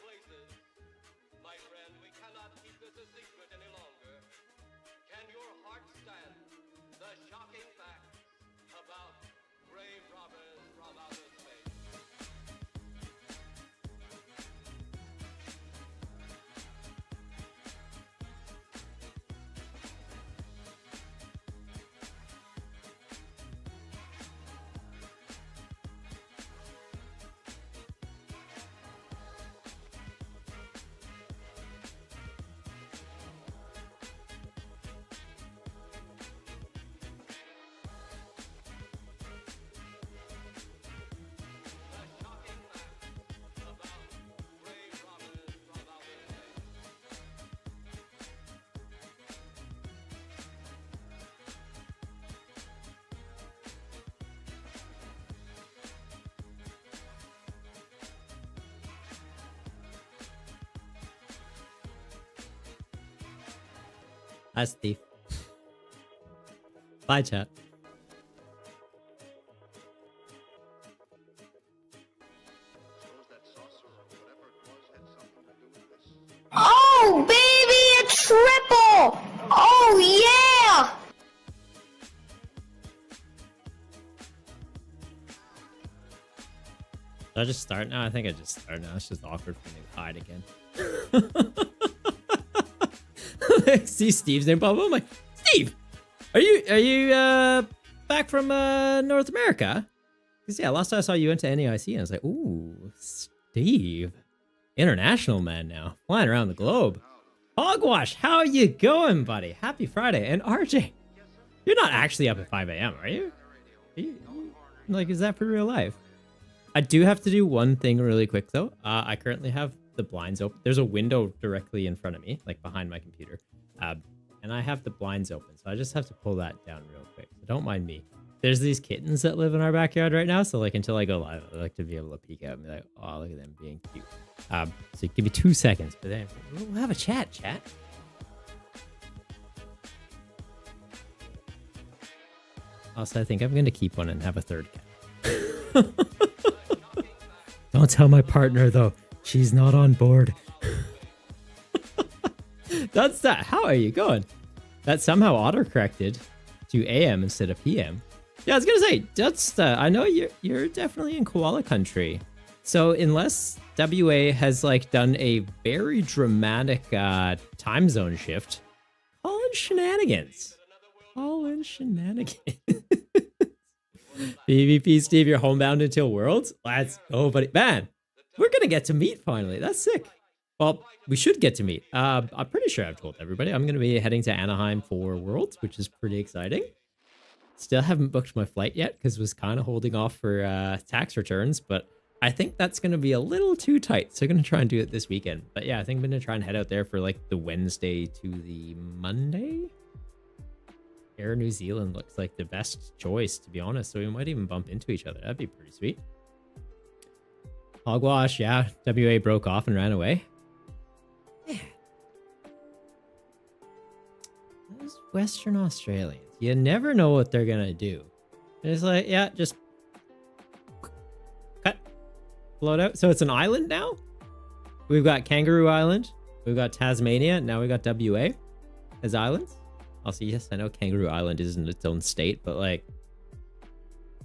places. My friend, we cannot keep this a secret any longer. Can your heart stand the shocking facts about grave robbers from outer space? Hi, Steve. Bye, chat. Oh, baby, a triple! Oh, yeah! Did I just start now? I think I just start now. It's just awkward for me to hide again. See Steve's name pop up. I'm like, Steve, are you back from North America? Because yeah, last time I saw you went to NAIC and I was like, ooh, Steve, international man now, flying around the globe. Hogwash, how you going, buddy? Happy Friday. And RJ, you're not actually up at 5 a.m., are you? Like, is that for real life? I do have to do one thing really quick though. I currently have the blinds open. There's a window directly in front of me, like behind my computer. And I have the blinds open. So I just have to pull that down real quick. So don't mind me. There's these kittens that live in our backyard right now. So like until I go live, I like to be able to peek out and be like, oh, look at them being cute. So give me 2 seconds, but then we'll have a chat. Also, I think I'm going to keep one and have a third cat. Don't tell my partner, though. She's not on board. That's that. How are you going? That somehow auto-corrected to AM instead of PM. Yeah, I was going to say, that's I know you're definitely in koala country. So unless WA has like done a very dramatic time zone shift, call in shenanigans. Call in shenanigans. PvP Steve, you're homebound until Worlds? Let's go, buddy. Man, we're going to get to meet finally. That's sick. Well, we should get to meet. I'm pretty sure I've told everybody. I'm going to be heading to Anaheim for Worlds, which is pretty exciting. Still haven't booked my flight yet because was kind of holding off for tax returns, but I think that's going to be a little too tight. So I'm going to try and do it this weekend. But yeah, I think I'm going to try and head out there for like the Wednesday to the Monday. Air New Zealand looks like the best choice, to be honest. So we might even bump into each other. That'd be pretty sweet. Hogwash, yeah. WA broke off and ran away. Yeah. Those Western Australians. You never know what they're going to do. It's like, yeah, just cut. Float out. So it's an island now? We've got Kangaroo Island. We've got Tasmania. Now we've got WA as islands. Also, yes, I know Kangaroo Island isn't its own state, but like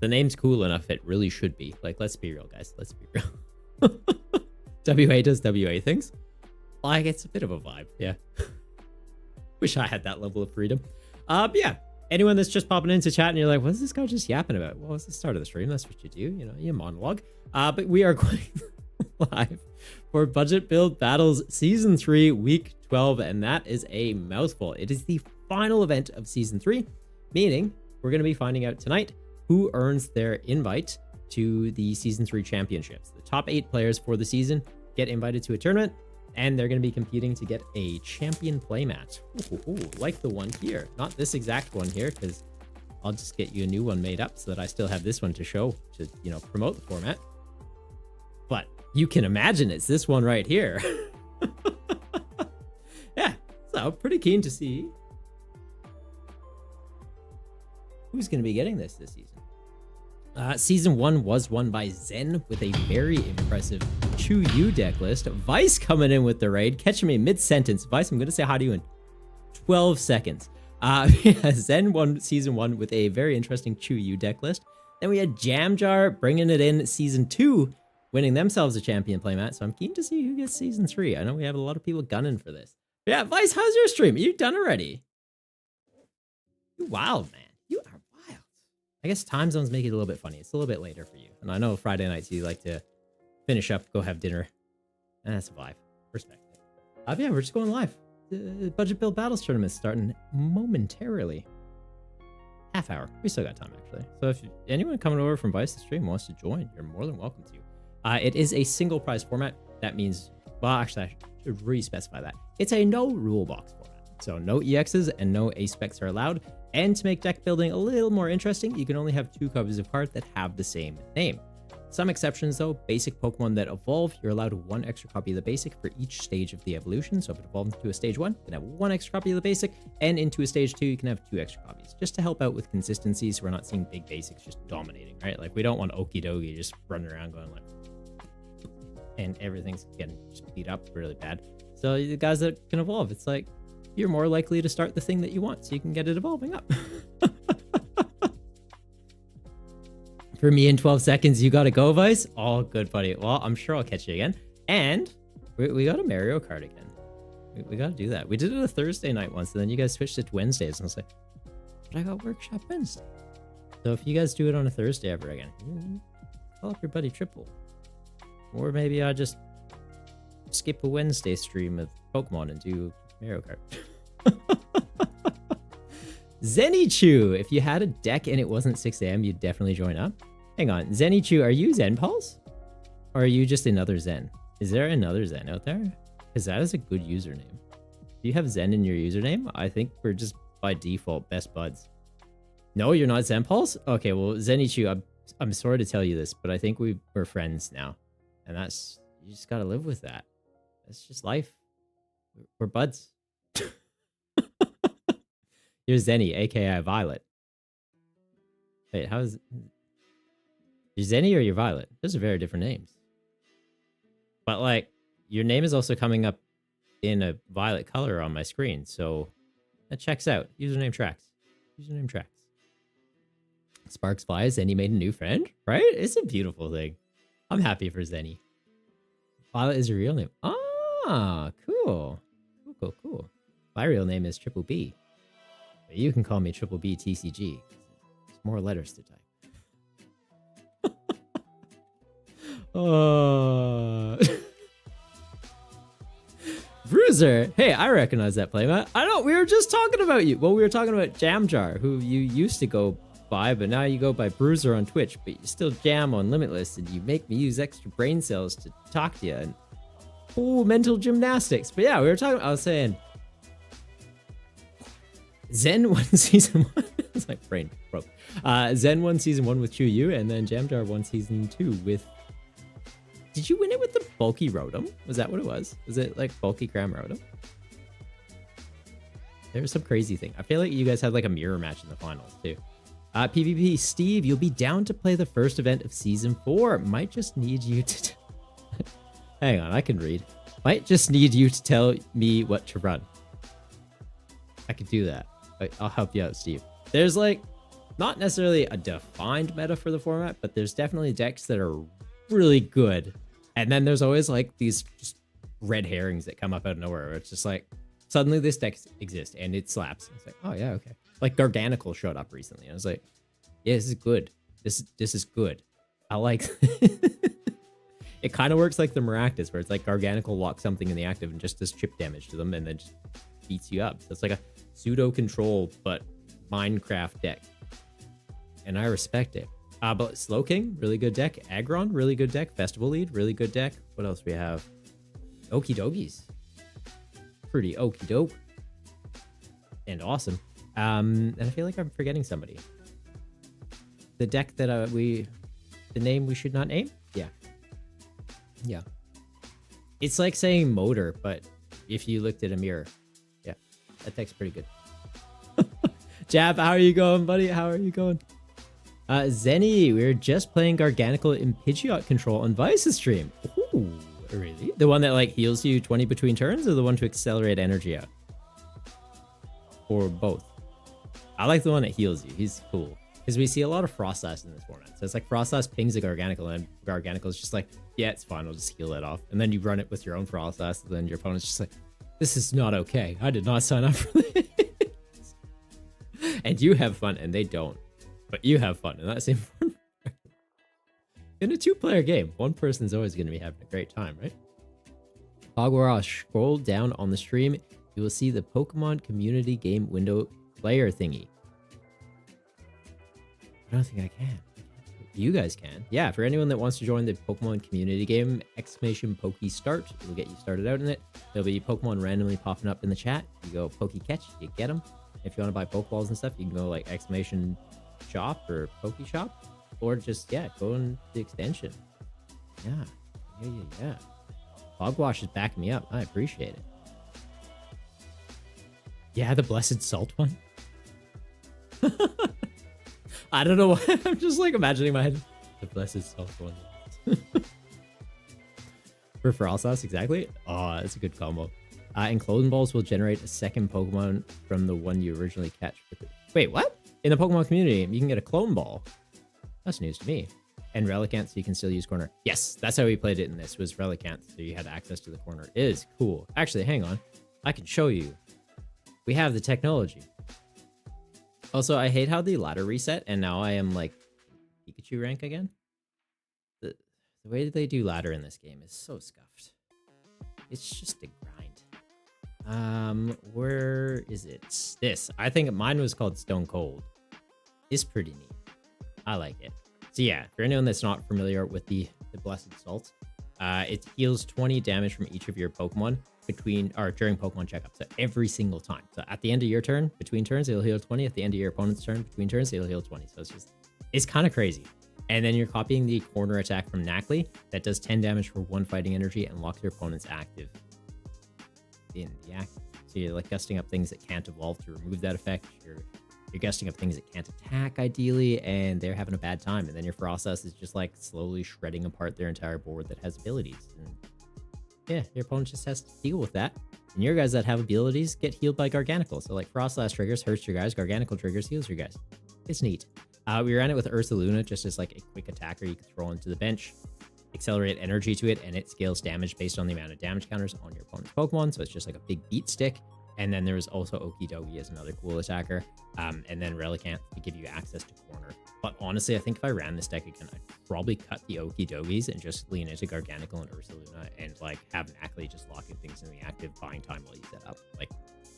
the name's cool enough. It really should be. Like, let's be real, guys. Let's be real. WA does WA things. Like, it's a bit of a vibe. Yeah. Wish I had that level of freedom. But yeah, anyone that's just popping into chat and you're like, what's this guy just yapping about? Well, it's the start of the stream. That's what you do. You know, you monologue. But we are going live for Budget Build Battles Season 3, Week 12. And that is a mouthful. It is the final event of Season 3, meaning we're going to be finding out tonight who earns their invite to the Season 3 championships. The top 8 players for the season get invited to a tournament, and they're going to be competing to get a champion playmat. Ooh, like the one here. Not this exact one here, because I'll just get you a new one made up so that I still have this one to show to, you know, promote the format. But you can imagine it's this one right here. Yeah, so pretty keen to see who's going to be getting this season. Season 1 was won by Zen with a very impressive Chu-Yu deck list. Vice coming in with the raid, catching me mid-sentence. Vice, I'm going to say hi to you in 12 seconds. Zen won Season 1 with a very interesting Chu-Yu deck list. Then we had Jamjar bringing it in Season 2, winning themselves a champion playmat. So I'm keen to see who gets Season 3. I know we have a lot of people gunning for this. But yeah, Vice, how's your stream? Are you done already? You wild, man. You are wild. I guess time zones make it a little bit funny. It's a little bit later for you. And I know Friday nights you like to finish up, go have dinner. And that's a vibe. Respect it. Yeah, we're just going live. The Budget Build Battles tournament starting momentarily. Half hour. We still got time, actually. So if anyone coming over from Vice's stream wants to join, you're more than welcome to. It is a single prize format. That means, well, actually, I should re-specify that. It's a no rule box format. So no EXs and no A specs are allowed. And to make deck building a little more interesting, you can only have 2 copies of cards that have the same name. Some exceptions though, basic Pokemon that evolve, you're allowed 1 extra copy of the basic for each stage of the evolution. So if it evolves into a stage 1, you can have 1 extra copy of the basic, and into a stage 2, you can have 2 extra copies, just to help out with consistency so we're not seeing big basics just dominating, right? Like we don't want Okidogi just running around going like, and everything's getting just beat up really bad. So the guys that can evolve, it's like, you're more likely to start the thing that you want so you can get it evolving up. For me in 12 seconds, you gotta go, Vice. All good, buddy. Well, I'm sure I'll catch you again. And we got a Mario Kart again. We gotta do that. We did it a Thursday night once, and then you guys switched it to Wednesdays. And I was like, but I got workshop Wednesday. So if you guys do it on a Thursday ever again, call up your buddy Triple. Or maybe I just skip a Wednesday stream of Pokemon and do Mario Kart. Zenichu, if you had a deck and it wasn't 6 a.m., you'd definitely join up. Hang on, Zenichu, are you Zen Pulse? Or are you just another Zen? Is there another Zen out there? Because that is a good username. Do you have Zen in your username? I think we're just by default best buds. No, you're not Zen Pulse? Okay, well, Zenichu, I'm sorry to tell you this, but I think we're friends now. And that's, you just gotta live with that. That's just life. We're buds. You're Zenny, aka Violet. Wait, how is... You're Zenny or you're Violet? Those are very different names. But like, your name is also coming up in a violet color on my screen, so that checks out. Username tracks. Username tracks. Sparks flies, Zenny made a new friend, right? It's a beautiful thing. I'm happy for Zenny. Violet is your real name. Ah, cool. Cool. My real name is Triple B. But you can call me TripleBtcg. There's more letters to type. Bruiser, hey, I recognize that playmat. I know, we were just talking about you. Well, we were talking about Jamjar, who you used to go by, but now you go by Bruiser on Twitch, but you still jam on Limitless, and you make me use extra brain cells to talk to you. And oh, mental gymnastics. But yeah, we were talking, I was saying, Zen won Season 1. It's like brain broke. Zen won Season 1 with Chu-Yu, and then Jamjar won Season 2 with... Did you win it with the bulky Rotom? Was that what it was? Was it like bulky Gram Rotom? There was some crazy thing. I feel like you guys had like a mirror match in the finals too. PvP, Steve, you'll be down to play the first event of Season 4. Might just need you to... Hang on, I can read. Might just need you to tell me what to run. I could do that. I'll help you out, Steve. There's like, not necessarily a defined meta for the format, but there's definitely decks that are really good. And then there's always like these just red herrings that come up out of nowhere. Where it's just like, suddenly this deck exists and it slaps. It's like, oh yeah, okay. Like Garganical showed up recently. And I was like, yeah, this is good. This is good. I like... It kind of works like the Maractus, where it's like Garganical locks something in the active and just does chip damage to them and then just beats you up. So it's like a pseudo control, but Minecraft deck. And I respect it. But Slowking, really good deck. Aggron, really good deck. Festival Lead, really good deck. What else do we have? Okidogis. Pretty okey-doke. And awesome. And I feel like I'm forgetting somebody. The deck that the name we should not name? Yeah. Yeah. It's like saying motor, but if you looked at a mirror. Yeah. That deck's pretty good. Jab, how are you going, buddy? How are you going? Zenny, we were just playing Garganical in Pidgeot control on Vice's stream. Ooh. Really? The one that like heals you 20 between turns, or the one to accelerate energy out? Or both? I like the one that heals you. He's cool. Because we see a lot of Frostlass in this format. So it's like Frostlass pings a Garganical, and Garganical is just like, yeah, it's fine, I'll just heal it off. And then you run it with your own Frostlass, and then your opponent's just like, this is not okay. I did not sign up for this. And you have fun, and they don't. But you have fun, and that's important. In a 2-player game, one person's always going to be having a great time, right? Hogwash, scroll down on the stream. You will see the Pokemon community game window player thingy. I don't think I can. You guys can. Yeah, for anyone that wants to join the Pokemon community game, !Poke Start, it will get you started out in it. There'll be Pokemon randomly popping up in the chat. You go Poke Catch, you get them. If you want to buy Pokeballs and stuff, you can go like !Shop or Poke Shop. Or just, yeah, go in the extension. Yeah. Hogwash is backing me up. I appreciate it. Yeah, the Blessed Salt one. I don't know why. I'm just like imagining my head. The Blessed Salt one. For Frostlass, exactly. Oh, that's a good combo. And Clone Balls will generate a second Pokemon from the one you originally catch. Wait, what? In the Pokemon community, you can get a Clone Ball. That's news to me. And Relicanth, so you can still use corner. Yes, that's how we played it in this, was Relicanth, so you had access to the corner. It is cool. Actually, hang on. I can show you. We have the technology. Also, I hate how the ladder reset, and now I am like Pikachu rank again. The way that they do ladder in this game is so scuffed. It's just a grind. Where is it? This. I think mine was called Stone Cold. It's pretty neat. I like it. So yeah, for anyone that's not familiar with the Blessed Salt, it heals 20 damage from each of your Pokemon during Pokemon checkup. So every single time. So at the end of your turn, between turns, it'll heal 20. At the end of your opponent's turn, between turns, it'll heal 20. So it's kind of crazy. And then you're copying the corner attack from Knackley that does 10 damage for 1 fighting energy and locks your opponent's active in the active. So you're like gusting up things that can't evolve to remove that effect. You're gusting up things that can't attack, ideally, and they're having a bad time. And then your Frostlass is just like slowly shredding apart their entire board that has abilities. And yeah, your opponent just has to deal with that. And your guys that have abilities get healed by Garganical. So like Frostlass triggers hurts your guys, Garganical triggers heals your guys. It's neat. We ran it with Ursaluna just as like a quick attacker you could throw into the bench. Accelerate energy to it, and it scales damage based on the amount of damage counters on your opponent's Pokemon. So it's just like a big beat stick. And then there was also Okidogi as another cool attacker. And then Relicanth to give you access to corner. But honestly, I think if I ran this deck again, I'd probably cut the Okidogis and just lean into Garganical and Ursaluna and like have Knackley just locking things in the active, buying time while you set up. Like,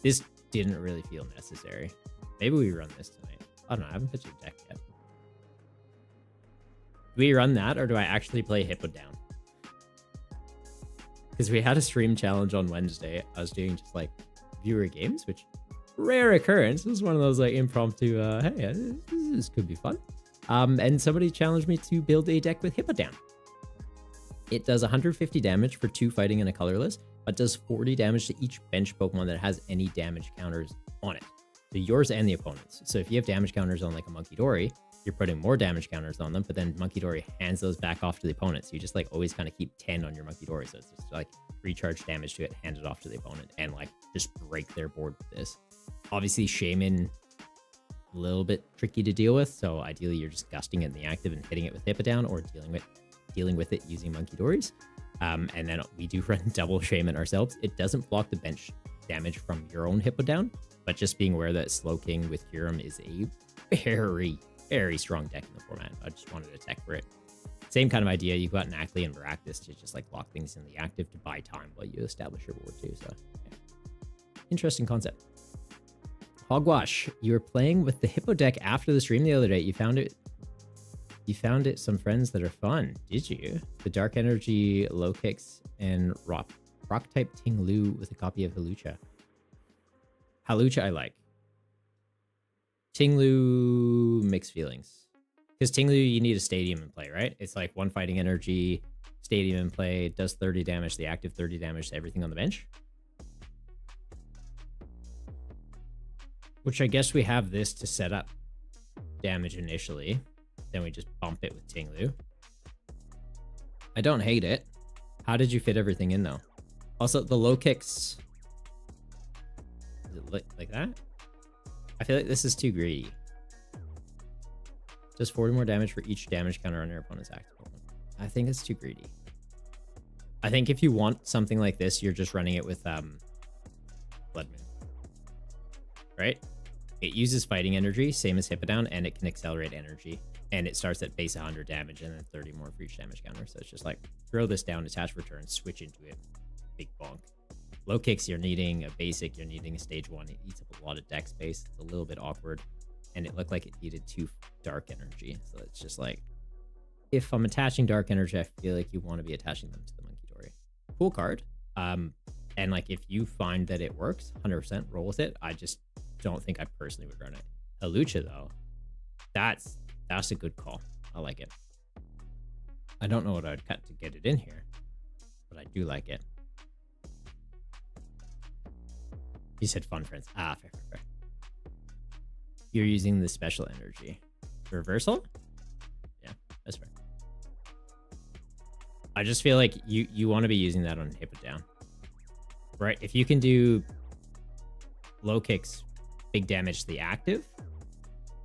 this didn't really feel necessary. Maybe we run this tonight. I don't know, I haven't pitched a deck yet. Do we run that, or do I actually play Hippo down? Because we had a stream challenge on Wednesday. I was doing just like viewer games, which rare occurrence. This is one of those like impromptu, hey, this could be fun. And somebody challenged me to build a deck with Hippo down. It does 150 damage for 2 fighting and a colorless, but does 40 damage to each bench Pokemon that has any damage counters on it. So yours and the opponent's. So if you have damage counters on like a Munkidori, you're putting more damage counters on them, but then Munkidori hands those back off to the opponent. So you just like always kind of keep 10 on your Munkidori. So it's just like recharge damage to it, hand it off to the opponent, and like just break their board with this. Obviously, Shaman, a little bit tricky to deal with. So ideally, you're just gusting it in the active and hitting it with Hippo down, or dealing with it using Munkidoris. And then we do run double Shaman ourselves. It doesn't block the bench damage from your own Hippo down, but just being aware that Slowking with Kyurem is a very, very strong deck in the format. I just wanted to tech for it. Same kind of idea. You've got Knackley and Maractus to just like lock things in the active to buy time while you establish your board too. So yeah. Interesting concept. Hogwash, you were playing with the Hippo deck after the stream the other day. You found it some friends that are fun, did you? The Dark Energy, Low Kicks, and Rock type Ting-Lu with a copy of Halucha. Halucha I like. Ting-Lu, mixed feelings. Because Ting-Lu, you need a stadium in play, right? It's like 1 fighting energy, stadium in play, does 30 damage, the active 30 damage to everything on the bench. Which I guess we have this to set up damage initially. Then we just bump it with Ting-Lu. I don't hate it. How did you fit everything in though? Also, the low kicks. Is it like that? I feel like this is too greedy. Does 40 more damage for each damage counter on your opponent's active element. I think it's too greedy. I think if you want something like this, you're just running it with Blood Moon. Right? It uses fighting energy, same as Hippowdon, and it can accelerate energy. And it starts at base 100 damage and then 30 more for each damage counter. So it's just like, throw this down, attach return, switch into it. Big bonk. Low kicks, you're needing a basic, you're needing a stage 1. It eats up a lot of deck space. It's a little bit awkward. And it looked like it needed 2 dark energy. So it's just like, if I'm attaching dark energy, I feel like you want to be attaching them to the Monkey Dory. Cool card. And like, if you find that it works, 100% roll with it. I just don't think I personally would run it. Halucha though, that's a good call. I like it. I don't know what I'd cut to get it in here, but I do like it. You said fun friends. Ah, fair. You're using the special energy. Reversal? Yeah, that's fair. I just feel like you want to be using that on Hippowdon. Right? If you can do low kicks, big damage to the active,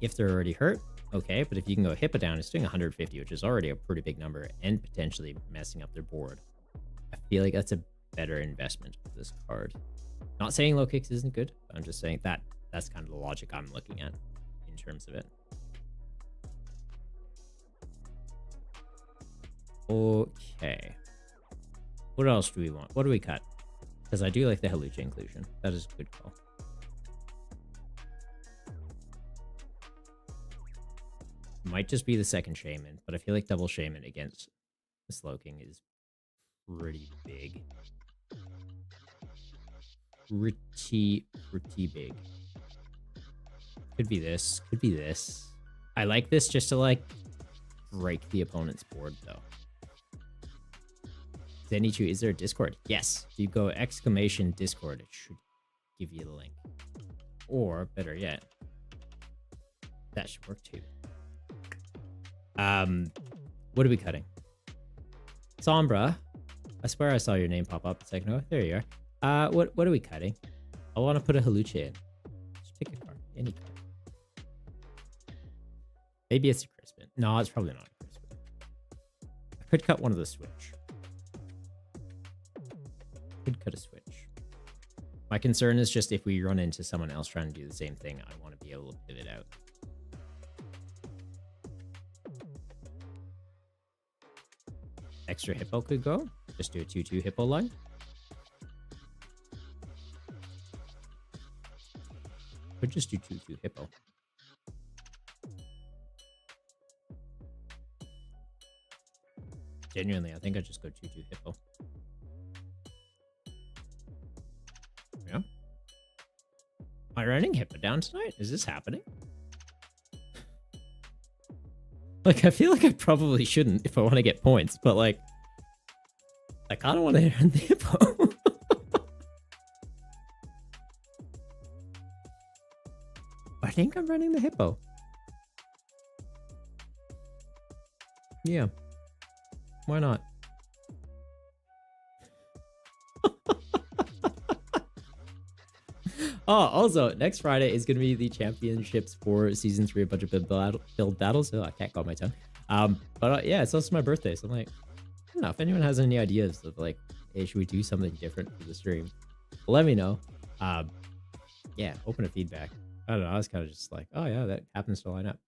if they're already hurt, okay. But if you can go Hippowdon, it's doing 150, which is already a pretty big number, and potentially messing up their board. I feel like that's a better investment with this card. Not saying low kicks isn't good. I'm just saying that's kind of the logic I'm looking at in terms of it. Okay. What else do we want? What do we cut? Because I do like the Halucha inclusion. That is a good call. Might just be the second Shaman, but I feel like double Shaman against the Slowking is pretty big. Pretty big. Could be this. Could be this. I like this just to like break the opponent's board though. Zenichu, is there a Discord? Yes. If you go exclamation Discord, it should give you the link. Or better yet, that should work too. What are we cutting? Sombra. I swear I saw your name pop up a second ago. There you are. What are we cutting? I want to put a Halucha in. Just pick a card. Any card. Maybe it's a Crispin. No, it's probably not a Crispin. I could cut one of the Switch. Could cut a Switch. My concern is just if we run into someone else trying to do the same thing, I want to be able to pivot out. Extra Hippo could go. Just do a 2-2 Hippo line. Could just do 2-2 Hippo. Genuinely, I think I just go 2-2 Hippo. Yeah. Am I running Hippowdon tonight? Is this happening? Like, I feel like I probably shouldn't if I want to get points, but like, I kind of want to run the Hippo. I think I'm running the Hippo. Yeah. Why not? Oh, also, next Friday is going to be the championships for Season 3 of Budget Build Battles. Oh, I can't call my tongue. But yeah, it's also my birthday, so I'm like, I don't know if anyone has any ideas of like, hey, should we do something different for the stream? Let me know. Yeah, open a feedback. I don't know. I was kind of just like, oh yeah, that happens to line up.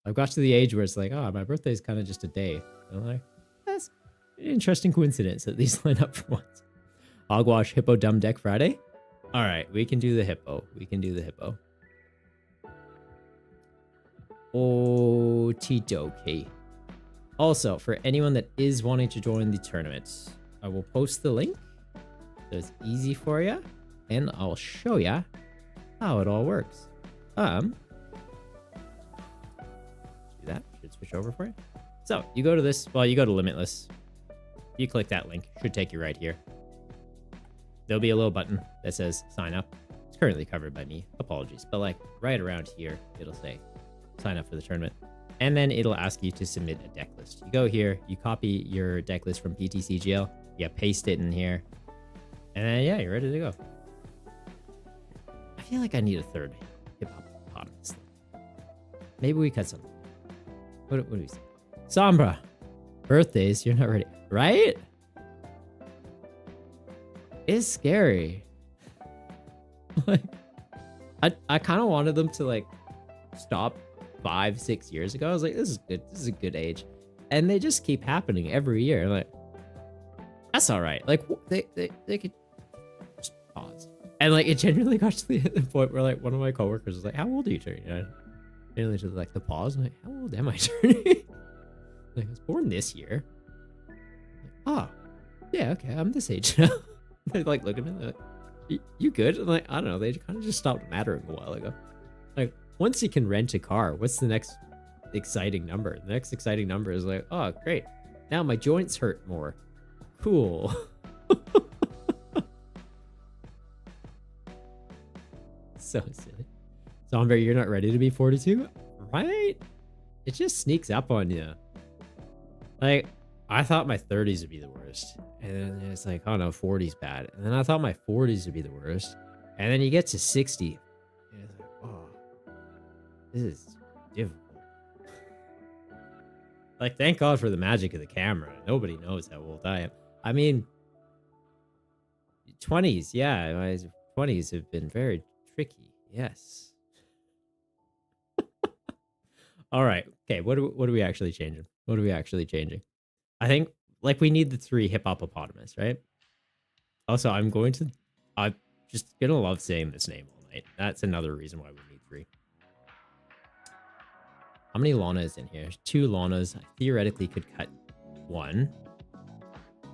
I've got to the age where it's like, oh, my birthday is kind of just a day. And I'm like, that's an interesting coincidence that these line up for once. Hogwash Hippo Dumb Deck Friday. All right, we can do the Hippo. We can do the Hippo. Okie. Also, for anyone that is wanting to join the tournament, I will post the link. So it's easy for you, and I'll show you how it all works. Do that. Should switch over for you. So you go to this. Well, you go to Limitless. You click that link. Should take you right here. There'll be a little button that says sign up. It's currently covered by me. Apologies. But like right around here, it'll say sign up for the tournament. And then it'll ask you to submit a deck list. You go here, you copy your deck list from PTCGL, you paste it in here, and then yeah, you're ready to go. I feel like I need a third hippopotamus. Maybe we cut something. What do we say? Sombra, birthdays, you're not ready, right? It's scary. Like, I kind of wanted them to like stop 5-6 years ago. I was like, this is good. This is a good age, and they just keep happening every year. I'm like, that's all right. Like they could just pause, and like it genuinely got to the point where like one of my coworkers was like, "How old are you turning?" Nearly to like the pause. I'm like, "How old am I turning?" Like, I was born this year. Like, oh, yeah, okay, I'm this age now. They like look at me, like, you good? I'm like, I don't know. They kind of just stopped mattering a while ago. Like, once you can rent a car, what's the next exciting number? The next exciting number is like, oh, great. Now my joints hurt more. Cool. So silly. Zombie, you're not ready to be 42? Right? It just sneaks up on you. Like, I thought my 30s would be the worst. And then it's like, oh no, 40's bad. And then I thought my 40s would be the worst. And then you get to 60. And it's like, oh, this is difficult. Like, thank God for the magic of the camera. Nobody knows how old I am. I mean, 20s, yeah. My 20s have been very tricky. Yes. All right. Okay, what are we actually changing? What are we actually changing? I think, like, we need the 3 hippopotamus, right? Also, I'm just gonna love saying this name all night. That's another reason why we need 3. How many Lana is in here? 2 Lanas. I theoretically could cut 1.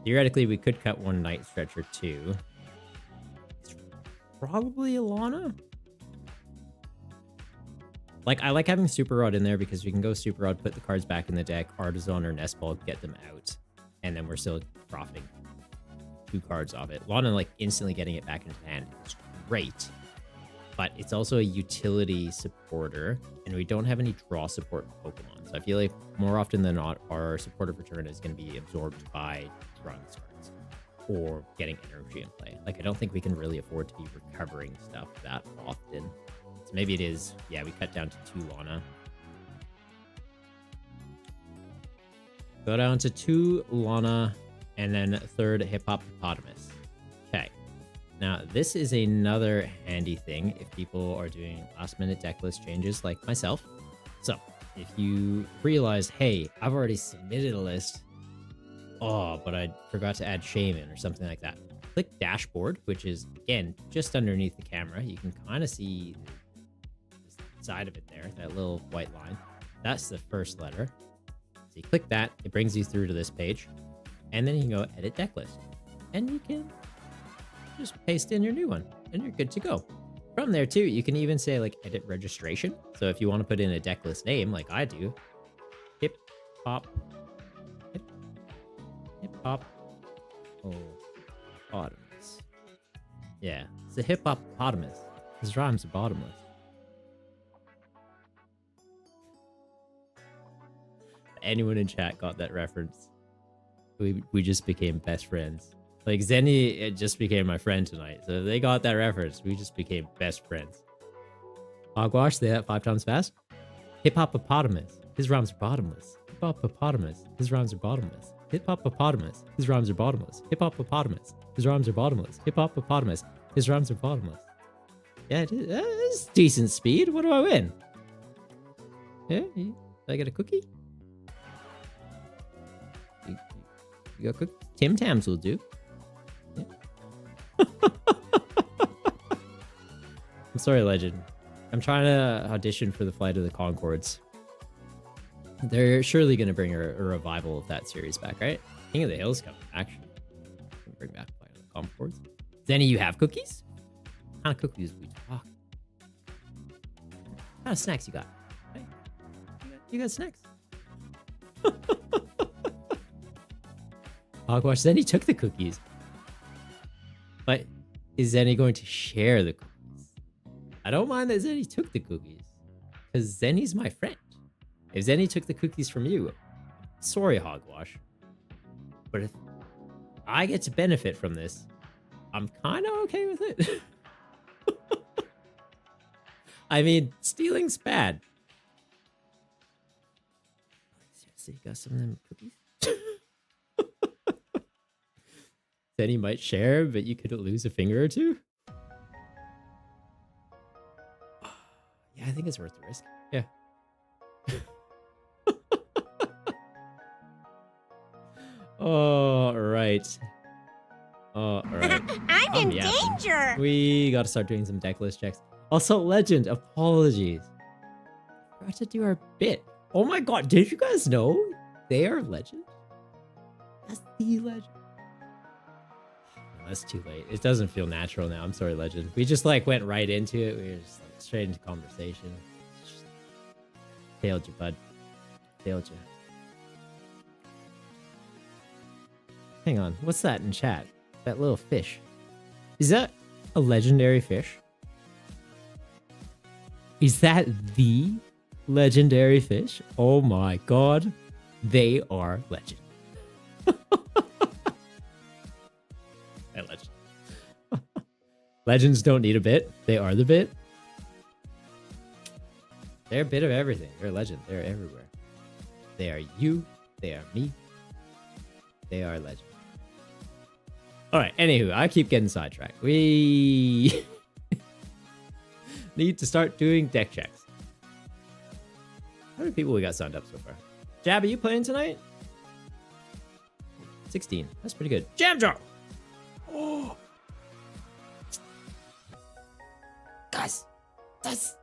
Theoretically, we could cut 1 Night Stretcher too. It's probably a Lana. Like, I like having Super Rod in there because we can go Super Rod, put the cards back in the deck, Artisan or Nest Ball, get them out, and then we're still profiting 2 cards off it. Lana, like, instantly getting it back into hand is great, but it's also a utility supporter, and we don't have any draw support Pokemon. So I feel like more often than not, our support of return is going to be absorbed by drawing these cards or getting energy in play. Like, I don't think we can really afford to be recovering stuff that often. So maybe it is, yeah, we cut down to 2 Lana. Go down to 2 Lana, and then 3rd Hippopotamus. Okay. Now, this is another handy thing if people are doing last-minute deck list changes like myself. So, if you realize, hey, I've already submitted a list, oh, but I forgot to add Shaman or something like that. Click Dashboard, which is, again, just underneath the camera. You can kind of see the side of it there, that little white line. That's the first letter. So you click that, it brings you through to this page, and then you can go Edit Deck List. And you can just paste in your new one, and you're good to go. From there, too, you can even say, like, Edit Registration. So if you want to put in a deck list name, like I do, Hippopotamus. Yeah, it's a hippopotamus. His rhymes are bottomless. Anyone in chat got that reference? We just became best friends. Like, Zenny, it just became my friend tonight. So they got that reference. We just became best friends. Hogwash, say that 5 times fast. Hippopotamus. His rhymes are bottomless. Hippopotamus. His rhymes are bottomless. Hippopotamus. His rhymes are bottomless. Hippopotamus. His rhymes are bottomless. Hippopotamus. His rhymes are bottomless. Yeah, it's decent speed. What do I win? Yeah, did I get a cookie? You got cookies? Tim Tams will do. Yeah. I'm sorry, Legend. I'm trying to audition for the Flight of the Conchords. They're surely going to bring a revival of that series back, right? King of the Hill's coming, actually. Bring back Flight of the Conchords. Does any of you have cookies? What kind of cookies are we talking? What kind of snacks you got? Hey, you got snacks? Hogwash, Zenny took the cookies. But is Zenny going to share the cookies? I don't mind that Zenny took the cookies. Because Zenny's my friend. If Zenny took the cookies from you, sorry, Hogwash. But if I get to benefit from this, I'm kind of okay with it. I mean, stealing's bad. Seriously, you got some of them cookies? Zenny might share, but you could lose a finger or two. Yeah, I think it's worth the risk. Yeah. All right. All right. I'm in danger. We got to start doing some deck list checks. Also, Legend, apologies. Forgot to do our bit. Oh my god, did you guys know they are Legend? That's the Legend. No, that's too late. It doesn't feel natural now. I'm sorry, Legend. We just like went right into it. We were just like straight into conversation. Just failed you, bud. Failed you. Hang on, what's that in chat? That little fish. Is that a legendary fish? Is that the legendary fish? Oh my god. They are legend. They're legend. Legends don't need a bit. They are the bit. They're a bit of everything. They're legend. They're everywhere. They are you. They are me. They are legend. Alright, anywho, I keep getting sidetracked. We need to start doing deck checks. How many people we got signed up so far? Jab, are you playing tonight? 16. That's pretty good. Jam Jar! Oh! Guys, that's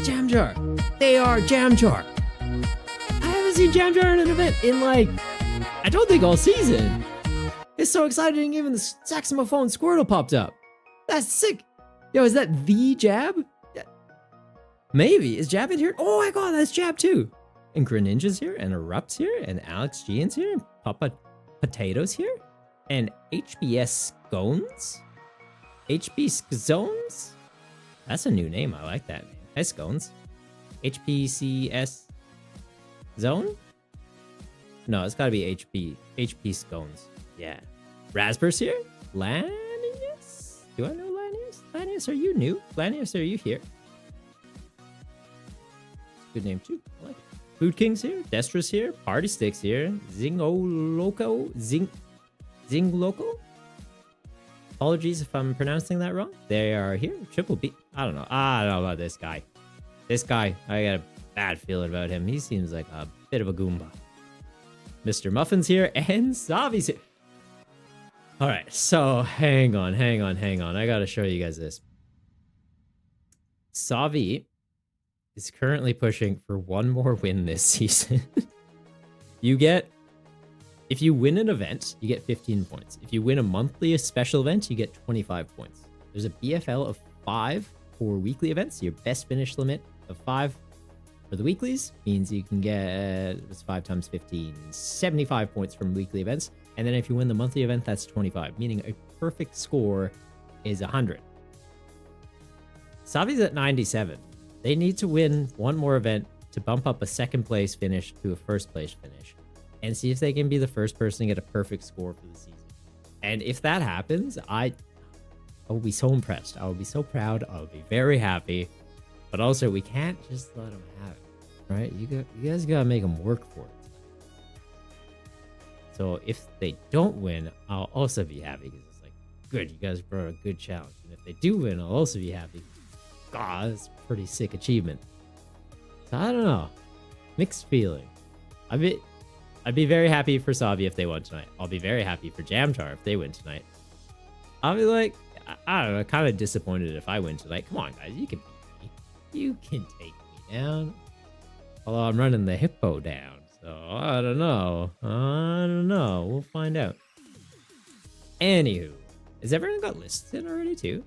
Jam Jar. They are Jam Jar. I haven't seen Jam Jar in an event in like, I don't think all season. It's so exciting, even the saxophone Squirtle popped up. That's sick. Yo, is that the Jab? Maybe. Is Jab in here? Oh my god, that's Jab too. And Greninja's here, and Erupt's here, and Alex Gian's here, and Papa Potato's here, and HBS Scones? HB Scones? That's a new name. I like that name. Hi, Scones. HPCS Zone? No, it's gotta be HP Scones. Yeah. Raspberry's here? Lanius? Do I know Lanius? Lanius, are you new? Lanius, are you here? Good name too. I like it. Food King's here. Destra's here. Party Stick's here. Zing Loco? Apologies if I'm pronouncing that wrong. They are here. Triple B. I don't know. I don't know about this guy. This guy, I got a bad feeling about him. He seems like a bit of a Goomba. Mr. Muffin's here and Savi's here. All right, so hang on. I gotta show you guys this. Savi is currently pushing for one more win this season. If you win an event, you get 15 points. If you win a monthly special event, you get 25 points. There's a BFL of 5 for weekly events. Your best finish limit of 5 for the weeklies means you can get, it's 5 times 15, 75 points from weekly events. And then if you win the monthly event, that's 25, meaning a perfect score is 100. Savi's at 97. They need to win one more event to bump up a second place finish to a first place finish and see if they can be the first person to get a perfect score for the season. And if that happens, I will be so impressed. I will be so proud. I'll be very happy. But also, we can't just let them have it, right? You guys gotta make them work for it. So if they don't win, I'll also be happy because it's like, good, you guys brought a good challenge. And if they do win, I'll also be happy. God, that's a pretty sick achievement. So I don't know. Mixed feeling. I'd be very happy for Savi if they won tonight. I'll be very happy for Jamtar if they win tonight. I'll be like, I don't know, kind of disappointed if I win tonight. Come on, guys, you can beat me. You can take me down. Although I'm running the hippo down. So, I don't know. We'll find out. Anywho, has everyone got lists in already, too?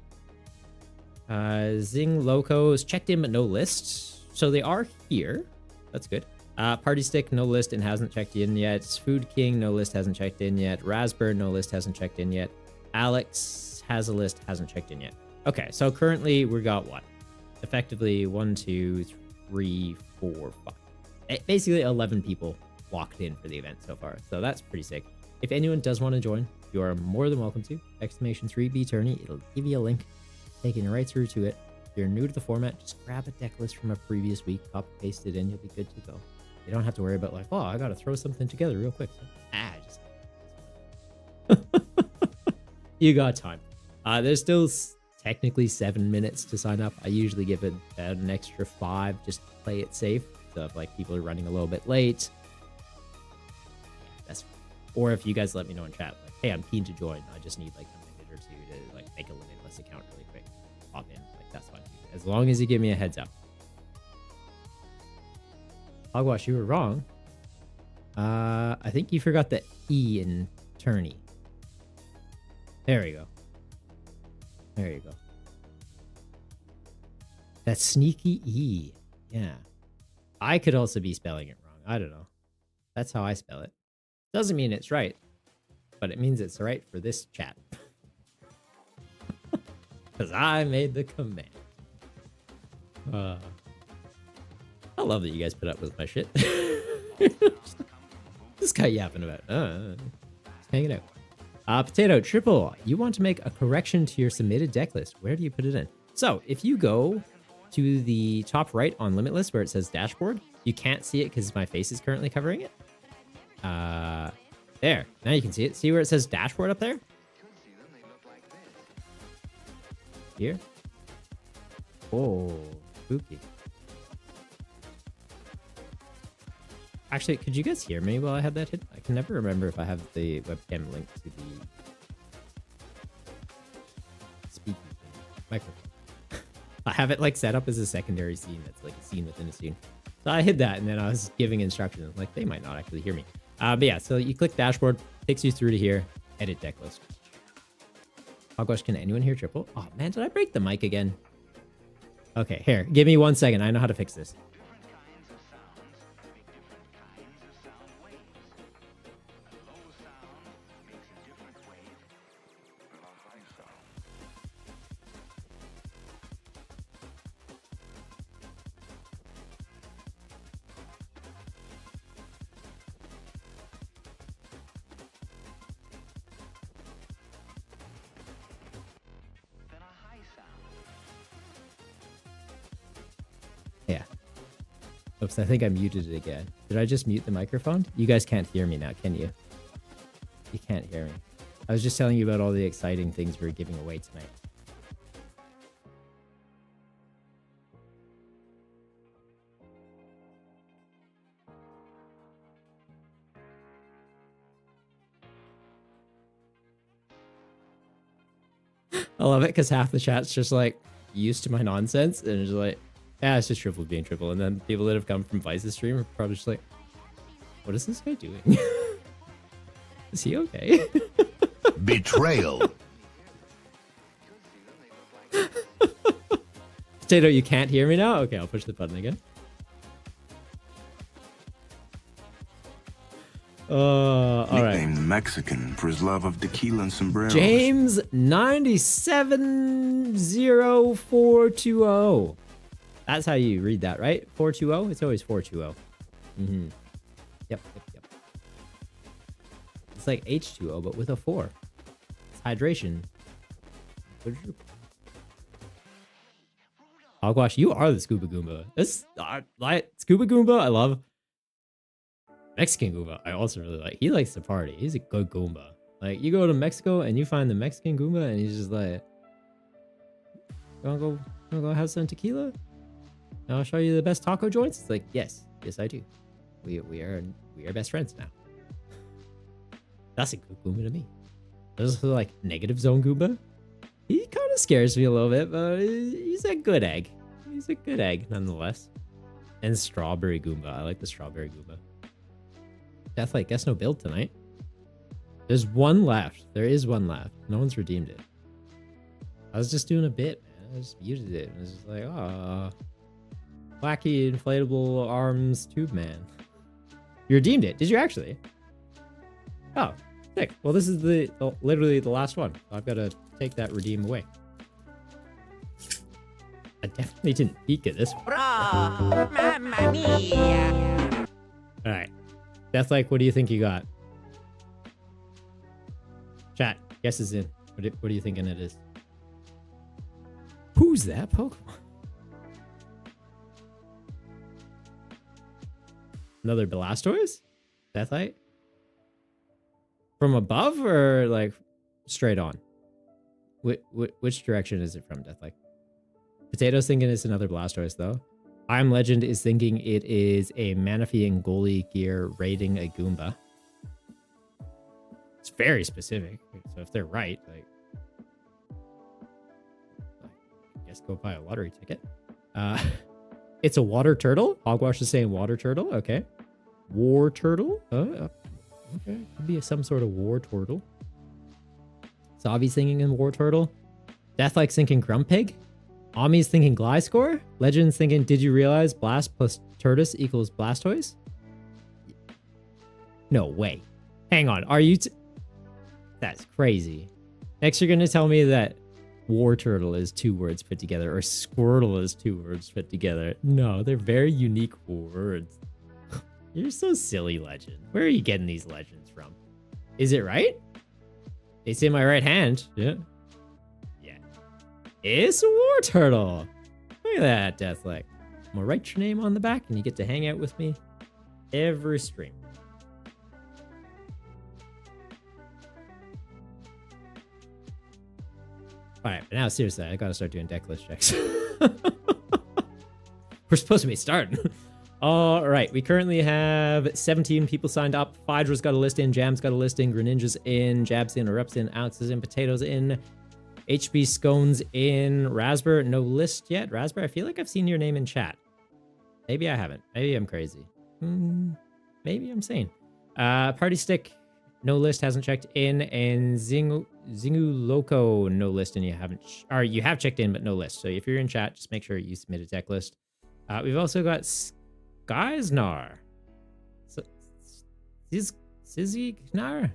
Zing Locos checked in, but no list. So they are here. That's good. Party Stick, no list and hasn't checked in yet. Food King, no list, hasn't checked in yet. Raspberry, no list, hasn't checked in yet. Alex has a list, hasn't checked in yet. Okay, so currently we got what? Effectively 1, 2, 3, 4, 5. basically 11 people locked in for the event so far. So that's pretty sick. If anyone does want to join, you are more than welcome to. !3Btourney. It'll give you a link taking you right through to it. If you're new to the format, just grab a deck list from a previous week, copy paste it in, you'll be good to go. You don't have to worry about like, oh, I gotta throw something together real quick. Just you got time. There's still technically 7 minutes to sign up. I usually give it an extra 5 just to play it safe. So if like people are running a little bit late, that's fine. Or if you guys let me know in chat, like, hey, I'm keen to join. I just need like a minute or two to like make a limitless account really quick. Pop in, like that's fine. As long as you give me a heads up. Hogwash, you were wrong. I think you forgot the E in tourney. There we go. There you go. That sneaky E. Yeah. I could also be spelling it wrong. I don't know. That's how I spell it. Doesn't mean it's right, but it means it's right for this chat. Because I made the command. I love that you guys put up with my shit. This guy yapping about. Just hanging out. Potato Triple, you want to make a correction to your submitted deck list. Where do you put it in? So if you go to the top right on Limitless where it says dashboard, you can't see it because my face is currently covering it. There. Now you can see it. See where it says dashboard up there? Here? Oh, spooky. Actually, could you guys hear me while I had that hit? I can never remember if I have the webcam linked to the speaking microphone. I have it like set up as a secondary scene that's like a scene within a scene. So I hid that and then I was giving instructions. Like they might not actually hear me. But yeah, so you click dashboard, takes you through to here, edit deck list. Hogwash, can anyone hear Triple? Oh man, did I break the mic again? Okay, here, give me 1 second. I know how to fix this. Yeah. Oops, I think I muted it again. Did I just mute the microphone? You guys can't hear me now, can you? You can't hear me. I was just telling you about all the exciting things we're giving away tonight. I love it because half the chat's just like used to my nonsense and it's like, yeah, it's just Triple being Triple. And then people that have come from Vice's stream are probably just like, what is this guy doing? Is he okay? Betrayal. Potato, you can't hear me now? Okay, I'll push the button again. All right. Nicknamed Mexican for his love of tequila and sombreros. James 970420. That's how you read that, right? 420? It's always 420. Mm-hmm. Yep. It's like H2O, but with a 4. It's hydration. Hogwash, you are the Scuba Goomba. This Scuba Goomba, I love. Mexican Goomba, I also really like. He likes to party. He's a good Goomba. Like, you go to Mexico and you find the Mexican Goomba and he's just like, you wanna go have some tequila? I'll show you the best taco joints. It's like, yes, I do. We are best friends now. That's a good Goomba to me. There's also like negative zone Goomba. He kind of scares me a little bit, but he's a good egg. He's a good egg nonetheless. And strawberry Goomba. I like the strawberry Goomba. Deathlight, guess no build tonight. There's one left. There is one left. No one's redeemed it. I was just doing a bit, man. I just muted it. And it was just like, oh. Wacky inflatable arms tube man. You redeemed it. Did you actually? Oh, sick. Well, this is literally the last one. I've got to take that redeem away. I definitely didn't peek at this one. Oh, mamma mia. All right. Deathlike, what do you think you got? Chat, guess is in. What are you thinking it is? Who's that Pokemon? Another Blastoise? Deathlight? From above or like straight on? Which direction is it from, Deathlight? Potato's thinking it's another Blastoise though. I'm Legend is thinking it is a Manaphy and Goalie gear raiding a Goomba. It's very specific. So if they're right, like, I guess go buy a lottery ticket. It's a water turtle. Hogwash is saying water turtle. Okay. War turtle. Okay. Could be some sort of war turtle. Savi's thinking in war turtle. Deathlike's thinking Grumpig. Ami's thinking Gliscor. Legend's thinking, did you realize Blast plus Turtus equals Blastoise? No way. Hang on. Are you... That's crazy. Next, you're going to tell me that War Turtle is 2 words put together or Squirtle is 2 words put together. No, they're very unique words. You're so silly, Legend. Where are you getting these legends from? Is it right? It's in my right hand. Yeah. Yeah. It's a War Turtle. Look at that, Deathlike. I'm going to write your name on the back and you get to hang out with me every stream. All right, but now seriously, I gotta start doing deck list checks. We're supposed to be starting. All right, we currently have 17 people signed up. Phydra's got a list in, Jam's got a list in, Greninja's in, Jab's in, Erupt's in, Alex is in, Potato's in, HB Scones in, Raspberry, no list yet. Raspberry, I feel like I've seen your name in chat. Maybe I haven't. Maybe I'm crazy. Maybe I'm sane. Party Stick, no list, hasn't checked in, and Zingu Loco, no list, and you haven't, or you have checked in, but no list. So if you're in chat, just make sure you submit a deck list. We've also got Skysnar. Sizignar?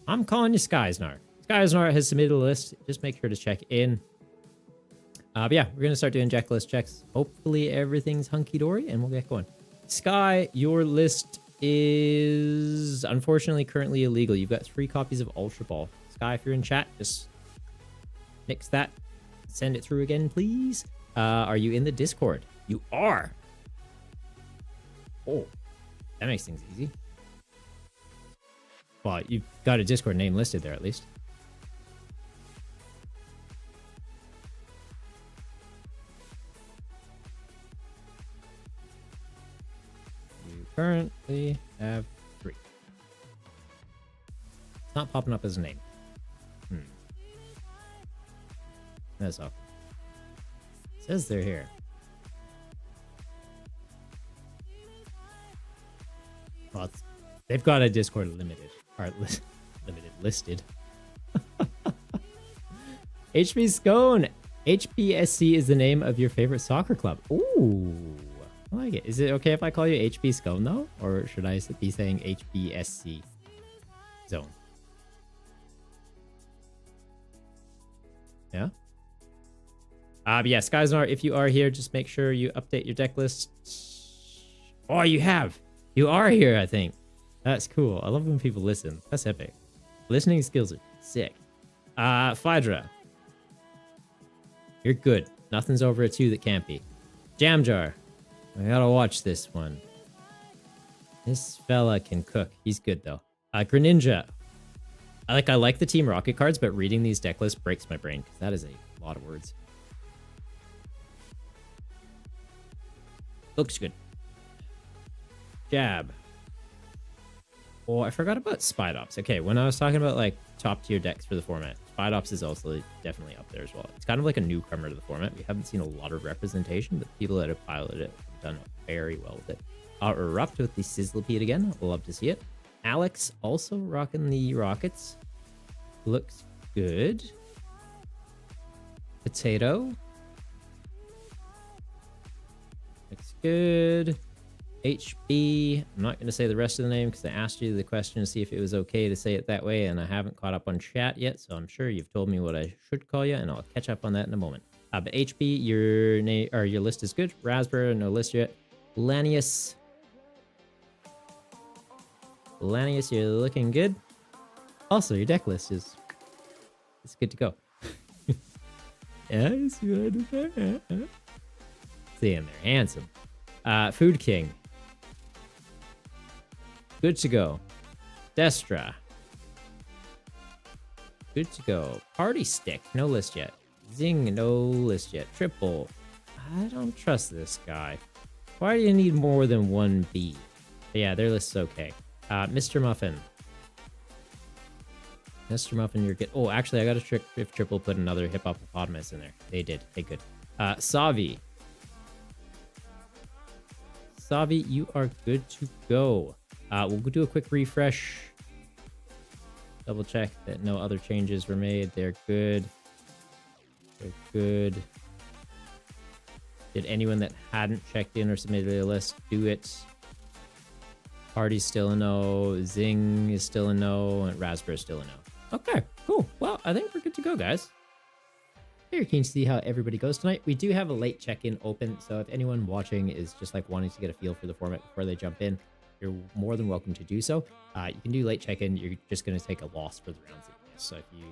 I'm calling you Skysnar. Skysnar has submitted a list. Just make sure to check in. But yeah, we're going to start doing deck list checks. Hopefully everything's hunky-dory, and we'll get going. Sky, your list is unfortunately currently illegal. You've got 3 copies of Ultra Ball. Sky, if you're in chat, just nix that. Send it through again, please. Are you in the Discord? You are. Oh, that makes things easy. Well, you've got a Discord name listed there at least. You currently have 3. It's not popping up as a name. That's all. It says they're here. Well, they've got a Discord limited, or listed. HB Scone. HBSC is the name of your favorite soccer club. Ooh, I like it. Is it okay if I call you HB Scone though? Or should I be saying HBSC zone? Yeah? But yeah, Skysnar, if you are here, just make sure you update your deck list. Oh, you have. You are here, I think. That's cool. I love when people listen. That's epic. Listening skills are sick. Phaedra. You're good. Nothing's over a 2 that can't be. Jamjar. I gotta watch this one. This fella can cook. He's good, though. Greninja. I like the Team Rocket cards, but reading these deck lists breaks my brain, because that is a lot of words. Looks good. Jab. Oh, I forgot about Spidops. Okay, when I was talking about like top tier decks for the format, Spidops is also definitely up there as well. It's kind of like a newcomer to the format. We haven't seen a lot of representation, but people that have piloted it have done very well with it. Erupt with the Sizzlipede again. Love to see it. Alex also rocking the Rockets. Looks good. Potato. Looks good. HB. I'm not going to say the rest of the name because I asked you the question to see if it was okay to say it that way, and I haven't caught up on chat yet, so I'm sure you've told me what I should call you, and I'll catch up on that in a moment. But HB, your name or your list is good. Raspberry, no list yet. Lanius. Lanius, you're looking good. Also, your deck list is it's good to go. Yes, good. Seeing there, handsome. Food King. Good to go. Destra. Good to go. Party Stick. No list yet. Zing. No list yet. Triple. I don't trust this guy. Why do you need more than one B? But yeah, their list is okay. Mr. Muffin. Mr. Muffin, you're good. Oh, actually, I got to trick if Triple put another hippopotamus in there. They did. They could. Savi. Savi, you are good to go. We'll do a quick refresh. Double check that no other changes were made. They're good. They're good. Did anyone that hadn't checked in or submitted a list do it? Party's still a no. Zing is still a no. And Raspberry's still a no. Okay, cool. Well, I think we're good to go, guys. Very keen to see how everybody goes tonight. We do have a late check-in open, so if anyone watching is just like wanting to get a feel for the format before they jump in, you're more than welcome to do so. You can do late check-in. You're just going to take a loss for the rounds that you miss. So if you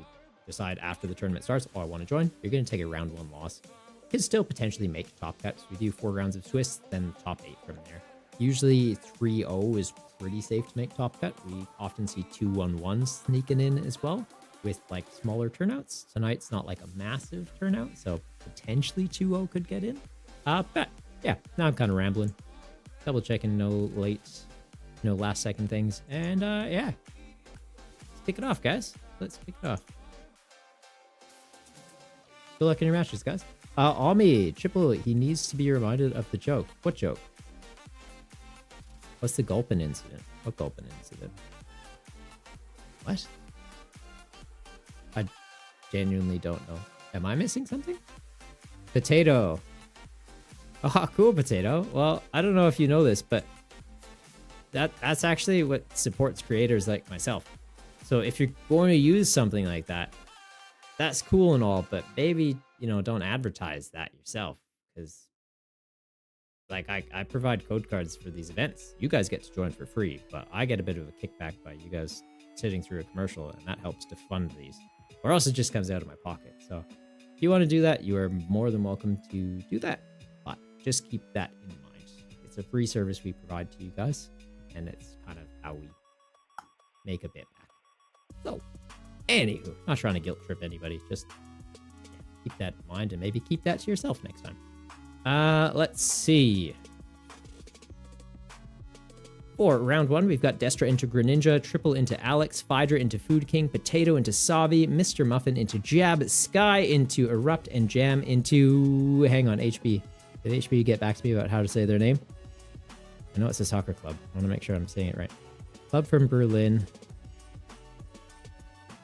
decide after the tournament starts, oh, I want to join, you're going to take a round 1 loss. You can still potentially make top cuts. We do 4 rounds of Swiss, then top 8 from there. Usually 3-0 is pretty safe to make top cut. We often see 2-1-1 sneaking in as well with like smaller turnouts. Tonight's not like a massive turnout, so potentially 2-0 could get in. But yeah, now I'm kind of rambling. Double checking no late, no last second things. And yeah, let's kick it off, guys. Let's kick it off. Good luck in your matches, guys. Ami, Triple, he needs to be reminded of the joke. What joke? What's the Gulpin incident? What Gulpin incident? What? I genuinely don't know. Am I missing something? Potato. Oh, cool, Potato. Well, I don't know if you know this, but that's actually what supports creators like myself. So if you're going to use something like that, that's cool and all, but maybe, you know, don't advertise that yourself, because like I provide code cards for these events. You guys get to join for free, but I get a bit of a kickback by you guys sitting through a commercial, and that helps to fund these. Or else it just comes out of my pocket. So if you want to do that, you are more than welcome to do that. But just keep that in mind. It's a free service we provide to you guys, and it's kind of how we make a bit back. So, anywho, not trying to guilt trip anybody. Just keep that in mind, and maybe keep that to yourself next time. Let's see. For round 1, we've got Destra into Greninja, Triple into Alex, Phaedra into Food King, Potato into Savi, Mr. Muffin into Jab, Sky into Erupt, and Jam into... Hang on, HB. Did HB get back to me about how to say their name? I know it's a soccer club. I want to make sure I'm saying it right. Club from Berlin.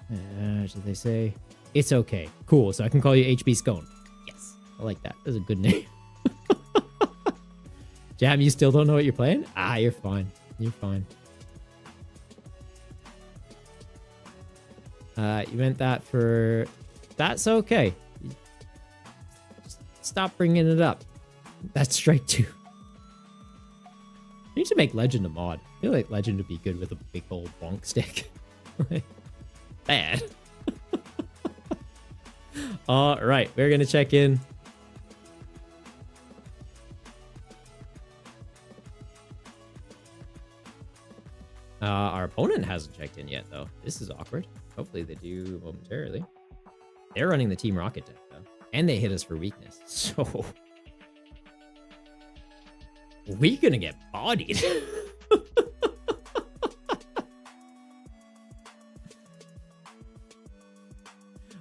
Did they say? It's okay. Cool, so I can call you HB Scone. Yes, I like that. That's a good name. Jam, you still don't know what you're playing? Ah, you're fine. You're fine. You meant that for... That's okay. Just stop bringing it up. That's strike 2. I need to make Legend a mod. I feel like Legend would be good with a big old bonk stick. Bad. All right, we're going to check in. Our opponent hasn't checked in yet, though. This is awkward. Hopefully they do momentarily. They're running the Team Rocket deck, though. And they hit us for weakness. So... we're gonna get bodied.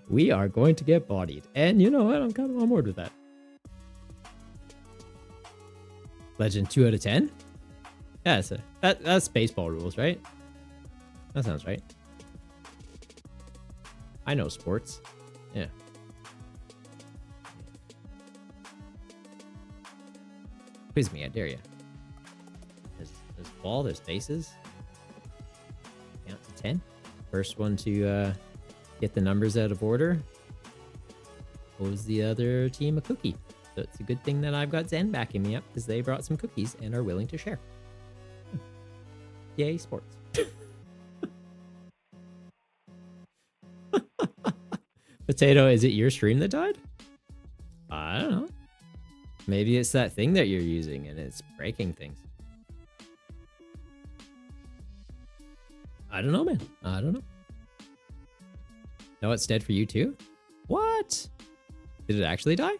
We are going to get bodied. And you know what? I'm kind of on board with that. Legend 2 out of 10? Yeah, that's baseball rules, right? That sounds right. I know sports. Yeah. Quiz me, I dare you. There's ball, there's bases. Count to 10. First one to get the numbers out of order owes the other team a cookie. So it's a good thing that I've got Zen backing me up, because they brought some cookies and are willing to share. Yay, sports. Potato, is it your stream that died? I don't know. Maybe it's that thing that you're using and it's breaking things. I don't know, man. I don't know. No, it's dead for you too? What? Did it actually die?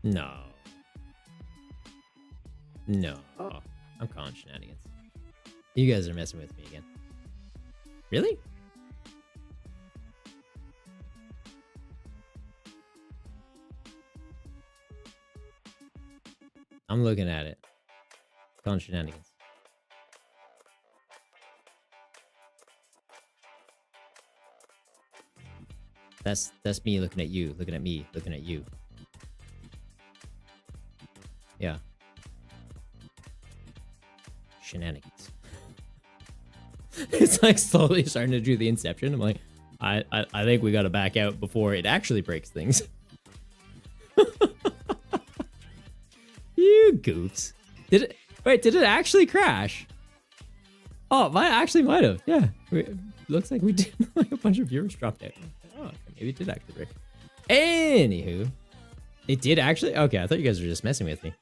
No. No. Oh, I'm calling shenanigans. You guys are messing with me again. Really? I'm looking at it. Calling shenanigans. That's me looking at you, looking at me, looking at you. Yeah. Shenanigans. It's like slowly starting to do the inception. I'm like, I think we gotta back out before it actually breaks things. You goofs. Did it actually crash? Oh, might have. Yeah. Looks like we did. Like a bunch of viewers dropped out. Oh, maybe it did actually break. Anywho, it did actually. Okay, I thought you guys were just messing with me.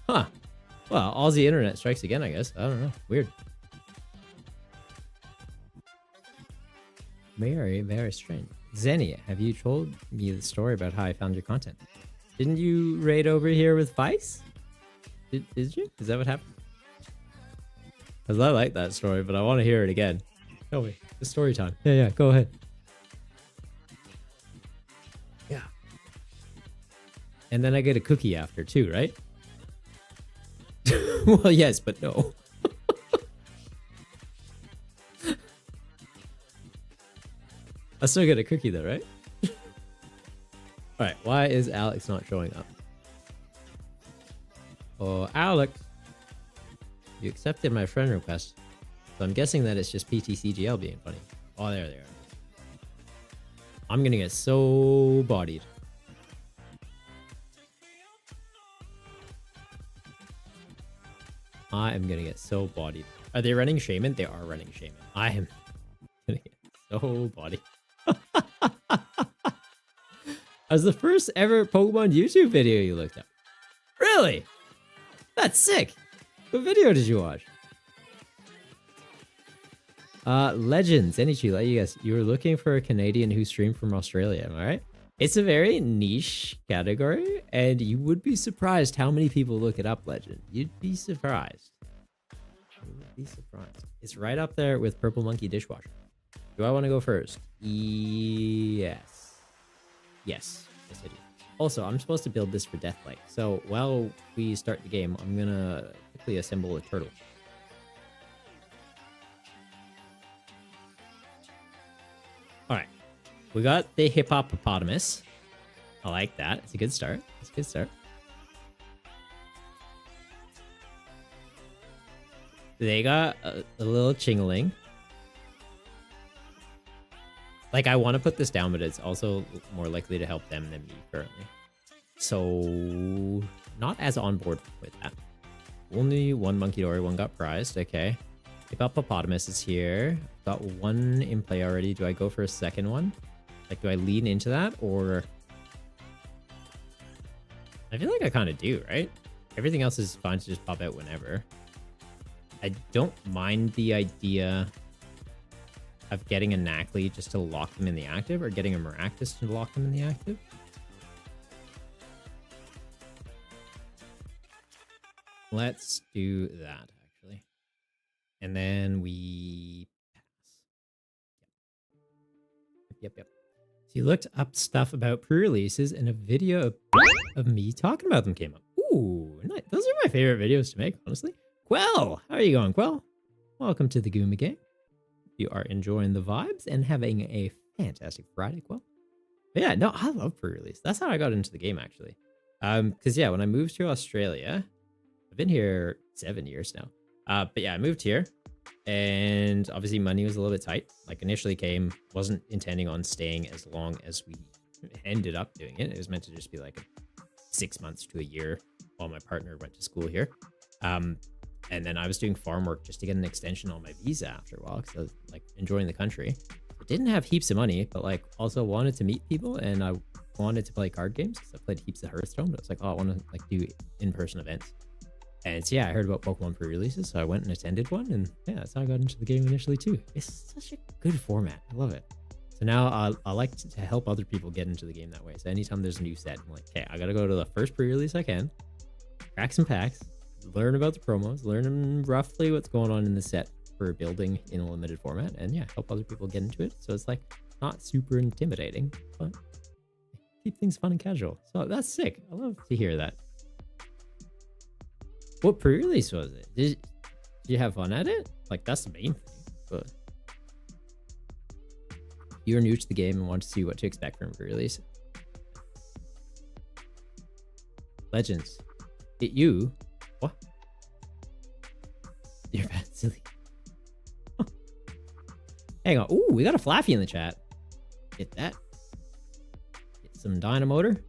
Huh. Well, Aussie internet strikes again, I guess. I don't know. Weird. Very, very strange. Zenny, have you told me the story about how I found your content? Didn't you raid over here with Vice? Did you? Is that what happened? Because I like that story, but I want to hear it again. Tell me. It's story time. Yeah, go ahead. Yeah. And then I get a cookie after too, right? Well, yes, but no. I still get a cookie though, right? Alright, why is Alex not showing up? Oh, Alex. You accepted my friend request. So I'm guessing that it's just PTCGL being funny. Oh, there they are. I'm gonna get so bodied. I am gonna get so bodied. Are they running Shaman? They are running Shaman. I am gonna get so bodied. As the first ever Pokemon YouTube video you looked up. Really? That's sick. What video did you watch? Legends. Anychi, you guys. You were looking for a Canadian who streamed from Australia, am I right? It's a very niche category, and you would be surprised how many people look it up, Legend. You'd be surprised. You would be surprised. It's right up there with Purple Monkey Dishwasher. Do I want to go first? Yes. Yes. Yes, I do. Also, I'm supposed to build this for Deathlight. So while we start the game, I'm going to quickly assemble a turtle. All right. We got the hippopotamus. I like that. It's a good start. It's a good start. They got a little chingling. Like, I want to put this down, but it's also more likely to help them than me currently. So, not as on board with that. Only one Monkey Dory, one got prized. Okay. Hippopotamus is here. Got one in play already. Do I go for a second one? Like, do I lean into that, or... I feel like I kind of do, right? Everything else is fine to just pop out whenever. I don't mind the idea of getting a Knackley just to lock them in the active, or getting a Maractus to lock them in the active. Let's do that, actually. And then we pass. Yep. So you looked up stuff about pre-releases, and a video of me talking about them came up. Ooh, nice. Those are my favorite videos to make, honestly. Quell, how are you going, Quell? Welcome to the Goomy Gang. You are enjoying the vibes and having a fantastic Friday, Quell. But yeah, no, I love pre-release. That's how I got into the game, actually. Because yeah, when I moved to Australia, I've been here 7 years now. But yeah, I moved here, and obviously money was a little bit tight. Like, initially came, wasn't intending on staying as long as we ended up doing it. It was meant to just be like 6 months to a year while my partner went to school here. And then I was doing farm work just to get an extension on my visa after a while because I was like enjoying the country. I didn't have heaps of money, but like also wanted to meet people, and I wanted to play card games because I played heaps of Hearthstone. But it's like, oh, I want to like do in-person events. And so yeah, I heard about Pokemon pre-releases, so I went and attended one, and yeah, that's how I got into the game initially too. It's such a good format. I love it. So now I like to help other people get into the game that way. So anytime there's a new set, I'm like, okay, I gotta go to the first pre-release I can, crack some packs, learn about the promos, learn roughly what's going on in the set for building in a limited format, and yeah, help other people get into it. So it's like not super intimidating, but keep things fun and casual. So that's sick. I love to hear that. What pre-release was it? Did you have fun at it? Like, that's the main thing. But you're new to the game and want to see what to expect from pre-release. Legends. You? What? You're bad silly. Hang on. Ooh, we got a Flaffy in the chat. Get that. Get some Dynamotor. Do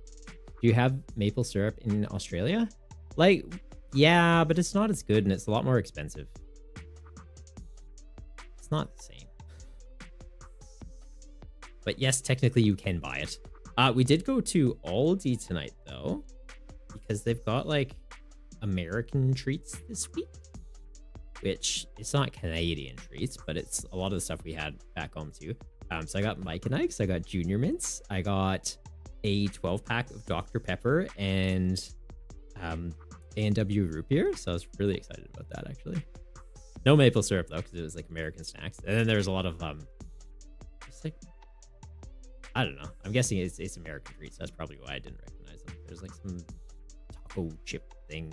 you have maple syrup in Australia? Like, yeah, but it's not as good and it's a lot more expensive. It's not the same. But yes, technically you can buy it. We did go to Aldi tonight though, because they've got like American treats this week, which it's not Canadian treats, but it's a lot of the stuff we had back home too. So I got Mike and Ike's, I got Junior Mints, I got a 12-pack of Dr. Pepper and A&W root beer, so I was really excited about that actually. No maple syrup though, because it was like American snacks. And then there's a lot of just like, I don't know. I'm guessing it's American treats. That's probably why I didn't recognize them. There's like some taco chip thing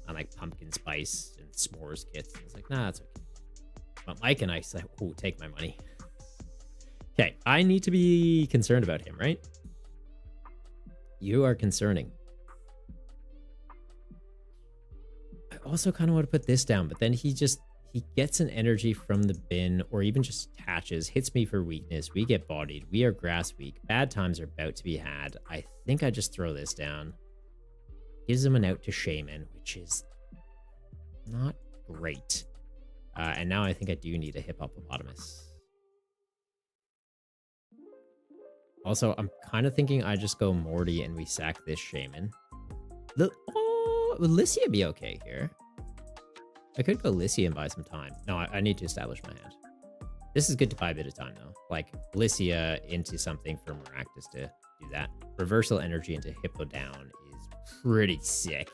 and like pumpkin spice and s'mores kits. I was like, nah, that's okay. But Mike and I said, oh, take my money. Okay, I need to be concerned about him, right? You are concerning. I also kind of want to put this down, but then he gets an energy from the bin or even just attaches, hits me for weakness. We get bodied. We are grass weak. Bad times are about to be had. I think I just throw this down. Gives him an out to Shaman, which is not great. And now I think I do need a hippopotamus. Also, I'm kind of thinking I just go Morty and we sack this Shaman. Will Lycia be okay here? I could go Lycia and buy some time. No, I need to establish my hand. This is good to buy a bit of time, though. Like, Lycia into something for Maractus to do that. Reversal energy into Hippo down is pretty sick.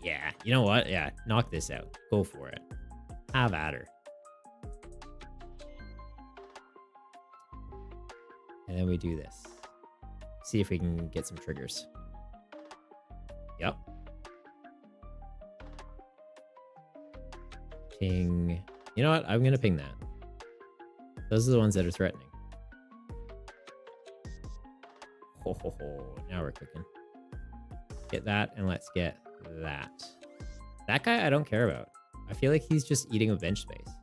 Yeah, you know what? Yeah, knock this out. Go for it. Have at her. And then we do this. See if we can get some triggers. Yep. Ping. You know what? I'm going to ping that. Those are the ones that are threatening. Ho, ho, ho. Now we're cooking. Get that, and let's get that. That guy I don't care about. I feel like he's just eating a bench space.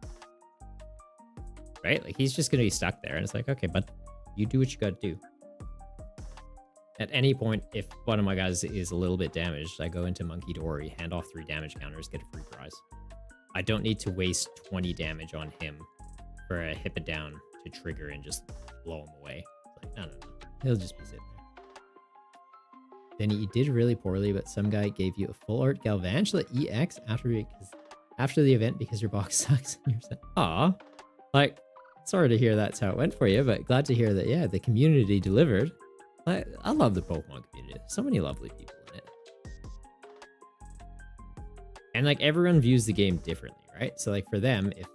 Right? Like, he's just going to be stuck there, and it's like, okay, but you do what you got to do. At any point, if one of my guys is a little bit damaged, I go into Monkey Dory, hand off 3 damage counters, get a free prize. I don't need to waste 20 damage on him for a hip it down to trigger and just blow him away. Like, no. He'll just be sitting there. Then you did really poorly, but some guy gave you a full art Galvantula EX after the event because your box sucks. And you're saying, aw. Like, sorry to hear that's how it went for you, but glad to hear that, yeah, the community delivered. I love the Pokemon community. So many lovely people in it. And like everyone views the game differently, right? So like for them, if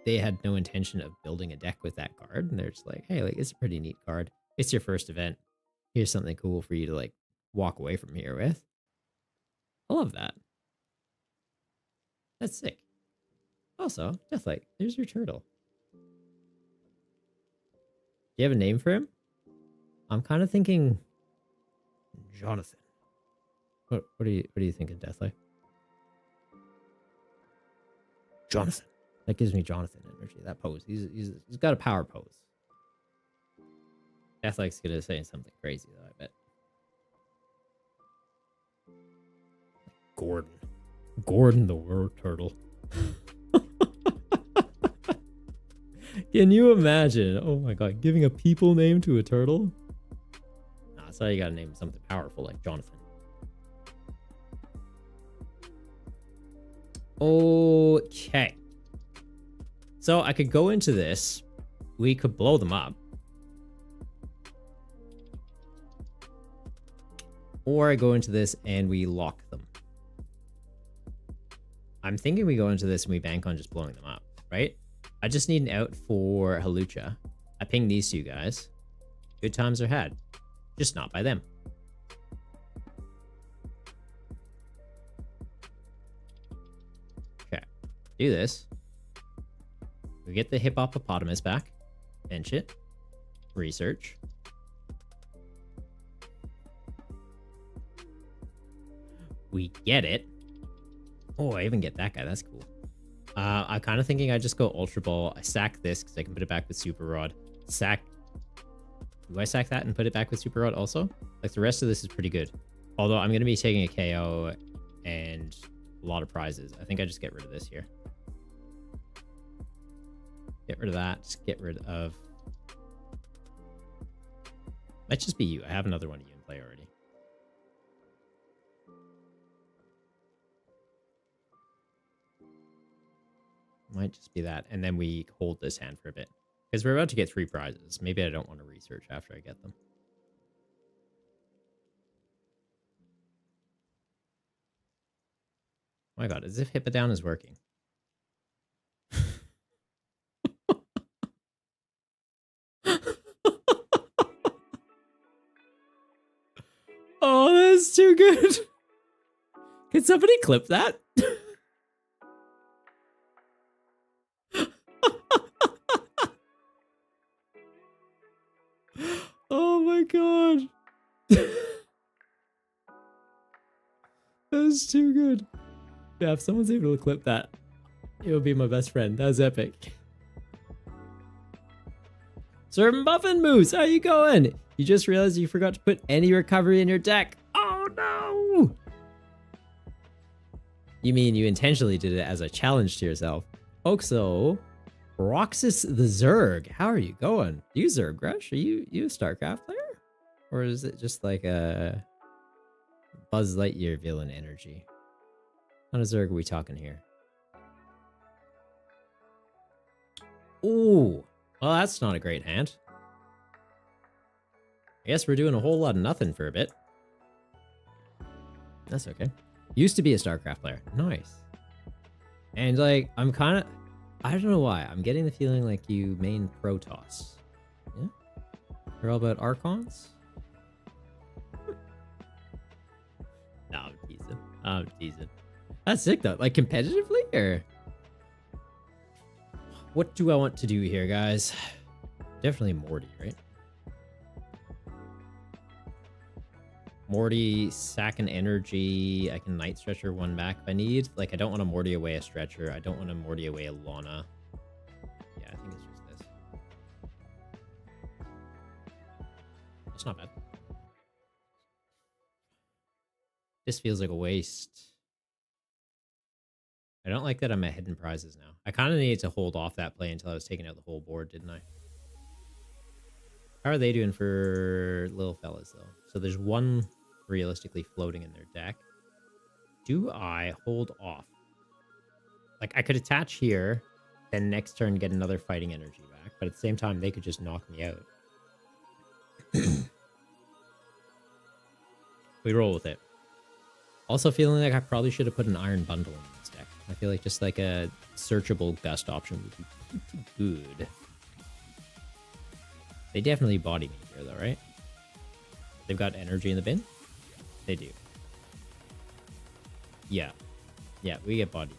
they had no intention of building a deck with that card, and they're just like, hey, like it's a pretty neat card. It's your first event. Here's something cool for you to like walk away from here with. I love that. That's sick. Also, Deathlight, there's your turtle. Do you have a name for him? I'm kind of thinking Jonathan. What are you thinking, Deathlight? Jonathan. That gives me Jonathan energy. That pose. He's got a power pose. Deathlight's gonna say something crazy though, I bet. Gordon. Gordon the War Turtle. Can you imagine? Oh my god, giving a people name to a turtle? Nah, so you gotta name something powerful like Jonathan. Okay. So I could go into this. We could blow them up. Or I go into this and we lock them. I'm thinking we go into this and we bank on just blowing them up, right? I just need an out for Halucha. I ping these two guys. Good times are had. Just not by them. Okay. Do this. We get the hippopotamus back. Bench it. Research. We get it. Oh, I even get that guy. That's cool. I'm kind of thinking I just go Ultra Ball. I sack this because I can put it back with Super Rod. Sack. Do I sack that and put it back with Super Rod also? Like, the rest of this is pretty good. Although I'm going to be taking a KO and a lot of prizes. I think I just get rid of this here. Get rid of that. Get rid of... Might just be you. I have another one of you in play already. Might just be that. And then we hold this hand for a bit. Because we're about to get 3 prizes. Maybe I don't want to research after I get them. Oh my god, as if Hippodown is working. Oh, that's too good. Can somebody clip that? Oh my god. That's too good. Yeah, if someone's able to clip that, it will be my best friend. That was epic. Sir Muffin Moose, how you going? You just realized you forgot to put any recovery in your deck. Oh no! You mean you intentionally did it as a challenge to yourself? Oxo, Roxas the Zerg, how are you going? You Zerg Rush? Are you a StarCraft player? Or is it just like a Buzz Lightyear villain energy? What kind of Zerg are we talking here? Ooh, well that's not a great hand. I guess we're doing a whole lot of nothing for a bit. That's okay. Used to be a StarCraft player. Nice. And like, I'm kind of... I don't know why. I'm getting the feeling like you main Protoss. Yeah? You're all about Archons? No, I'm teasing. I'm teasing. That's sick though. Like competitively or... What do I want to do here, guys? Definitely Morty, right? Morty, sack an energy. I can Night Stretcher one back if I need. Like, I don't want to Morty away a Stretcher. I don't want to Morty away a Lana. Yeah, I think it's just this. That's not bad. This feels like a waste. I don't like that I'm ahead in prizes now. I kind of needed to hold off that play until I was taking out the whole board, didn't I? How are they doing for little fellas, though? So there's one realistically floating in their deck. Do I hold off? Like, I could attach here, then next turn get another fighting energy back, but at the same time, they could just knock me out. We roll with it. Also feeling like I probably should have put an Iron Bundle in this deck. I feel like just like a searchable Gust option would be pretty good. They definitely body me here, though, right? They've got energy in the bin? They do. Yeah. Yeah, we get body.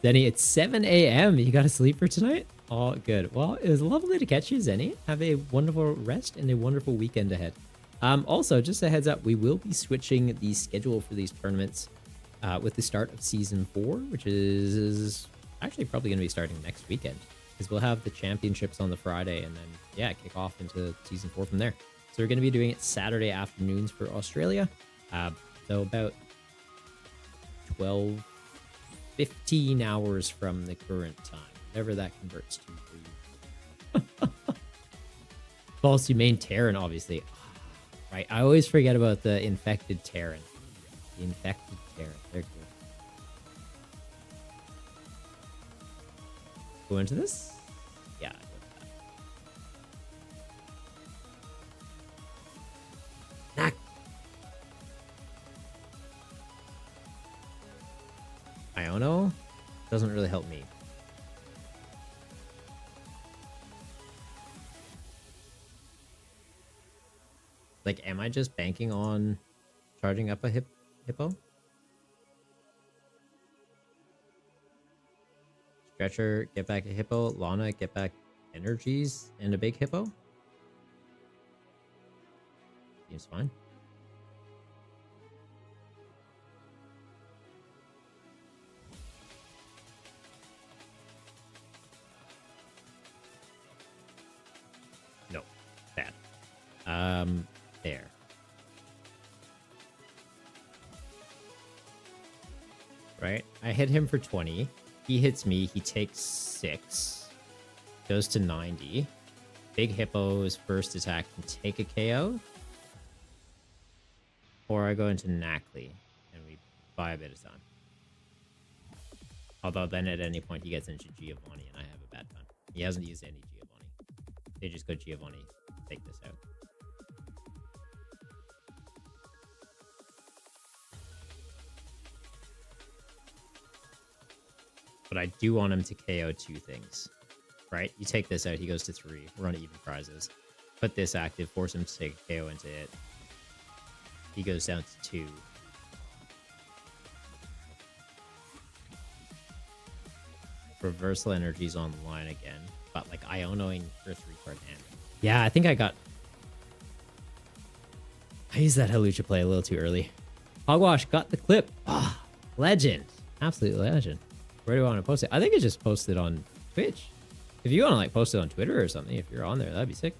Zenny, it's 7 a.m. You got a sleeper tonight? Oh, good. Well, it was lovely to catch you, Zenny. Have a wonderful rest and a wonderful weekend ahead. Also, just a heads up, we will be switching the schedule for these tournaments with the start of Season 4, which is actually probably going to be starting next weekend. Because we'll have the championships on the Friday and then, yeah, kick off into Season 4 from there. So we're going to be doing it Saturday afternoons for Australia. So about 12, 15 hours from the current time. Whatever that converts to for you. False humane Terran, obviously. Right, I always forget about the infected Terran. The infected Terran, they're good. Go into this? Yeah. Knack. Iono doesn't really help me. Like, am I just banking on charging up a hippo? Stretcher, get back a hippo. Lana, get back energies and a big hippo. Seems fine. No. Bad. There. Right? I hit him for 20. He hits me. He takes 6. Goes to 90. Big Hippo's first attack can take a KO. Or I go into Knackley and we buy a bit of time. Although then at any point he gets into Giovanni and I have a bad time. He hasn't used any Giovanni. They just go Giovanni, take this out. But I do want him to KO 2 things, right? You take this out, he goes to 3. We're on even prizes. Put this active, force him to take a KO into it. He goes down to 2. Reversal Energy's on the line again, but like Ionoing for 3-card hand. Yeah, I think I used that Halucha play a little too early. Hogwash got the clip. Ah, legend. Absolute legend. Where do I want to post it? I think I just posted on Twitch. If you want to like post it on Twitter or something, if you're on there, that'd be sick.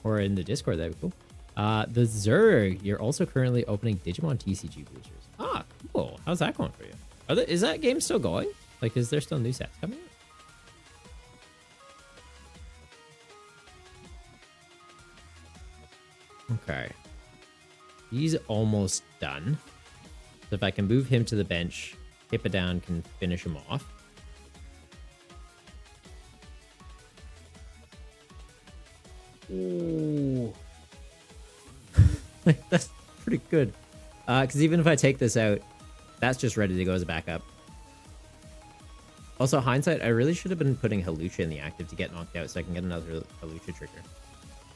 Or in the Discord, that'd be cool. The Zerg, you're also currently opening Digimon TCG boosters. Ah, cool. How's that going for you? Is that game still going? Like, is there still new sets coming out? Okay. He's almost done. So if I can move him to the bench, Hippodown can finish him off. Ooh. That's pretty good. Because even if I take this out, that's just ready to go as a backup. Also, hindsight, I really should have been putting Halucha in the active to get knocked out so I can get another Halucha trigger.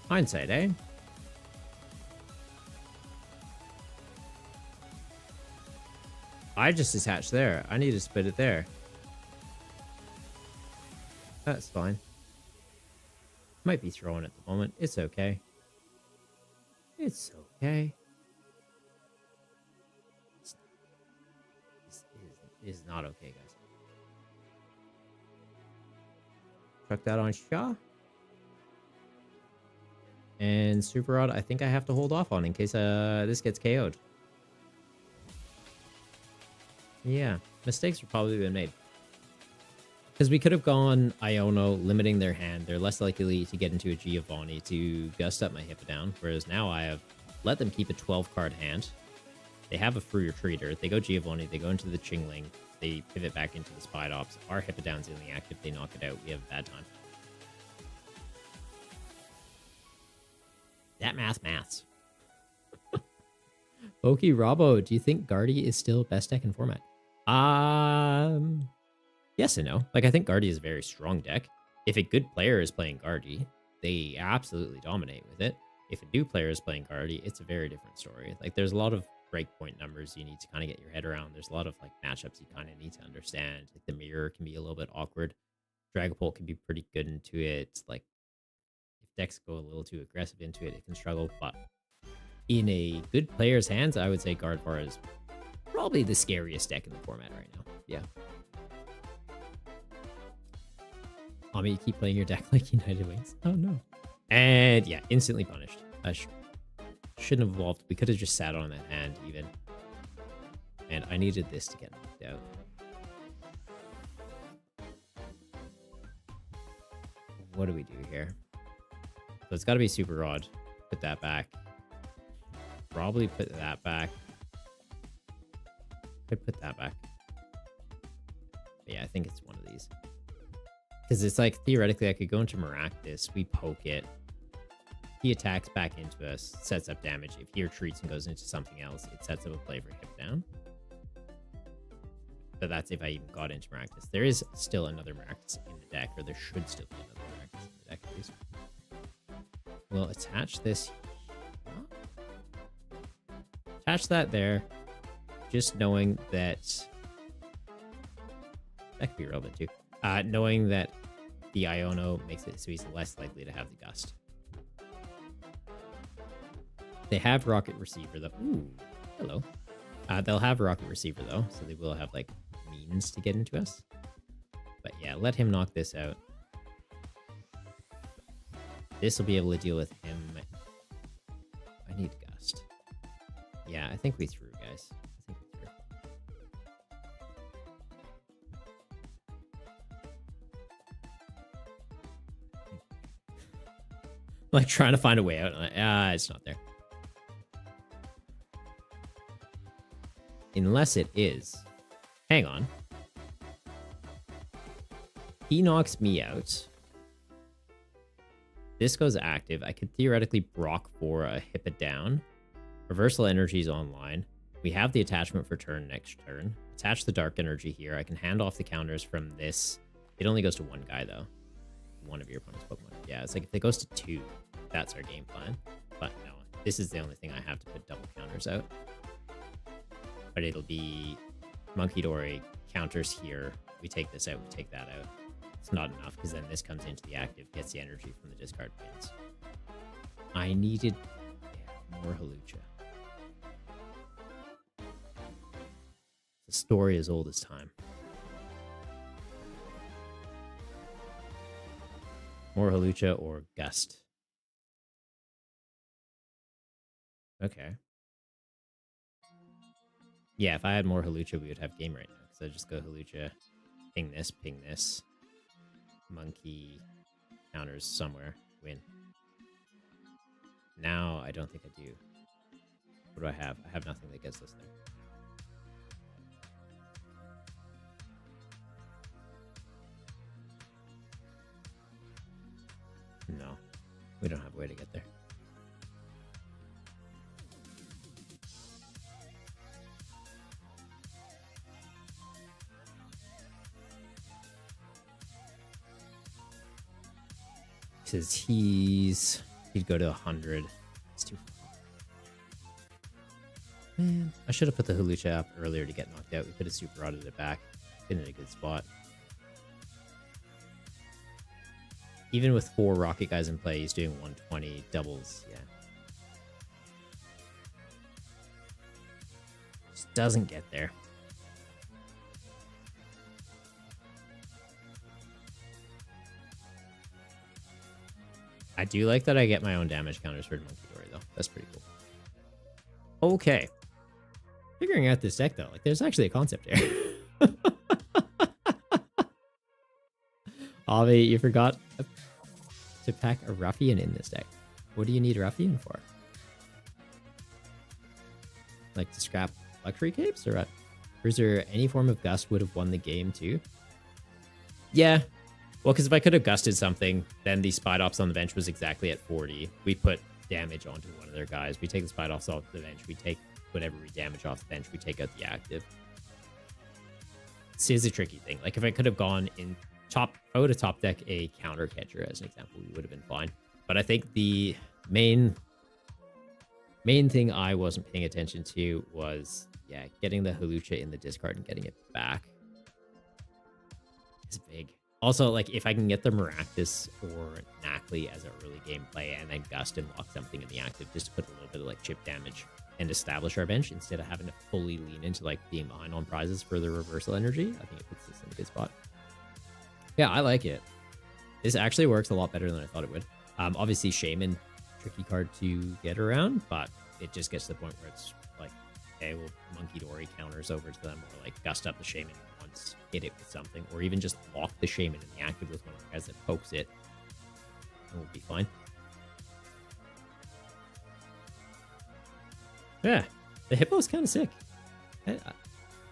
Hindsight, eh? I just attached there. I need to split it there. That's fine. Might be throwing at the moment. It's okay. It's okay. This is not okay, guys. Chuck that on Shaw. And Super Rod, I think I have to hold off on in case this gets KO'd. Yeah, mistakes have probably been made. Because we could have gone Iono, limiting their hand. They're less likely to get into a Giovanni to gust up my Hippodown. Whereas now I have let them keep a 12-card hand. They have a free retreater. They go Giovanni. They go into the Chingling. They pivot back into the Spidops. Our Hippodown's in the active. They knock it out. We have a bad time. That maths. Oki Robo, do you think Guardy is still best deck in format? Yes and no. Like, I think Guardy is a very strong deck. If a good player is playing Guardy, they absolutely dominate with it. If a new player is playing Guardy, it's a very different story. Like, there's a lot of breakpoint numbers you need to kind of get your head around. There's a lot of like matchups you kind of need to understand. Like, the mirror can be a little bit awkward. Dragapult can be pretty good into it. Like, if decks go a little too aggressive into it, it can struggle. But in a good player's hands, I would say Guardvar is probably the scariest deck in the format right now. Yeah. Tommy, you keep playing your deck like United Wings. Oh, no. And yeah, instantly punished. I shouldn't have evolved. We could have just sat on that hand even. And I needed this to get knocked out. What do we do here? So it's got to be Super Rod. Put that back. Probably put that back. Could put that back. But yeah, I think it's one of these. Because it's like, theoretically, I could go into Maractus. We poke it. He attacks back into us, sets up damage. If he retreats and goes into something else, it sets up a play for hip down. But that's if I even got into Maractus. There is still another Maractus in the deck, or there should still be another Maractus in the deck at least. We'll attach this. Attach that there. Just knowing that... That could be relevant too. Knowing that the Iono makes it so he's less likely to have the Gust. They have Rocket Receiver though. Ooh, hello. They'll have Rocket Receiver though, so they will have like means to get into us. But yeah, let him knock this out. This will be able to deal with him. I need Gust. Yeah, I think we threw, guys. I think we threw. Like trying to find a way out. It's not there. Unless it is. Hang on. He knocks me out. This goes active. I could theoretically Brock for a hip it down. Reversal energy is online. We have the attachment for turn next turn. Attach the dark energy here. I can hand off the counters from this. It only goes to one guy though. One of your opponent's Pokemon. Yeah, it's like if it goes to 2, that's our game plan. But no, this is the only thing I have to put double counters out. But it'll be Monkey Dory counters here. We take this out, we take that out. It's not enough because then this comes into the active, gets the energy from the discard pins. I needed more Hawlucha. The story as old as time. More Hawlucha or Gust. Okay. Yeah, if I had more Hawlucha, we would have game right now. So I just go Hawlucha, ping this. Monkey counters somewhere, win. Now I don't think I do. What do I have? I have nothing that gets us there. No, we don't have a way to get there. Because he'd go to 100. It's too far. Man, I should have put the Hawlucha up earlier to get knocked out. We could have super rodded it back. Been in a good spot. Even with 4 rocket guys in play, he's doing 120 doubles. Yeah. Just doesn't get there. I do like that I get my own damage counters for Monkey Dory, though. That's pretty cool. Okay. Figuring out this deck, though. Like, there's actually a concept here. Avi, you forgot to pack a Ruffian in this deck. What do you need Ruffian for? Like, to scrap Luxury Capes, or what? Or is there any form of Gust would have won the game, too? Yeah. Well, because if I could have gusted something, then the Spide Ops on the bench was exactly at 40. We put damage onto one of their guys. We take the Spide Ops off the bench. We take whatever we damage off the bench. We take out the active. This is a tricky thing. Like, if I could have gone in top, if I would have top deck a counter catcher as an example, we would have been fine. But I think the main thing I wasn't paying attention to was, yeah, getting the Hawlucha in the discard and getting it back. It's big. Also, like, if I can get the Maractus or Knackley as an early game play and then Gust and lock something in the active just to put a little bit of, like, chip damage and establish our bench instead of having to fully lean into, like, being behind on prizes for the reversal energy, I think it puts this in a good spot. Yeah, I like it. This actually works a lot better than I thought it would. Obviously, Shaman, tricky card to get around, but it just gets to the point where it's, like, okay, we'll Monkey Dory counters over to them, or like gust up the Shaman once, hit it with something, or even just lock the Shaman in the active with one of the guys that pokes it. And we'll be fine. Yeah, the Hippo is kind of sick.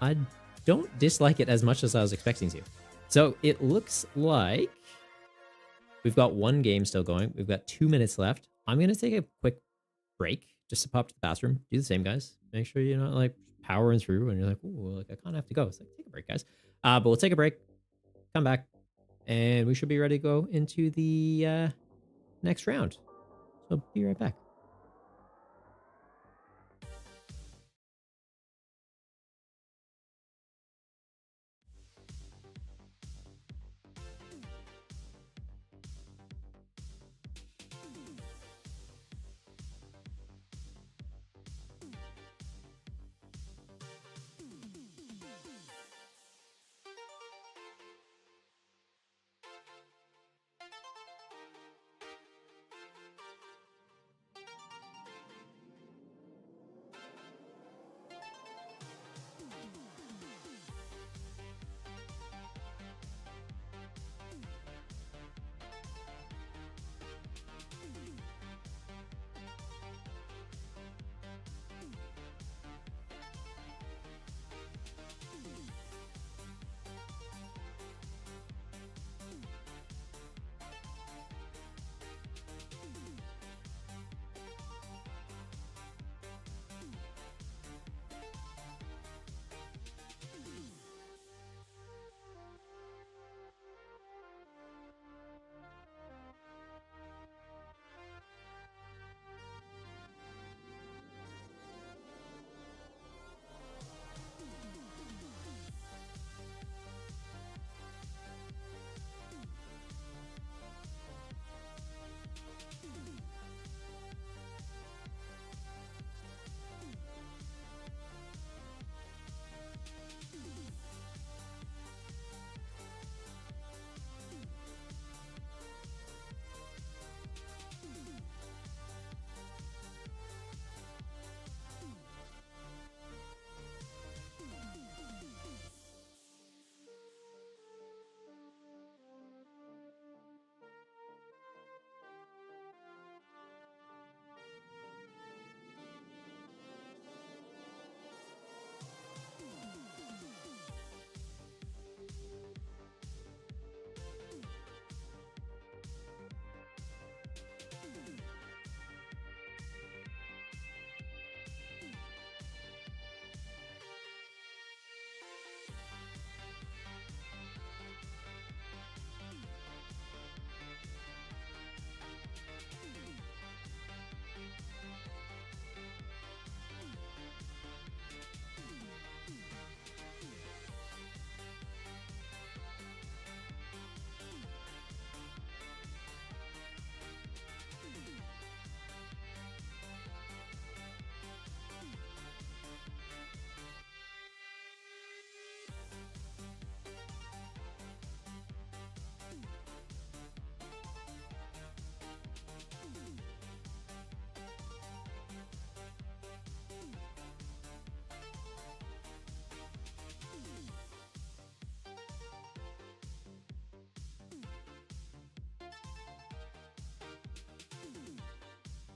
I don't dislike it as much as I was expecting to. So it looks like we've got one game still going. We've got 2 minutes left. I'm going to take a quick break just to pop to the bathroom. Do the same, guys. Make sure you're not like powering through and you're like, oh, like I kind of have to go. It's like, take a break, guys. But we'll take a break, come back, and we should be ready to go into the next round. So be right back.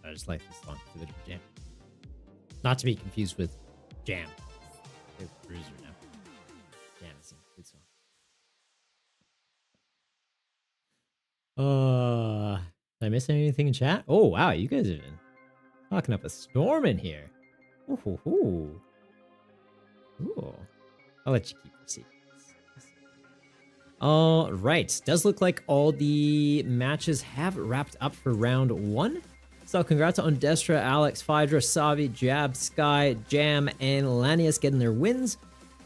I just like this song. It's a bit of a jam. Not to be confused with Jam. They're Bruiser now. Jam is a good song. Did I miss anything in chat? Oh, wow. You guys have been talking up a storm in here. Ooh, hoo, hoo. Ooh. I'll let you keep your secrets. All right. Does look like all the matches have wrapped up for round one. So congrats on Destra, Alex, Phaedra, Savi, Jab, Sky, Jam, and Lanius getting their wins.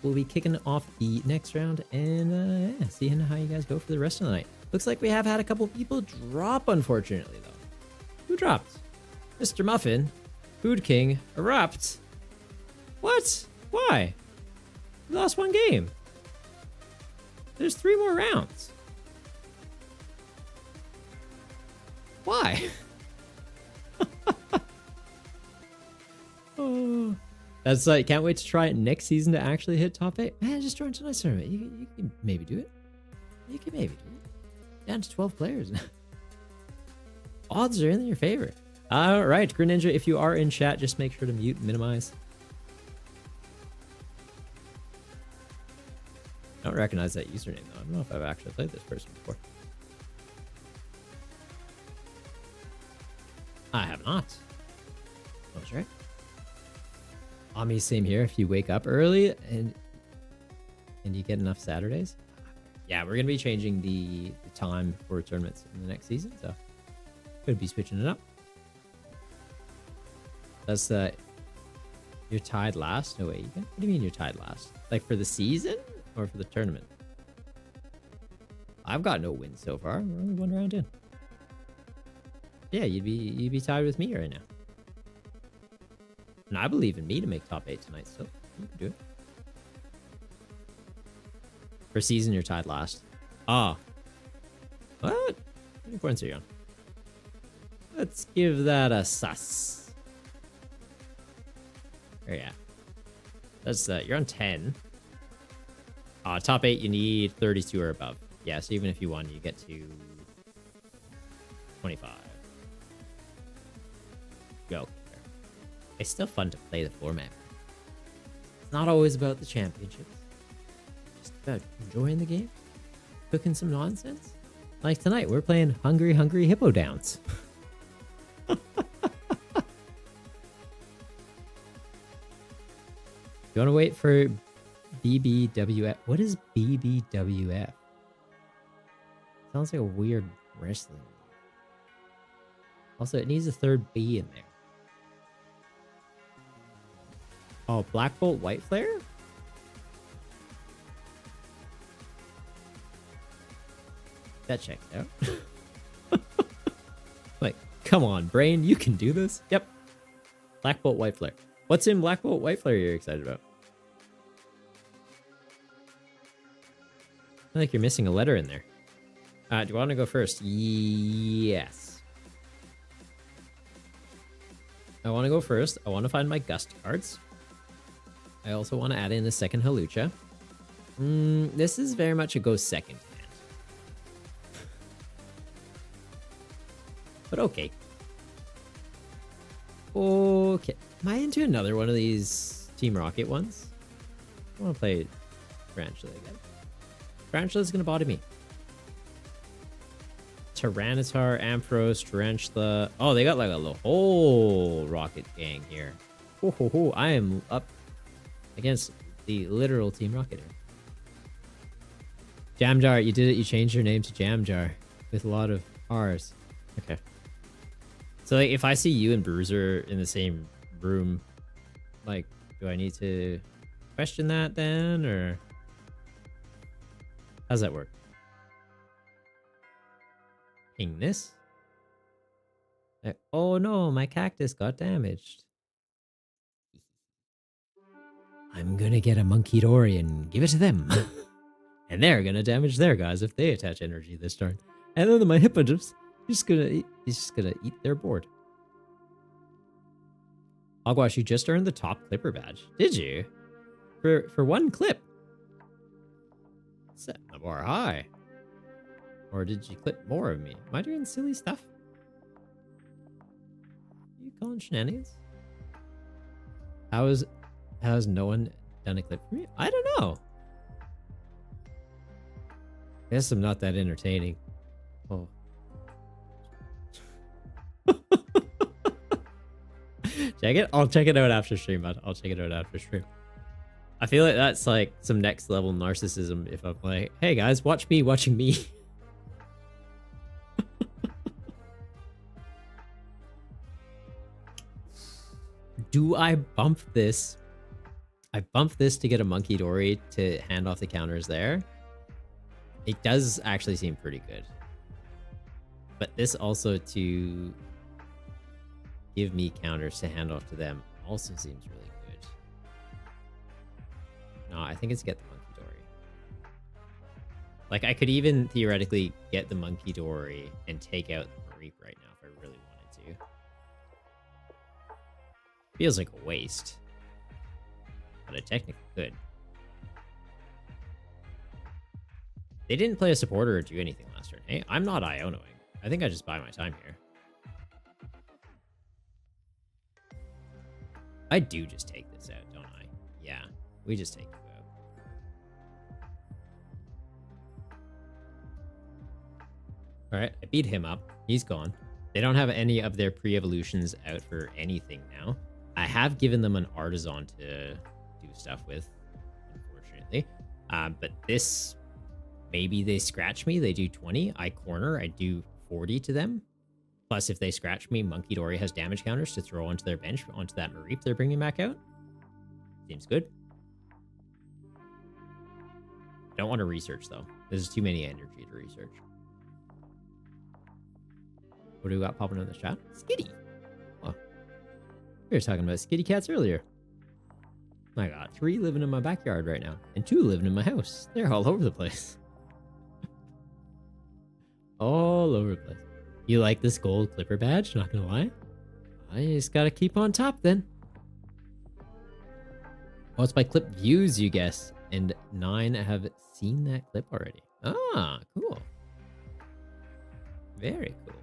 We'll be kicking off the next round and yeah, seeing how you guys go for the rest of the night. Looks like we have had a couple people drop, unfortunately, though. Who dropped? Mr. Muffin, Food King, Erupt. What? Why? We lost one game. There's 3 more rounds. Why? Oh, That's like, can't wait to try it next season to actually hit top 8. Man, just join tonight's tournament. You can maybe do it. You can maybe do it. Down to 12 players. Odds are in your favor. All right, Greninja, if you are in chat, just make sure to mute and minimize. I don't recognize that username, though. I don't know if I've actually played this person before. I have not. That's right. Ami, same here. If you wake up early and you get enough Saturdays. Yeah, we're going to be changing the time for tournaments in the next season, so could be switching it up. That's you're tied last? No way. What do you mean you're tied last? Like for the season or for the tournament? I've got no wins so far. We're only one round in. Yeah, you'd be tied with me right now. And I believe in me to make top 8 tonight still. You can do it. For season, you're tied last. Ah. What? How many points are you on? Let's give that a sus. There you go. That's you're on 10. Top 8, you need 32 or above. Yeah, so even if you won, you get to 25. Go. It's still fun to play the format. It's not always about the championships. Just about enjoying the game. Cooking some nonsense. Like tonight, we're playing Hungry Hungry Hippo Downs. You want to wait for BBWF? What is BBWF? Sounds like a weird wrestling. Also, it needs a third B in there. Oh, Black Bolt White Flare? That checks out. Like, come on, brain, you can do this. Yep. Black Bolt White Flare. What's in Black Bolt White Flare you're excited about? I think you're missing a letter in there. Do you want to go first? Yes. I want to go first. I want to find my Gust cards. I also want to add in the second Halucha. This is very much a go second hand. But okay. Okay. Am I into another one of these Team Rocket ones? I want to play Tarantula again. Tarantula's going to body me. Tyranitar, Ampharos, Tarantula. Oh, they got like a whole Rocket gang here. I am up against the literal Team Rocket here. Jamjar, you did it. You changed your name to Jamjar with a lot of R's. Okay. So like, if I see you and Bruiser in the same room, like, do I need to question that then, or how's that work? Ping this. Like, oh no, my cactus got damaged. I'm gonna get a Monkey Dory and give it to them. And they're gonna damage their guys if they attach energy this turn. And then my Hippogriffs he's just gonna eat their board. Hogwash, you just earned the top clipper badge. Did you? For one clip. Set the bar high. Or did you clip more of me? Am I doing silly stuff? Are you calling shenanigans? How has no one done a clip for me? I don't know. I guess I'm not that entertaining. Oh. Check it? I'll check it out after stream, bud. I'll check it out after stream. I feel like that's like some next level narcissism if I'm like, hey guys, watch me watching me. Do I bump this? I bump this to get a Monkey Dory to hand off the counters there. It does actually seem pretty good. But this also to give me counters to hand off to them also seems really good. No, I think it's get the Monkey Dory. Like, I could even theoretically get the Monkey Dory and take out the Mareep right now if I really wanted to. Feels like a waste. but I technically could. They didn't play a supporter or do anything last turn. Hey, I'm not Ionoing. I think I just buy my time here. I do just take this out, don't I? Yeah, we just take you out. All right, I beat him up. He's gone. They don't have any of their pre-evolutions out for anything now. I have given them an artisan to do stuff with, unfortunately. But this, maybe they scratch me. They do 20. I corner. I do 40 to them. Plus, if they scratch me, Monkey Dory has damage counters to throw onto their bench, onto that Mareep they're bringing back out. Seems good. Don't want to research, though. There's too many energy to research. What do we got popping in the chat? Skitty. Oh. We were talking about skitty cats earlier. I got 3 living in my backyard right now, and 2 living in my house. They're all over the place. All over the place. You like this gold Clipper badge? Not gonna lie. I just gotta keep on top then. Oh, it's by clip views, you guess. And 9 have seen that clip already. Ah, cool. Very cool.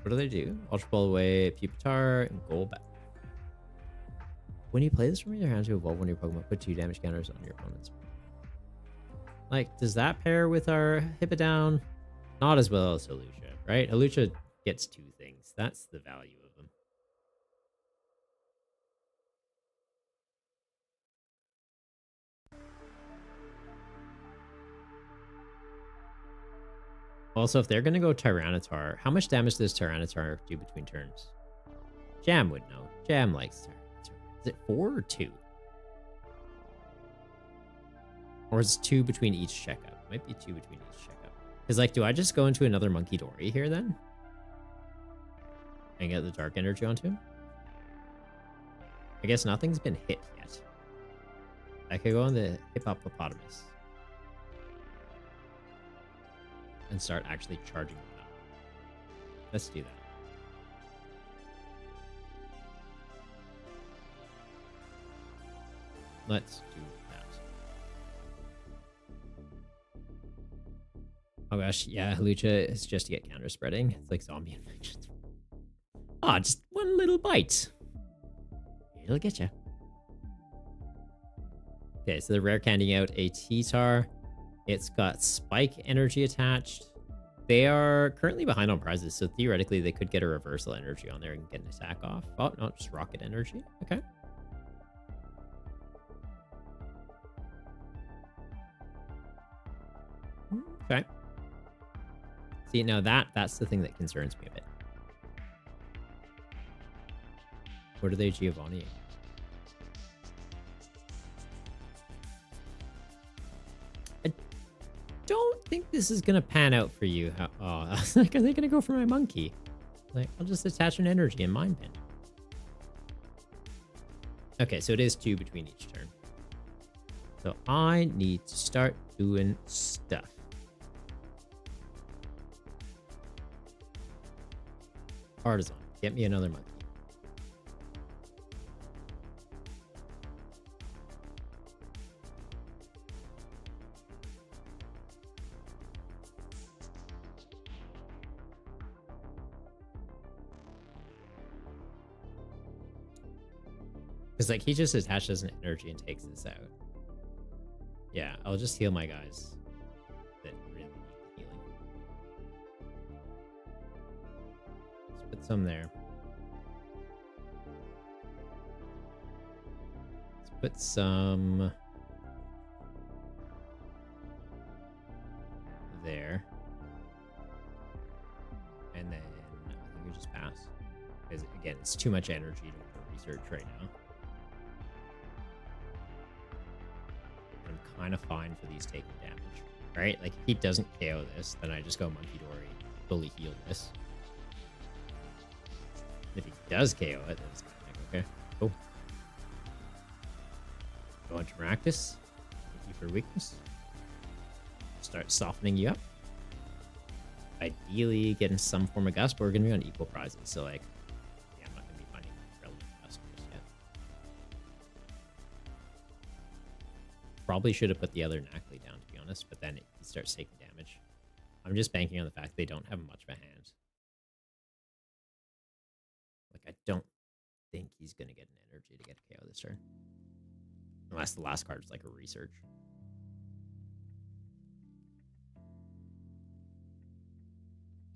What do they do? Ultra Ball away, Pupitar, and Gold back. When you play this from your hand to evolve one of your Pokemon, put 2 damage counters on your opponent's. Like, does that pair with our Hippowdon? Not as well as Hawlucha, right? Hawlucha gets 2 things. That's the value of them. Also, if they're going to go Tyranitar, how much damage does Tyranitar do between turns? Jam would know. Jam likes Tyranitar. Is it 4 or 2? Or is it 2 between each checkup? Might be 2 between each checkup. Because, like, do I just go into another Monkey Dory here then? And get the Dark Energy onto him? I guess nothing's been hit yet. I could go on the Hippopotamus. And start actually charging them up. Let's do that. Let's do that. Oh gosh, yeah, Hawlucha is just to get counter spreading. It's like zombie infections. Ah, just one little bite. It'll get you. Okay, so they're rare candying out a T-Tar. It's got Spike energy attached. They are currently behind on prizes, so theoretically they could get a reversal energy on there and get an attack off. Oh, no, just rocket energy. Okay. Okay. See, now that's the thing that concerns me a bit. What are they Giovanni? I don't think this is gonna pan out for you. Oh, I was like, are they gonna go for my monkey? Like, I'll just attach an energy in Mind Pen. Okay, so it is 2 between each turn. So I need to start doing stuff. Artisan, get me another monkey. Because, like, he just attaches an energy and takes this out. Yeah, I'll just heal my guys that really need healing. Let's put some there. Let's put some there. And then I think we just pass. Because, again, it's too much energy to research right now. I'm kind of fine for these taking damage, right? Like, if he doesn't KO this, then I just go Monkey Dory, fully heal this. If he does KO it, then it's kind of like, okay, cool. Go into Maractus. Thank you for weakness. Start softening you up. Ideally, getting some form of Gust, but we're going to be on equal prizes. So, like, probably should have put the other Knackley down, to be honest, but then he starts taking damage. I'm just banking on the fact they don't have much of a hand. Like, I don't think he's going to get an energy to get a KO this turn. Unless the last card is like a research.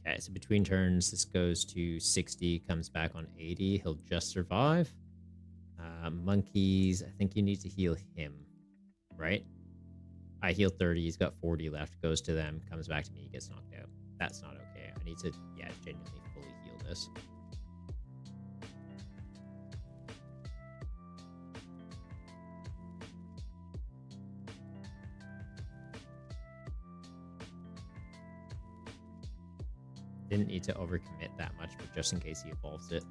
Okay, so between turns, this goes to 60, comes back on 80. He'll just survive. Monkeys, I think you need to heal him, right? I heal 30, he's got 40 left, goes to them, comes back to me, gets knocked out. That's not okay. I need to, yeah, genuinely fully heal this. Didn't need to overcommit that much, but just in case he evolves it.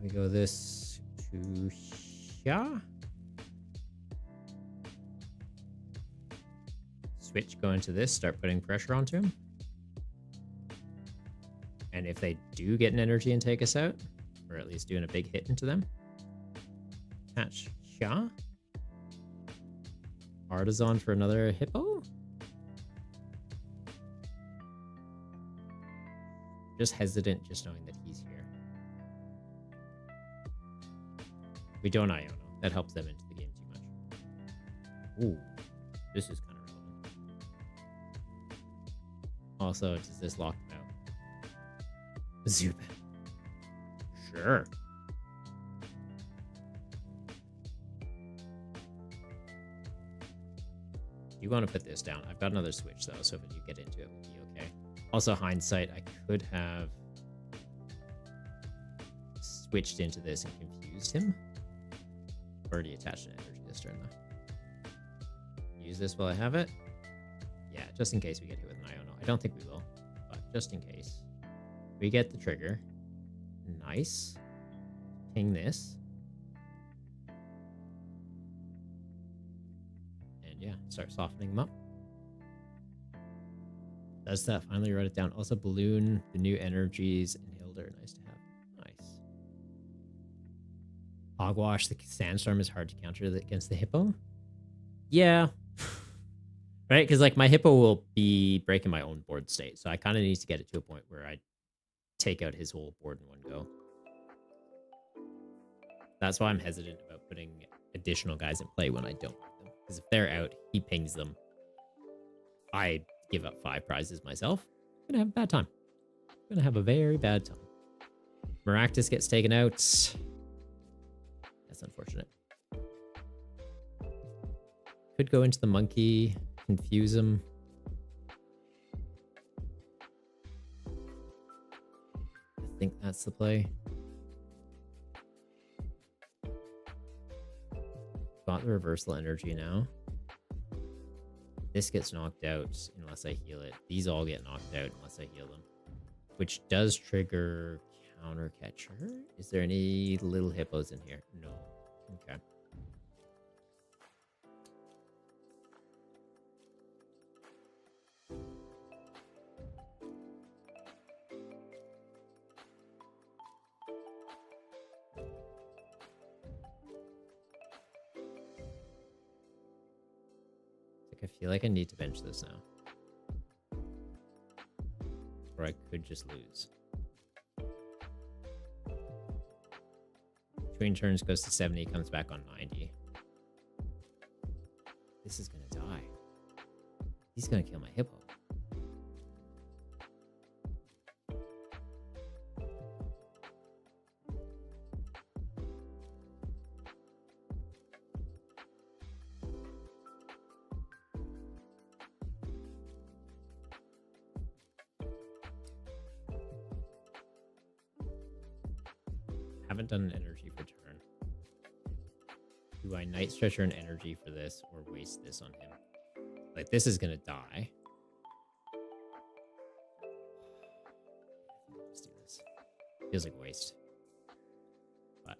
We go this to Xia. Switch, go into this, start putting pressure onto him. And if they do get an energy and take us out, or at least doing a big hit into them, attach Xia. Artisan for another hippo. Just hesitant just knowing that he's here. We don't Iono. That helps them into the game too much. Ooh, this is kind of relevant. Also, does this lock them out? Zubat. Sure. You want to put this down. I've got another switch though, so if you get into it, we'll be okay. Also, hindsight, I could have switched into this and confused him. Already attached an energy this turn though. Use this while I have it. Yeah, just in case we get hit with an Iono. I don't think we will, but just in case. We get the trigger. Nice. Ping this. And yeah, start softening them up. Does that finally write it down? Also, Balloon, the new energies, and Hilder. Nice to have. Nice. Hogwash, the Sandstorm is hard to counter against the Hippo. Yeah. Right? Because like my Hippo will be breaking my own board state. So I kind of need to get it to a point where I take out his whole board in one go. That's why I'm hesitant about putting additional guys in play when I don't want them. Because if they're out, he pings them. I give up 5 prizes myself. I'm gonna have a bad time. I'm gonna have a very bad time. Maractus gets taken out. That's unfortunate. Could go into the monkey, confuse him. I think that's the play. Got the reversal energy now. This gets knocked out unless I heal it. These all get knocked out unless I heal them. Which does trigger counter catcher. Is there any little hippos in here? No. Okay. I feel like I need to bench this now. Or I could just lose. Between turns goes to 70, comes back on 90. This is gonna die. He's gonna kill my hippo. Haven't done an energy for turn. Do I Night Stretcher an energy for this or waste this on him? Like, this is gonna die. Let's do this. Feels like a waste. But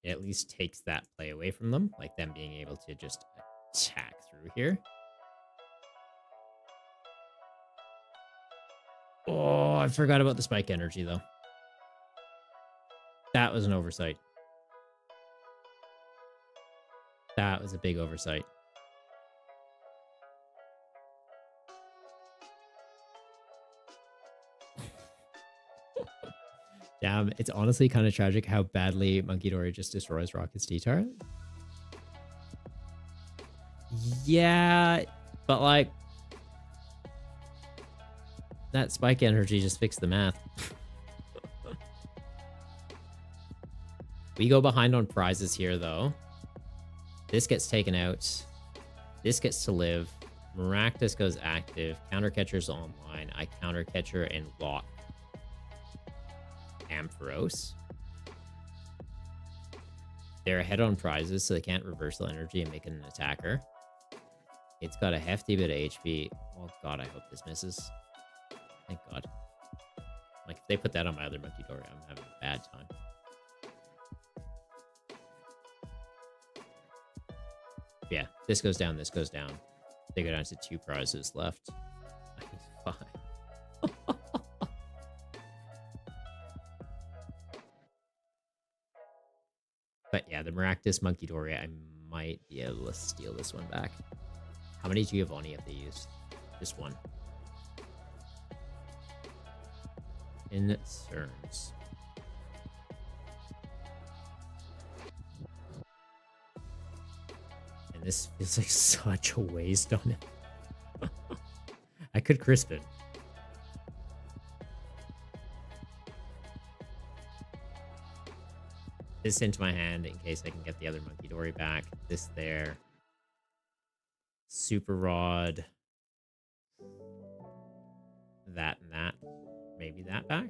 it at least takes that play away from them, like them being able to just attack through here. Oh, I forgot about the spike energy, though. That was an oversight. That was a big oversight. Damn, it's honestly kind of tragic how badly Monkey Dory just destroys Rocket's T-Tar. Yeah, but like that spike energy just fixed the math. We go behind on prizes here though. This gets taken out. This gets to live. Maractus goes active. Countercatcher's online. I countercatcher and lock Ampharos. They're ahead on prizes, so they can't reversal energy and make it an attacker. It's got a hefty bit of HP. Oh god, I hope this misses. Thank god. Like, if they put that on my other Monkey Dory, I'm having a bad time. Yeah, this goes down, this goes down. They go down to 2 prizes left. He's fine. But yeah, the Maractus Monkey Dory, I might be able to steal this one back. How many Giovanni have they used? Just one. Concerns. And this feels like such a waste on it. I could crisp it. This into my hand in case I can get the other Monkey Dory back. This there. Super Rod. That and that. Maybe that back.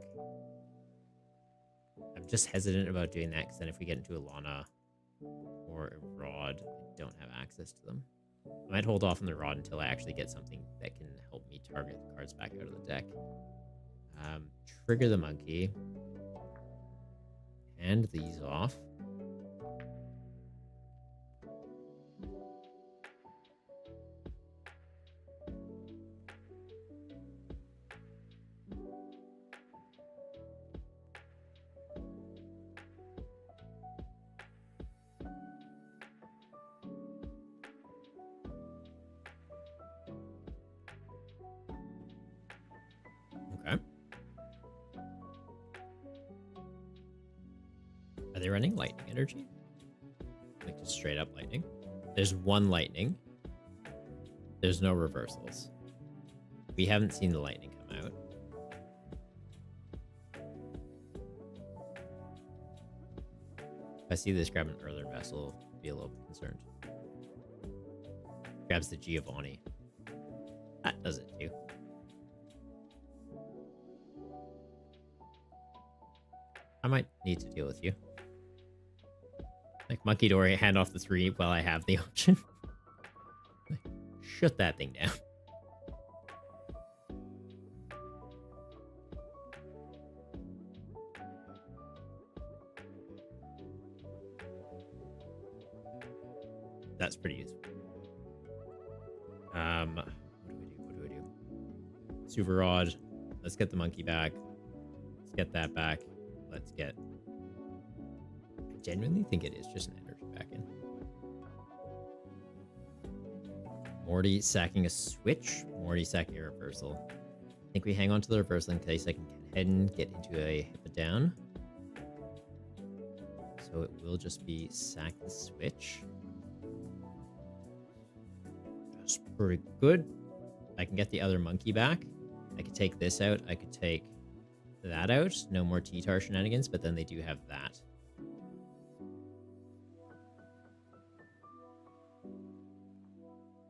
I'm just hesitant about doing that because then if we get into a Lana or a Rod, I don't have access to them. I might hold off on the Rod until I actually get something that can help me target the cards back out of the deck. Trigger the Monkey. Hand these off. Okay. Are they running lightning energy? Like just straight up lightning? There's one lightning. There's no reversals. We haven't seen the lightning come out. If I see this grab an earlier vessel, I'll be a little bit concerned. Grabs the Giovanni. That does it too. I might need to deal with you. Like Monkey Dory, hand off the 3 while I have the option. Like, shut that thing down. That's pretty useful. What do I do? Super Rod. Let's get the monkey back. Let's get that back. Let's get... I genuinely think it is just an energy back in. Morty sacking a switch. Morty sacking a reversal. I think we hang on to the reversal in case I can get ahead and get into a hip it down. So it will just be sack the switch. That's pretty good. I can get the other monkey back. I could take this out. I could take that out. No more T-Tar shenanigans, but then they do have that.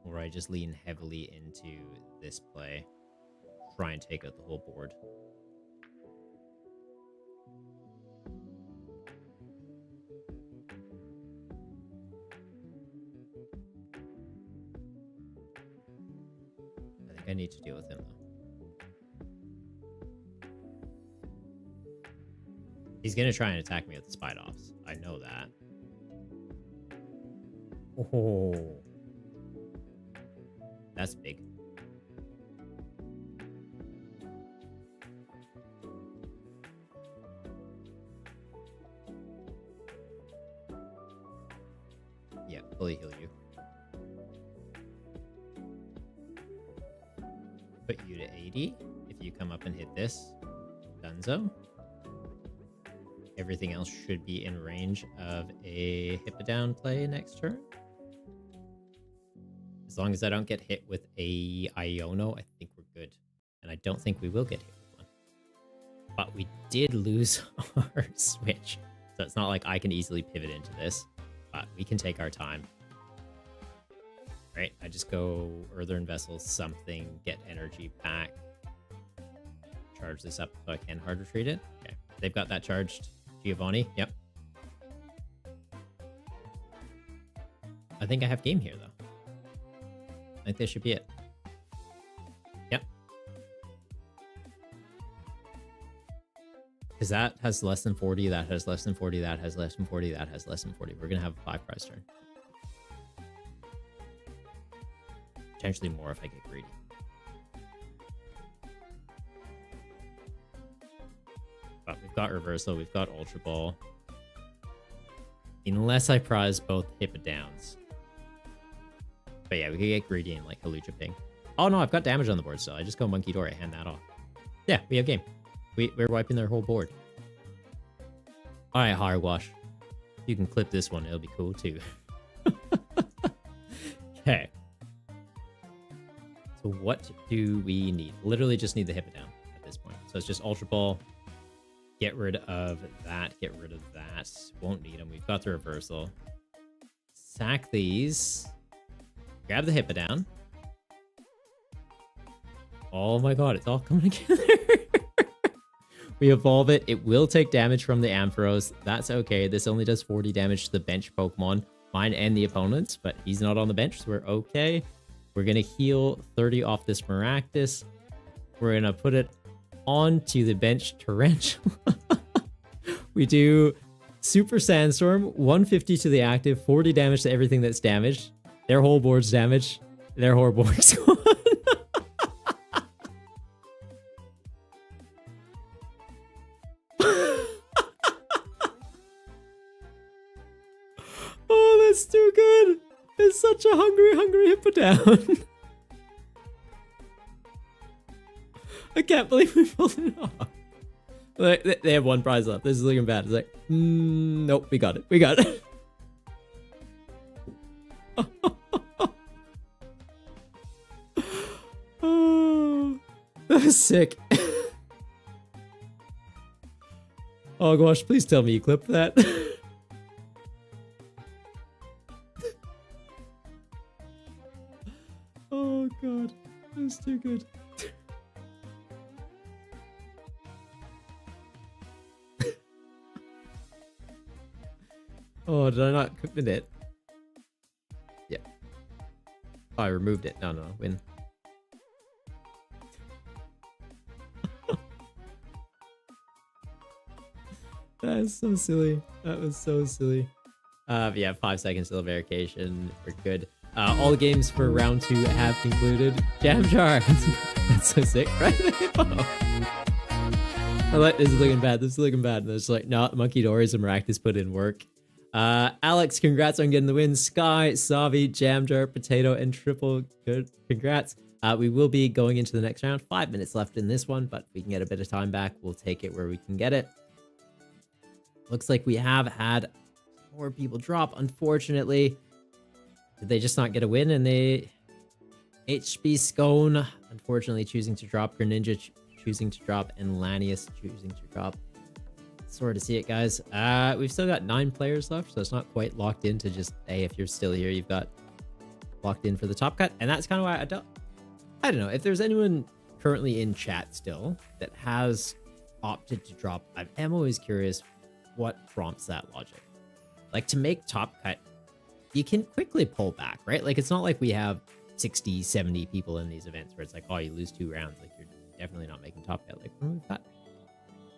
Or I just lean heavily into this play. Try and take out the whole board. I think I need to deal with him, though. He's going to try and attack me with the Spite Offs. I know that. Oh. That's big. Yeah, fully heal you. Put you to 80. If you come up and hit this, Dunzo. Everything else should be in range of a Hippodown play next turn. As long as I don't get hit with a Iono, I think we're good. And I don't think we will get hit with one. But we did lose our switch. So it's not like I can easily pivot into this. But we can take our time. Right, I just go Earthen Vessel, something, get energy back. Charge this up so I can hard retreat it. Okay, they've got that charged. Giovanni, yep. I think I have game here, though. I think this should be it. Yep. Because that has less than 40, that has less than 40, that has less than 40, that has less than 40. We're going to have a 5 prize turn. Potentially more if I get greedy. But we've got Reversal, we've got Ultra Ball. Unless I prize both Hippodowns. But yeah, we could get greedy and like Halucha Ping. Oh no, I've got damage on the board still. I just go Monkey Dory, hand that off. Yeah, we have game. We're wiping their whole board. Alright, Hogwash. You can clip this one, it'll be cool too. Okay. So what do we need? Literally just need the Hippodown at this point. So it's just Ultra Ball. Get rid of that. Get rid of that. Won't need them. We've got the Reversal. Sack these. Grab the Hippodown. Oh my god, it's all coming together. We evolve it. It will take damage from the Ampharos. That's okay. This only does 40 damage to the bench Pokemon. Mine and the opponent's, but he's not on the bench, so we're okay. We're going to heal 30 off this Maractus. We're going to put it onto the bench Tarantula. We do Super Sandstorm, 150 to the active, 40 damage to everything that's damaged. Their whole board's damaged. Their whole board's gone. Oh, that's too good. It's such a hungry Hippodown. I can't believe we pulled it off. Like, they have one prize left. This is looking bad. It's like, nope, we got it. We got it. Oh, that was sick. Oh gosh, please tell me you clipped that. Oh god, that was too good. Oh, did I not cook it? Yeah. Oh, I removed it. No, win. That is so silly. That was so silly. Yeah, 5 seconds till verification. We're good. All the games for round 2 have concluded. Jam Jar. That's so sick, right? I like this is looking bad. This is looking bad. And it's like, no, Monkey Dories and Maractus put in work. Alex, congrats on getting the win. Sky, Savi, Jam Jar, Potato, and Triple. Good. Congrats. We will be going into the next round. 5 minutes left in this one, but if we can get a bit of time back, we'll take it where we can get it. Looks like we have had more people drop, unfortunately. Did they just not get a win? And they... HB Scone, unfortunately, choosing to drop. Greninja choosing to drop. And Lanius choosing to drop. Sorry to see it, guys. We've still got 9 players left, so it's not quite locked into just, hey, if you're still here, you've got locked in for the top cut. And that's kind of why I don't know. If there's anyone currently in chat still that has opted to drop, I am always curious what prompts that logic. Like, to make top cut, you can quickly pull back, right? Like, it's not like we have 60, 70 people in these events where it's like, oh, you lose 2 rounds. Like, you're definitely not making top cut. Like, when we've got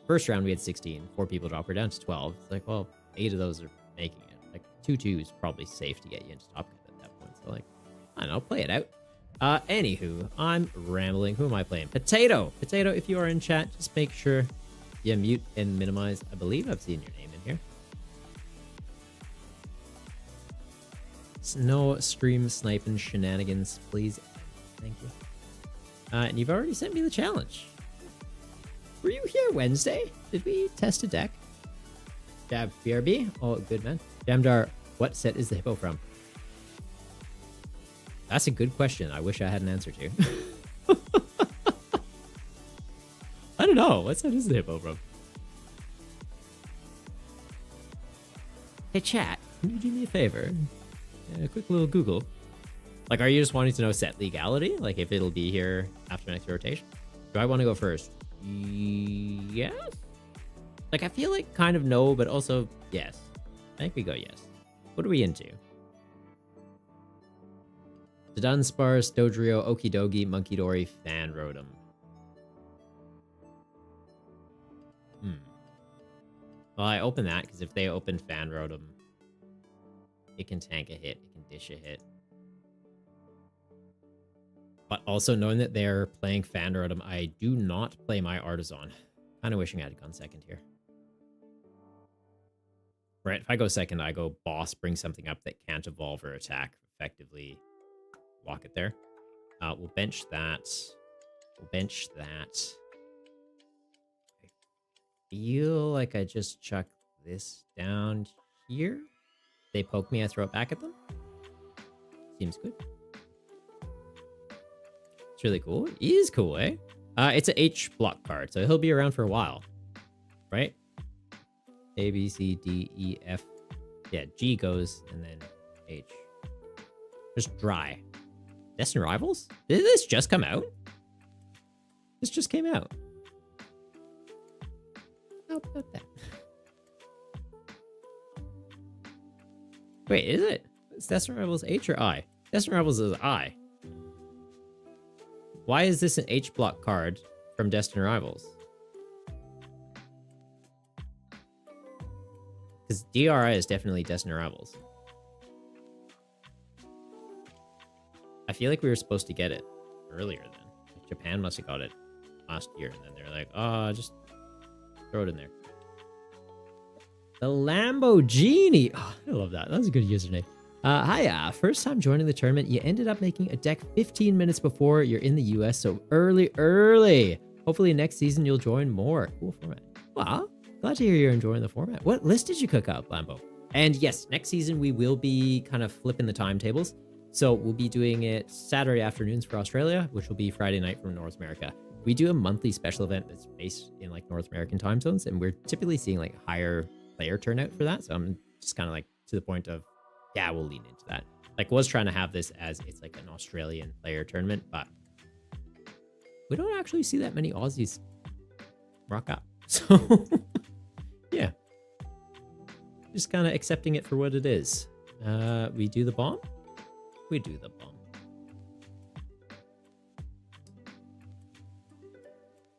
first round, we had 16, 4 people drop. We're down to 12. It's like, well, 8 of those are making it. Like, 2-2 is probably safe to get you into top cut at that point. So, like, I don't know, play it out. Anywho, I'm rambling. Who am I playing? Potato. Potato, if you are in chat, just make sure you mute and minimize. I believe I've seen your name in here. No stream sniping shenanigans, please. Thank you. And you've already sent me the challenge. Were you here Wednesday? Did we test a deck? Jab BRB? Oh, good man. Jamdar, what set is the hippo from? That's a good question. I wish I had an answer to. I don't know. What set is the hippo from? Hey, chat. Can you do me a favor? A quick little Google. Like, are you just wanting to know set legality? Like, if it'll be here after next rotation? Do I want to go first? Yes? Like, I feel like kind of no, but also yes. I think we go yes. What are we into? Dunsparce, Dodrio, Okidogi, Monkey Dory, Fan Rotom. Well, I open that because if they open Fan Rotom, it can tank a hit, it can dish a hit. But also knowing that they're playing Fan Rotom, I do not play my Artisan. Kind of wishing I had gone second here. Right, if I go second, I go boss, bring something up that can't evolve or attack, effectively lock it there. We'll bench that. We'll bench that. I feel like I just chuck this down here. They poke me, I throw it back at them. Seems good. It's really cool. It is cool, eh? It's an H block card, so he'll be around for a while. Right? A, B, C, D, E, F. Yeah, G goes, and then H. Just dry. Destined Rivals? Did this just come out? This just came out. How about that? Wait, is it? Is Destined Rivals H or I? Destined Rivals is I. Why is this an H block card from Destined Rivals? Because DRI is definitely Destined Rivals. I feel like we were supposed to get it earlier then. Japan must have got it last year, and then they're like, oh, just throw it in there. The Lamborghini. Oh, I love that. That was a good username. Hiya. First time joining the tournament. You ended up making a deck 15 minutes before you're in the US, so early. Hopefully next season you'll join more. Cool format. Wow. Glad to hear you're enjoying the format. What list did you cook up, Lambo? And yes, next season we will be kind of flipping the timetables. So we'll be doing it Saturday afternoons for Australia, which will be Friday night from North America. We do a monthly special event that's based in like North American time zones, and we're typically seeing like higher player turnout for that. So I'm just kind of like to the point of, yeah, we'll lean into that. Like was trying to have this as it's like an Australian player tournament, but we don't actually see that many Aussies rock up. So yeah, just kind of accepting it for what it is. We do the bomb. We do the bomb.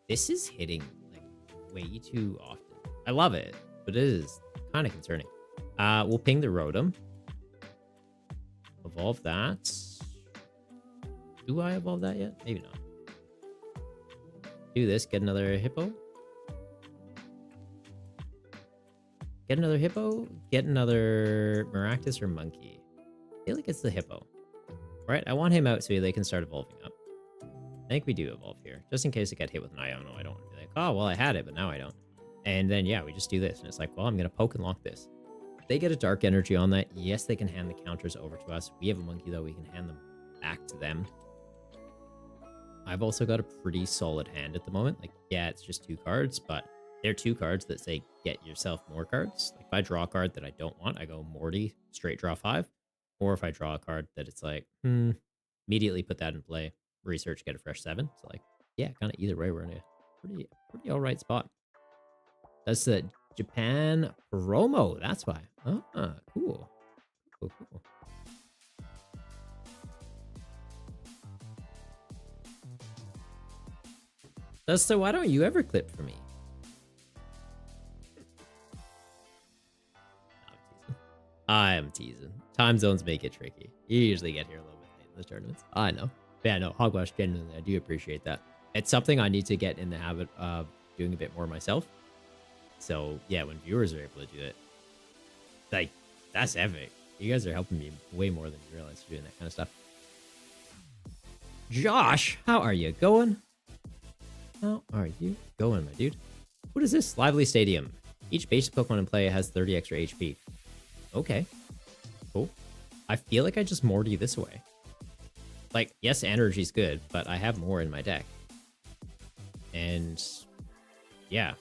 This is hitting like way too often. I love it, but it is kind of concerning. We'll ping the Rotom. Evolve that. Do I evolve that yet? Maybe not. Do this. Get another hippo. Get another hippo. Get another Maractus or monkey. I feel like it's the hippo. Right? I want him out so they can start evolving up. I think we do evolve here. Just in case I get hit with an Iono, I don't want to be like, oh, well, I had it, but now I don't. And then, yeah, we just do this. And it's like, well, I'm going to poke and lock this. They get a dark energy on that. Yes, they can hand the counters over to us. We have a monkey, though. We can hand them back to them. I've also got a pretty solid hand at the moment. Like, yeah, it's just 2 cards, but they're 2 cards that say get yourself more cards. Like, if I draw a card that I don't want, I go Morty, straight draw 5. Or if I draw a card that it's like, immediately put that in play, research, get a fresh 7. So like, yeah, kind of either way, we're in a pretty all right spot. That's the Japan promo. That's why. Ah, cool. Cool. So why don't you ever clip for me? I am teasing. Time zones make it tricky. You usually get here a little bit late in the tournaments. I know. Yeah, no, Hogwash, genuinely, I do appreciate that. It's something I need to get in the habit of doing a bit more myself. So, yeah, when viewers are able to do it, like, that's epic. You guys are helping me way more than you realize doing that kind of stuff. Josh, how are you going? How are you going, my dude? What is this? Lively Stadium. Each basic Pokemon in play has 30 extra HP. Okay. Cool. I feel like I just moored you this way. Like, yes, energy's good, but I have more in my deck. And yeah,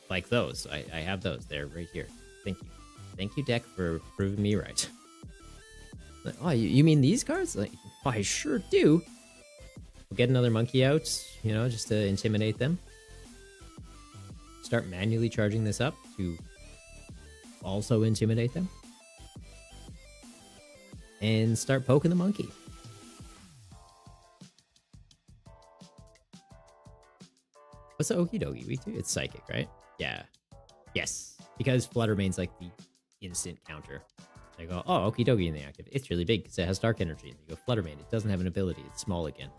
like those. I have those. They're right here. Thank you. Thank you, deck, for proving me right. Like, oh, you mean these cards? Like, oh, I sure do. We'll get another monkey out, you know, just to intimidate them. Start manually charging this up to also intimidate them. And start poking the monkey. What's the Okie Dokie weak to? It's Psychic, right? Yeah. Yes. Because Flutter Mane's like the instant counter. I go, oh, Okie Dokie in the active. It's really big because it has Dark Energy. And you go, Flutter Mane. It doesn't have an ability. It's small again.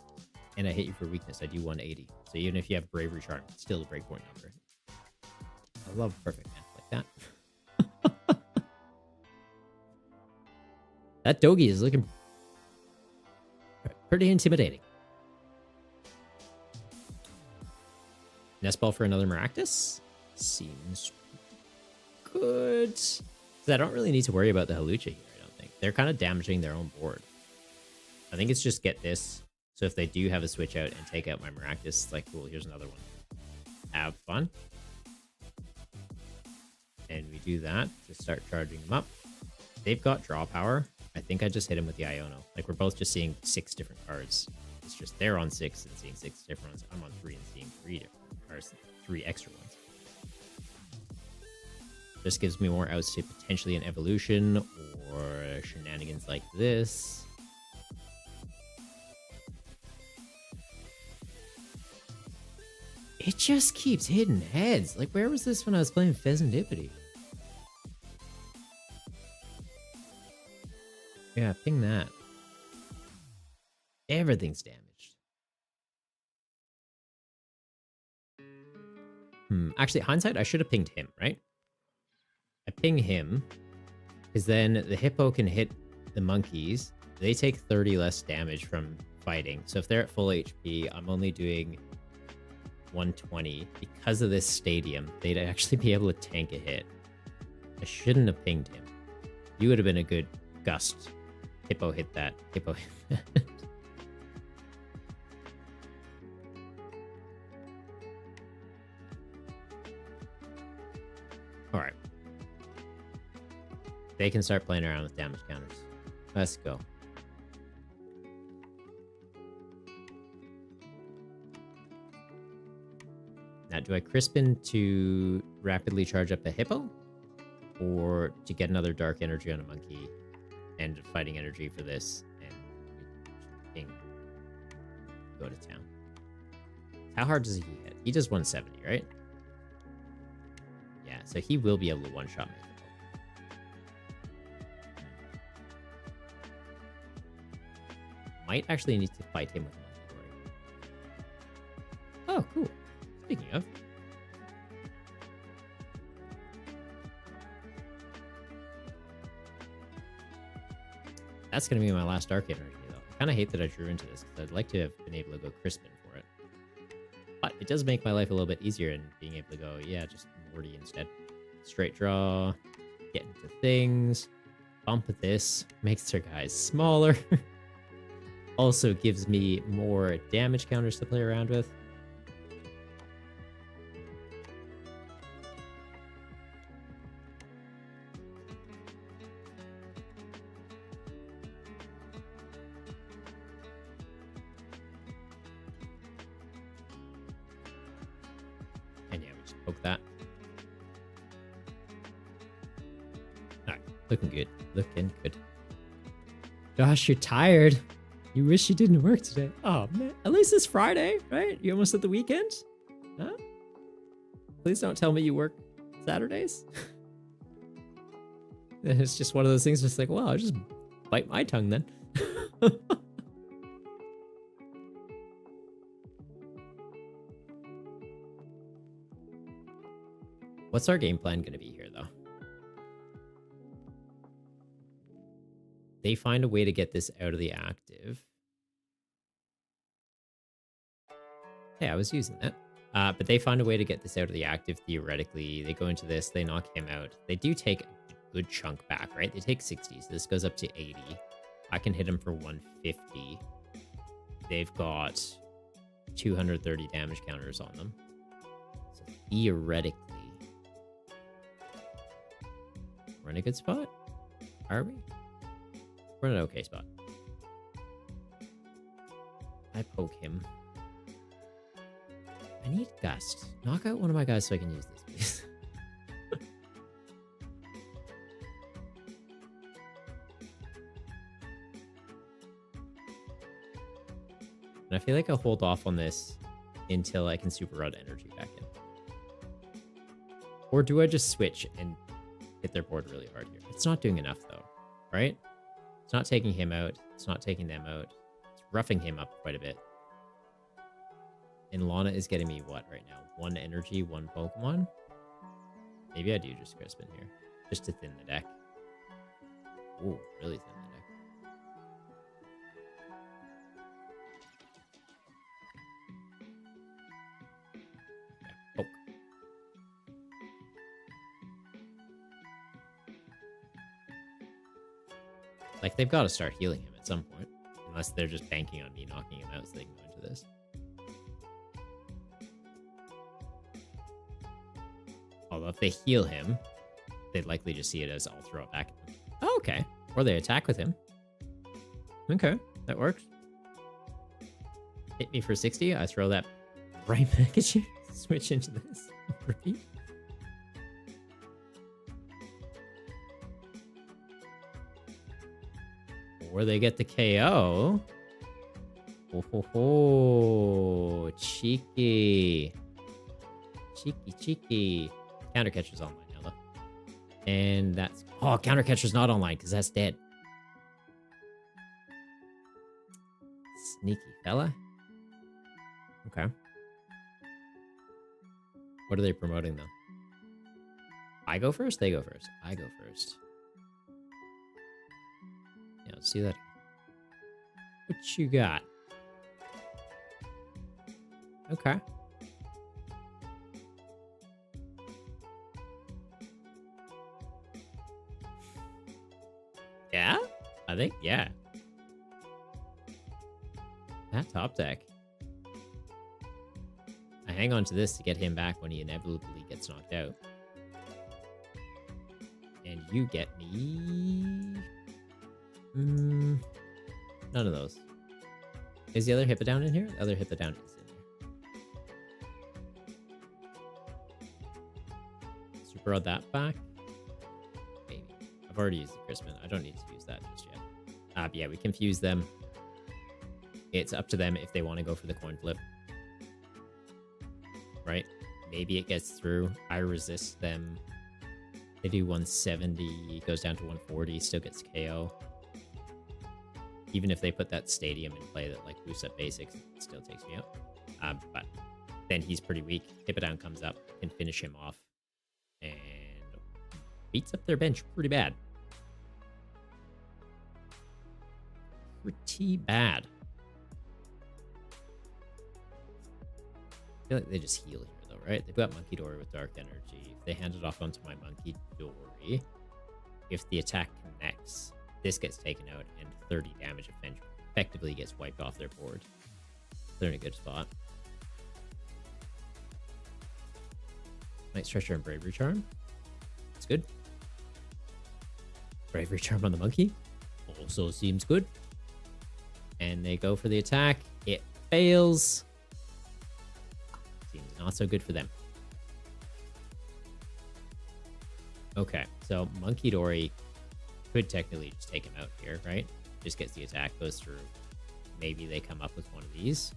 And I hit you for weakness. I do 180. So even if you have Bravery Charm, it's still a breakpoint number. I love Perfect Man like that. That Dogie is looking pretty intimidating. Nest Ball for another Maractus? Seems good. I don't really need to worry about the Halucha here, I don't think. They're kind of damaging their own board. I think it's just get this. So if they do have a switch out and take out my Maractus, it's like, cool, here's another one. Have fun. And we do that to start charging them up. They've got draw power. I think I just hit him with the Iono. Like, we're both just seeing 6 different cards. It's just they're on 6 and seeing 6 different ones. I'm on 3 and seeing 3 different cards. 3 extra ones. This gives me more outs to potentially an evolution or shenanigans like this. It just keeps hitting heads. Like, where was this when I was playing Pheasantipity? Yeah, ping that. Everything's damaged. Actually, hindsight, I should have pinged him, right? I ping him, because then the hippo can hit the monkeys. They take 30 less damage from fighting. So if they're at full HP, I'm only doing 120. Because of this stadium, they'd actually be able to tank a hit. I shouldn't have pinged him. You would have been a good gust. Hippo hit that. Hippo hit that. Alright. They can start playing around with damage counters. Let's go. Now, do I Crispin to rapidly charge up a hippo? Or to get another dark energy on a monkey and fighting energy for this and ping. Go to town. How hard does he hit? He does 170, right? Yeah, so he will be able to one-shot me. Might actually need to fight him with Monkey. Oh, cool. Speaking of. That's going to be my last Dark Energy, though. I kind of hate that I drew into this, because I'd like to have been able to go Crispin for it. But it does make my life a little bit easier in being able to go, yeah, just Morty instead. Straight draw, get into things, bump this, makes their guys smaller. Also gives me more damage counters to play around with. And yeah, we just poke that. Alright, looking good. Looking good. Josh, you're tired. You wish you didn't work today. Oh, man. At least it's Friday, right? You almost at the weekend? Huh? Please don't tell me you work Saturdays. It's just one of those things just like, well, I'll just bite my tongue then. What's our game plan going to be here, though? they find a way to get this out of the active. Hey, I was using that. But they find a way to get this out of the active, theoretically. They go into this, they knock him out. They do take a good chunk back, right? They take 60, so this goes up to 80. I can hit him for 150. They've got 230 damage counters on them. So theoretically, we're in a good spot. Are we? We're in an okay spot. I poke him. I need Gust. Knock out one of my guys so I can use this, please. And I feel like I'll hold off on this until I can super rod energy back in. Or do I just switch and hit their board really hard here? It's not doing enough though, right? It's not taking him out. It's not taking them out. It's roughing him up quite a bit. And Lana is getting me what right now? 1 energy, 1 Pokemon? Maybe I do just Crispin here. Just to thin the deck. Ooh, really thin the deck. Yeah, poke. Like, they've got to start healing him at some point. Unless they're just banking on me knocking him out so they can go into this. Although if they heal him, they'd likely just see it as I'll throw it back at them. Oh, okay. Or they attack with him. Okay, that works. Hit me for 60. I throw that right back at you. Switch into this. Repeat. Or they get the KO. Oh, ho, ho. Cheeky. Cheeky, cheeky. Counter catcher's online now, though. And that's... Oh, counter catcher's not online because that's dead. Sneaky fella. Okay. What are they promoting, though? I go first? They go first. I go first. Yeah, let's do that. What you got? Okay. Yeah? I think, yeah. That top deck. I hang on to this to get him back when he inevitably gets knocked out. And you get me... none of those. Is the other Hippowdon in here? The other Hippowdon is in here. Super rod that back. Maybe. I've already used the Crispin. I don't need to use that just yet. But yeah, we confuse them. It's up to them if they want to go for the coin flip. Right? Maybe it gets through. I resist them. They do 170, goes down to 140, still gets KO. Even if they put that stadium in play that like boosts up basics, it still takes me out. But then he's pretty weak. Hippowdon comes up, can finish him off, and beats up their bench pretty bad. Pretty bad. I feel like they just heal here though, right? They've got Monkey Dory with Dark Energy. If they hand it off onto my Monkey Dory, if the attack connects, this gets taken out and 30 damage effectively gets wiped off their board. They're in a good spot. Night Stretcher and Bravery Charm. That's good. Bravery Charm on the monkey. Also seems good. And they go for the attack. It fails. Seems not so good for them. Okay, so Monkey Dory could technically just take him out here, right? Just gets the attack, goes through. Maybe they come up with one of these.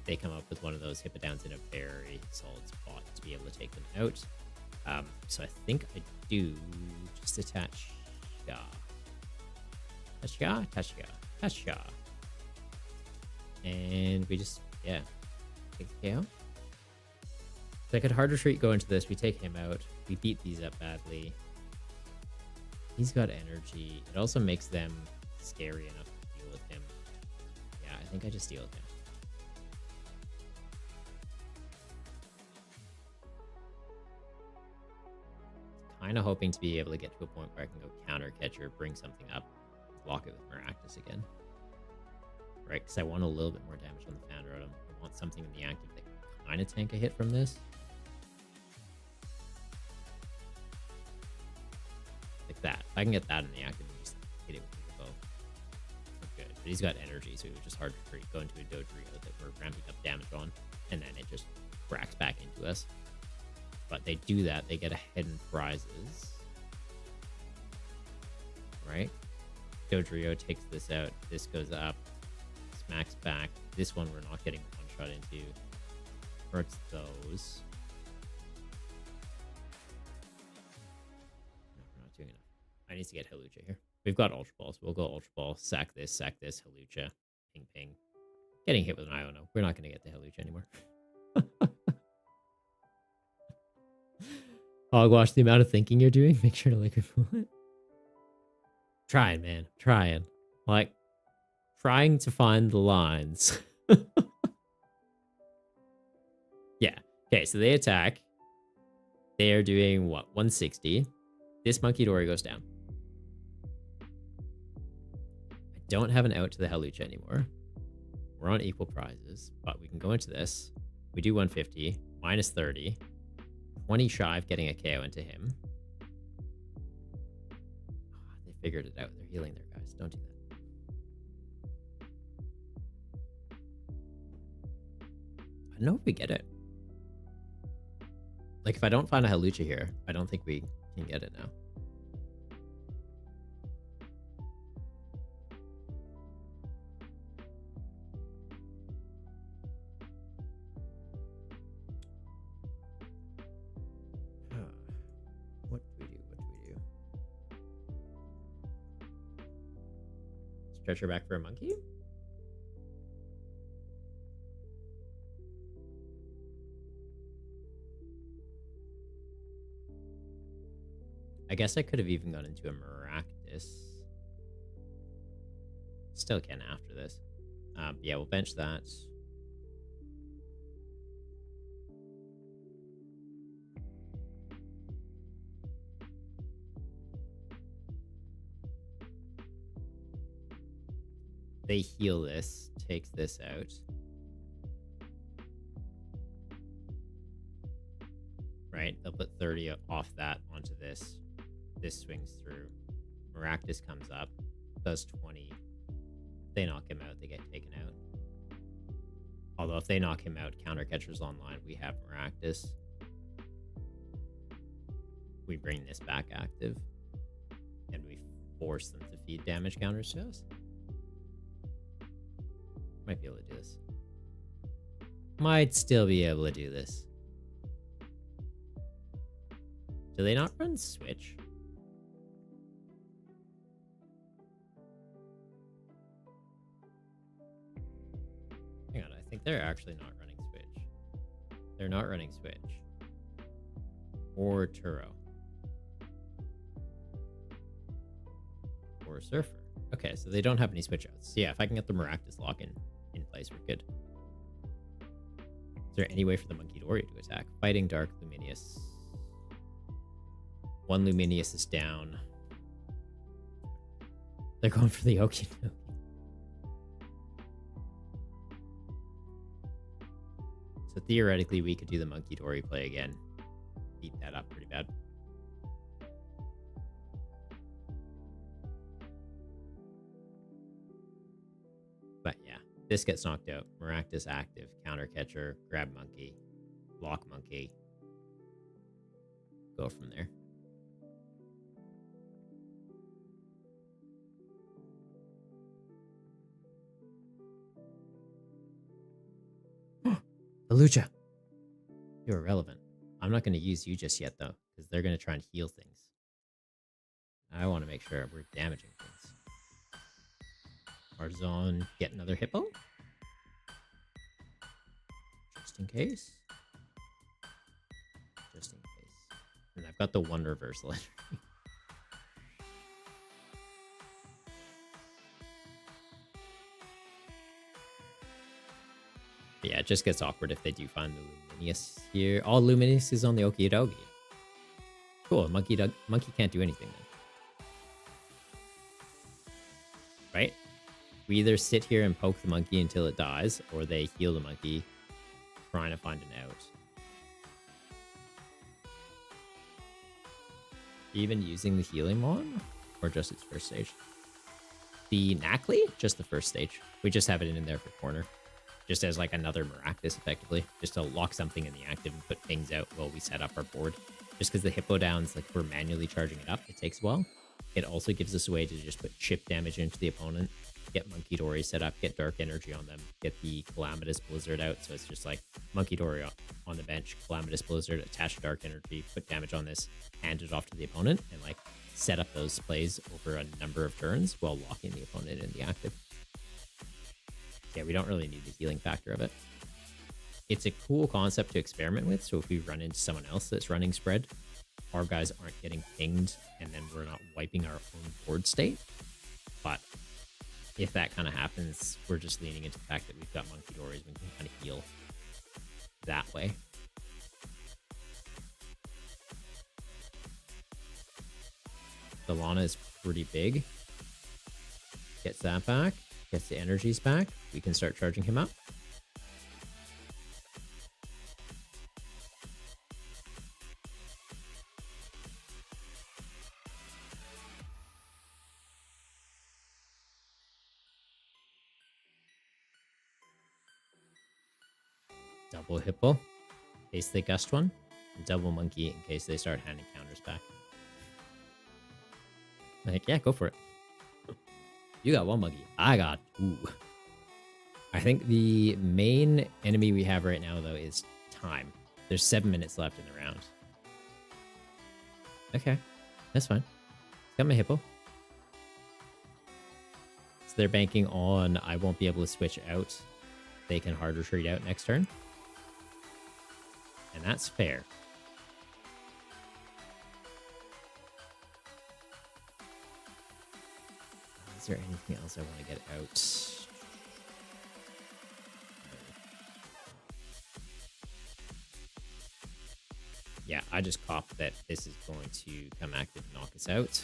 They come up with one of those Hippowdons in a very solid spot to be able to take them out. So I think I do just attach Sha. Touch Sha. And we just, yeah, take the KO. So I could hard retreat go into this. We take him out. We beat these up badly. He's got energy. It also makes them scary enough to deal with him. Yeah, I think I just deal with him. Kind of hoping to be able to get to a point where I can go counter catcher, bring something up, block it with Maractus again. Right, because I want a little bit more damage on the fan rotom. I want something in the active that can kind of tank a hit from this. Like that. If I can get that in the active and just hit it with the bow. We're good. But he's got energy, so it was just hard to go into a Dodrio that we're ramping up damage on, and then it just cracks back into us. But they do that, they get ahead in prizes. Right? Dodrio takes this out, this goes up, smacks back. This one we're not getting one shot into. Hurts those. No, we're not doing enough. I need to get Hawlucha here. We've got Ultra Balls. We'll go Ultra Ball, sack this, Hawlucha. Ping, ping. Getting hit with an Iono. We're not going to get the Hawlucha anymore. Hogwash, the amount of thinking you're doing, make sure to liquid pool it. Trying, man. Trying. Like, trying to find the lines. Yeah. Okay, so they attack. They are doing, what, 160. This Monkey Dory goes down. I don't have an out to the Hawlucha anymore. We're on equal prizes, but we can go into this. We do 150, minus 30. 20 shy of getting a KO into him. Oh, they figured it out. They're healing their guys. Don't do that. I don't know if we get it. Like, if I don't find a Hawlucha here, I don't think we can get it now. What do we do? What do we do? Stretch her back for a monkey? I guess I could have even gone into a Maractus. Still can after this. Yeah, we'll bench that. They heal this, takes this out. Right, they'll put 30 off that onto this. This swings through. Maractus comes up, does 20. They knock him out, they get taken out. Although if they knock him out, counter catcher's online, we have Maractus. We bring this back active. And we force them to feed damage counters to us. Might be able to do this. Might still be able to do this. Do they not run Switch? Hang on, I think they're actually not running Switch. They're not running Switch. Or Turo. Or Surfer. Okay, so they don't have any switch outs. So yeah, if I can get the Maractus lock in place, we're good. Is there any way for the Monkey Dory to attack? Fighting Dark Luminous. One Luminous is down. They're going for the Okinoki. So theoretically, we could do the Monkey Dory play again. Beat that up pretty bad. But yeah, this gets knocked out. Maractus active, counter catcher, grab monkey, block monkey. Go from there. Hawlucha, you're irrelevant. I'm not going to use you just yet, though, because they're going to try and heal things. I want to make sure we're damaging things. Arzon, get another hippo? Just in case. Just in case. And I've got the one reversal entry. But yeah, it just gets awkward if they do find the Luminous here. Oh, Luminous is on the Okie Dokie. Cool, monkey can't do anything then. Right? We either sit here and poke the monkey until it dies, or they heal the monkey, trying to find an out. Even using the healing one, or just its first stage? The Knackley, just the first stage. We just have it in there for corner. Just as like another Maractus, effectively. Just to lock something in the active and put things out while we set up our board. Just because the Hippo Downs, like we're manually charging it up, it takes a while. It also gives us a way to just put chip damage into the opponent, get Monkey Dory set up, get Dark Energy on them, get the Calamitous Blizzard out. So it's just like Monkey Dory on the bench, Calamitous Blizzard, attach Dark Energy, put damage on this, hand it off to the opponent, and like set up those plays over a number of turns while locking the opponent in the active. Yeah, we don't really need the healing factor of it. It's a cool concept to experiment with, so if we run into someone else that's running spread, our guys aren't getting pinged, and then we're not wiping our own board state. But if that kind of happens, we're just leaning into the fact that we've got Monkey Dories, we can kind of heal that way. The Lana is pretty big. Gets that back. Gets the energies back. We can start charging him up. Double Hippo, in case they gust one. And double Monkey, in case they start handing counters back. Like, yeah, go for it. You got one monkey. I got two. I think the main enemy we have right now, though, is time. There's 7 minutes left in the round. Okay, that's fine. Got my Hippo. So they're banking on I won't be able to switch out. They can hard retreat out next turn. And that's fair. Is there anything else I want to get out? Yeah, I just copped that this is going to come active and knock us out.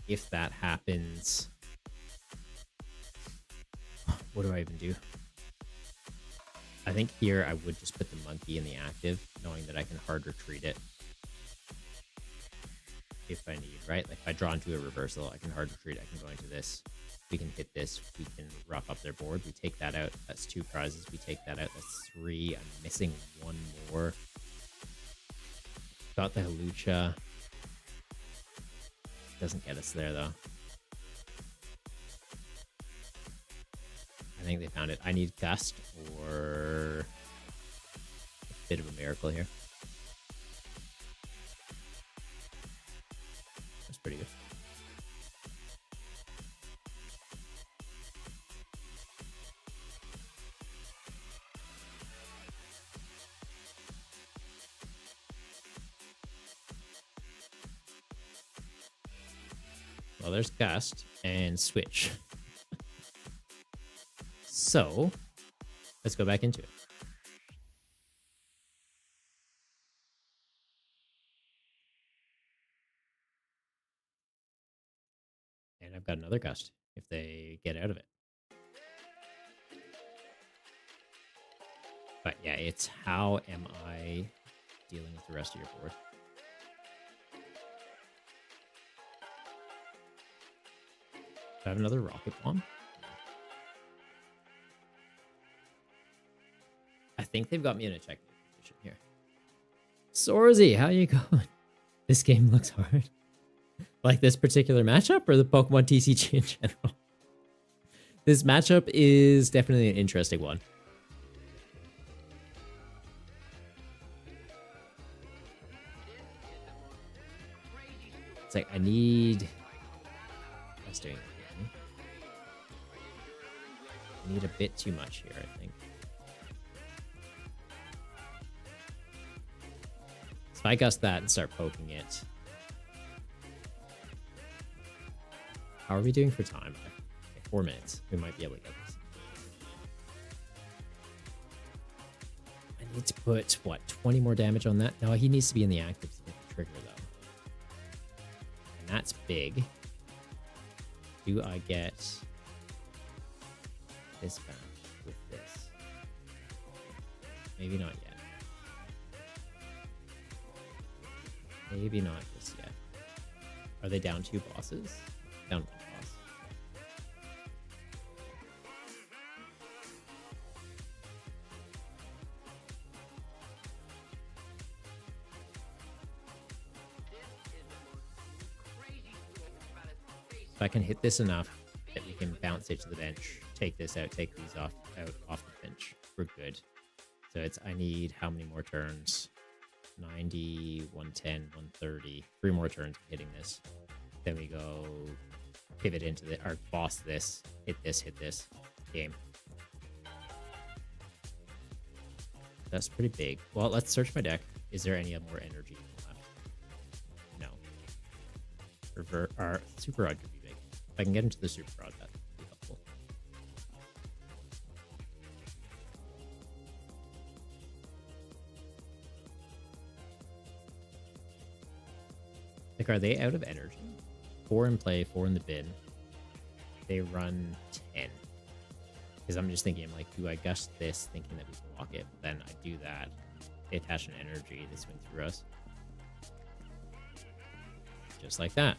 If that happens, what do I even do? I think here I would just put the monkey in the active, knowing that I can hard retreat it if I need, right? Like if I draw into a reversal, I can hard retreat, I can go into this. We can hit this, we can rough up their board. We take that out, that's 2 prizes. We take that out, that's 3. I'm missing 1 more. Got the Halucha. Doesn't get us there though. I think they found it. I need Gust or a bit of a miracle here. That's pretty good. Well, there's Gust and Switch. So, let's go back into it. And I've got another Gust if they get out of it. But yeah, it's how am I dealing with the rest of your board? Do I have another Rocket Bomb? I think they've got me in a checkmate position here. Sorzy, how you going? This game looks hard. Like this particular matchup or the Pokemon TCG in general? This matchup is definitely an interesting one. It's like I need... I was doing it. I need a bit too much here, I think. So if I gust that and start poking it. How are we doing for time? Okay, 4 minutes. We might be able to get this. need to put, what, 20 more damage on that? No, he needs to be in the active to get the trigger, though. And that's big. Do I get this back with this? Maybe not yet. Maybe not just yet. Are they down 2 bosses? Down 1 boss. If I can hit this enough that we can bounce it to the bench, take this out, take these off the bench, we're good. So it's, I need how many more turns? 90, 110, 130. 3 more turns of hitting this. Then we go pivot into the, or boss this, hit this, game. That's pretty big. Well, let's search my deck. Is there any more energy left? No. Or Super Rod could be big. If I can get into the Super Rod, that would be helpful. Like, are they out of energy? 4 in play, 4 in the bin. They run 10. Because I'm just thinking, I'm like, do I gust this thinking that we can block it? Then I do that. They attach an energy, they swing through us. Just like that.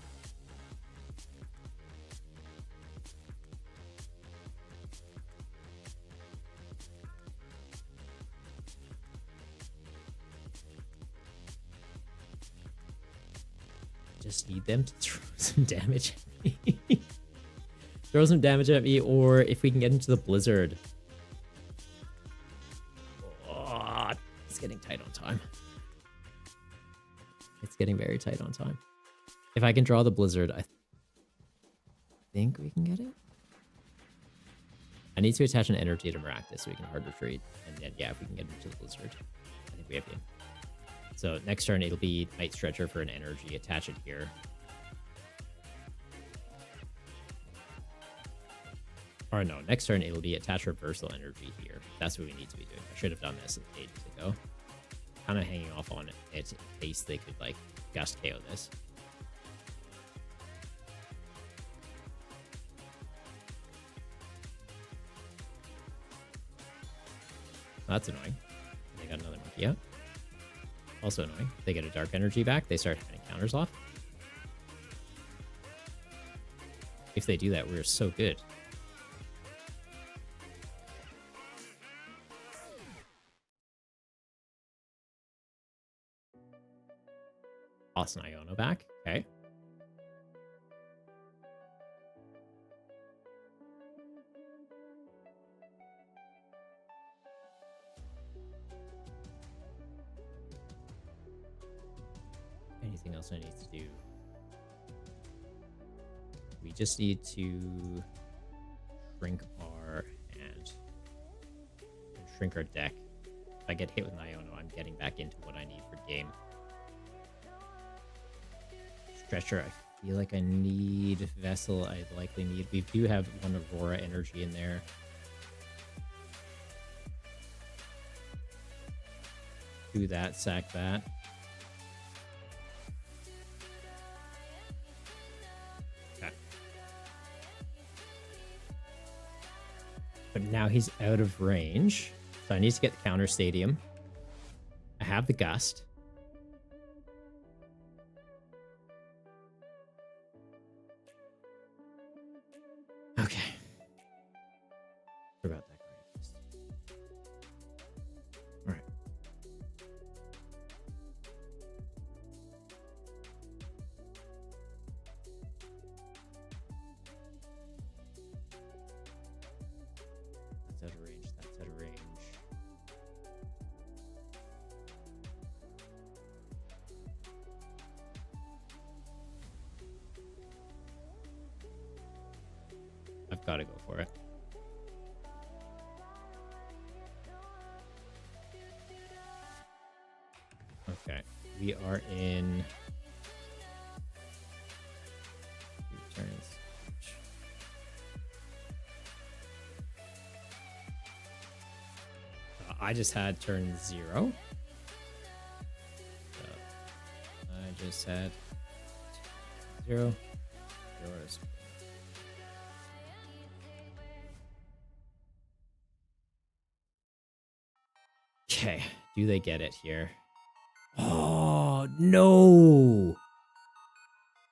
Just need them to throw some damage at me. Throw some damage at me, or if we can get into the blizzard. Oh, it's getting tight on time. It's getting very tight on time. If I can draw the blizzard, I think we can get it. I need to attach an energy to Maractus so we can hard retreat. And then, yeah, if we can get into the blizzard, I think we have game. So next turn, it'll be Night Stretcher for an energy. Attach it here. Or no, next turn, it'll be attach reversal energy here. That's what we need to be doing. I should have done this ages ago. Kind of hanging off on it in case they could, like, gust KO this. That's annoying. They got another monkey out. Also annoying. They get a dark energy back. They start having counters off. If they do that, we're so good. Toss an Iono back. Okay. Anything else I need to do? We just need to shrink our hand and shrink our deck. If I get hit with an Iono, I'm getting back into what I need for game. Stretcher, I feel like I need Vessel. I likely need. We do have one Aurora energy in there. Do that, sack that. Okay. But now he's out of range. So I need to get the counter stadium. I have the gust. Okay. What about that? All right. That's out of range. That's out of range. I've got to go for it. Okay, we are in 2 turns. I just had turn 0. So I just had 0. Yours. Okay, do they get it here? Oh, no.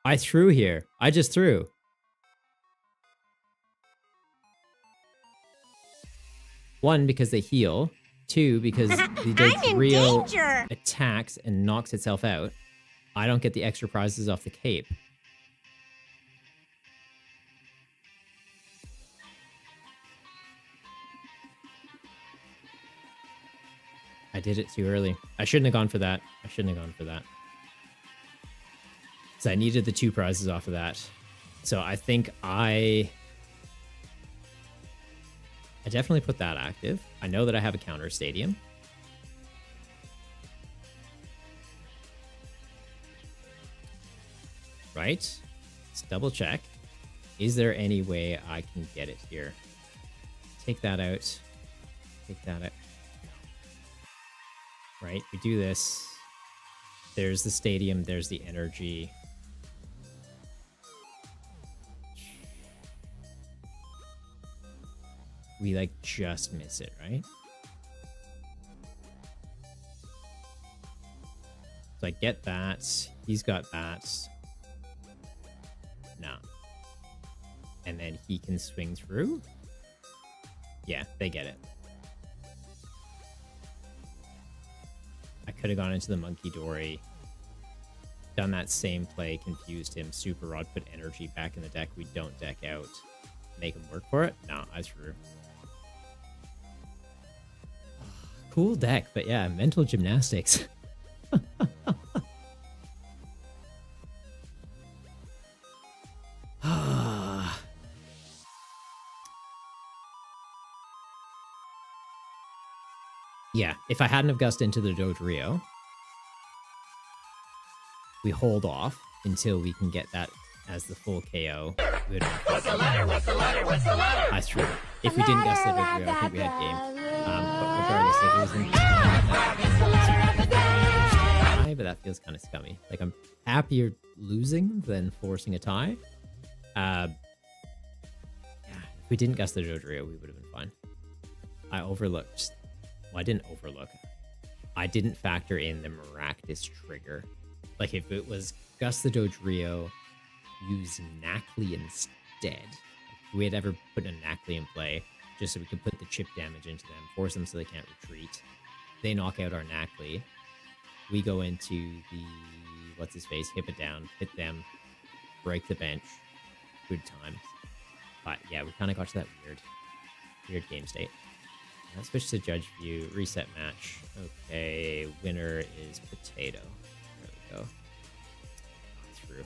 I threw here. I just threw. One, because they heal. Two, because the I'm in Rio danger. attacks and knocks itself out. I don't get the extra prizes off the cape. I did it too early. I shouldn't have gone for that. I shouldn't have gone for that. So I needed the 2 prizes off of that. So I think I definitely put that active. I know that I have a counter stadium. Right? Let's double check. Is there any way I can get it here? Take that out. Take that out. Right? We do this. There's the stadium. There's the energy. We like just miss it, right? So I get that. He's got that. No. And then he can swing through. Yeah, they get it. I could have gone into the Monkey Dory. Done that same play, confused him. Super Rod, put energy back in the deck. We don't deck out. Make him work for it? No, I threw. Cool deck, but yeah, mental gymnastics. Yeah, if I hadn't have gussed into the Doge Rio, we hold off until we can get that as the full KO. What's the letter? What's the letter? What's the letter? I threw. If we didn't gust the Doge Rio, I think we had game. But regardless, it wasn't tie, but that feels kind of scummy. Like, I'm happier losing than forcing a tie. Yeah, if we didn't gust the Doge Rio, we would have been fine. I overlooked. Well, I didn't overlook. I didn't factor in the Maractus trigger. Like, if it was Gust the Doge Rio, use Knackley instead. If we had ever put a Knackley in play, just so we could put the chip damage into them, force them so they can't retreat. They knock out our Knackley. We go into the, what's his face, hip it down, hit them, break the bench. Good times. But yeah, we kind of got to that weird game state. Let's switch to judge view, reset match. Okay, winner is Potato. There we go. Through.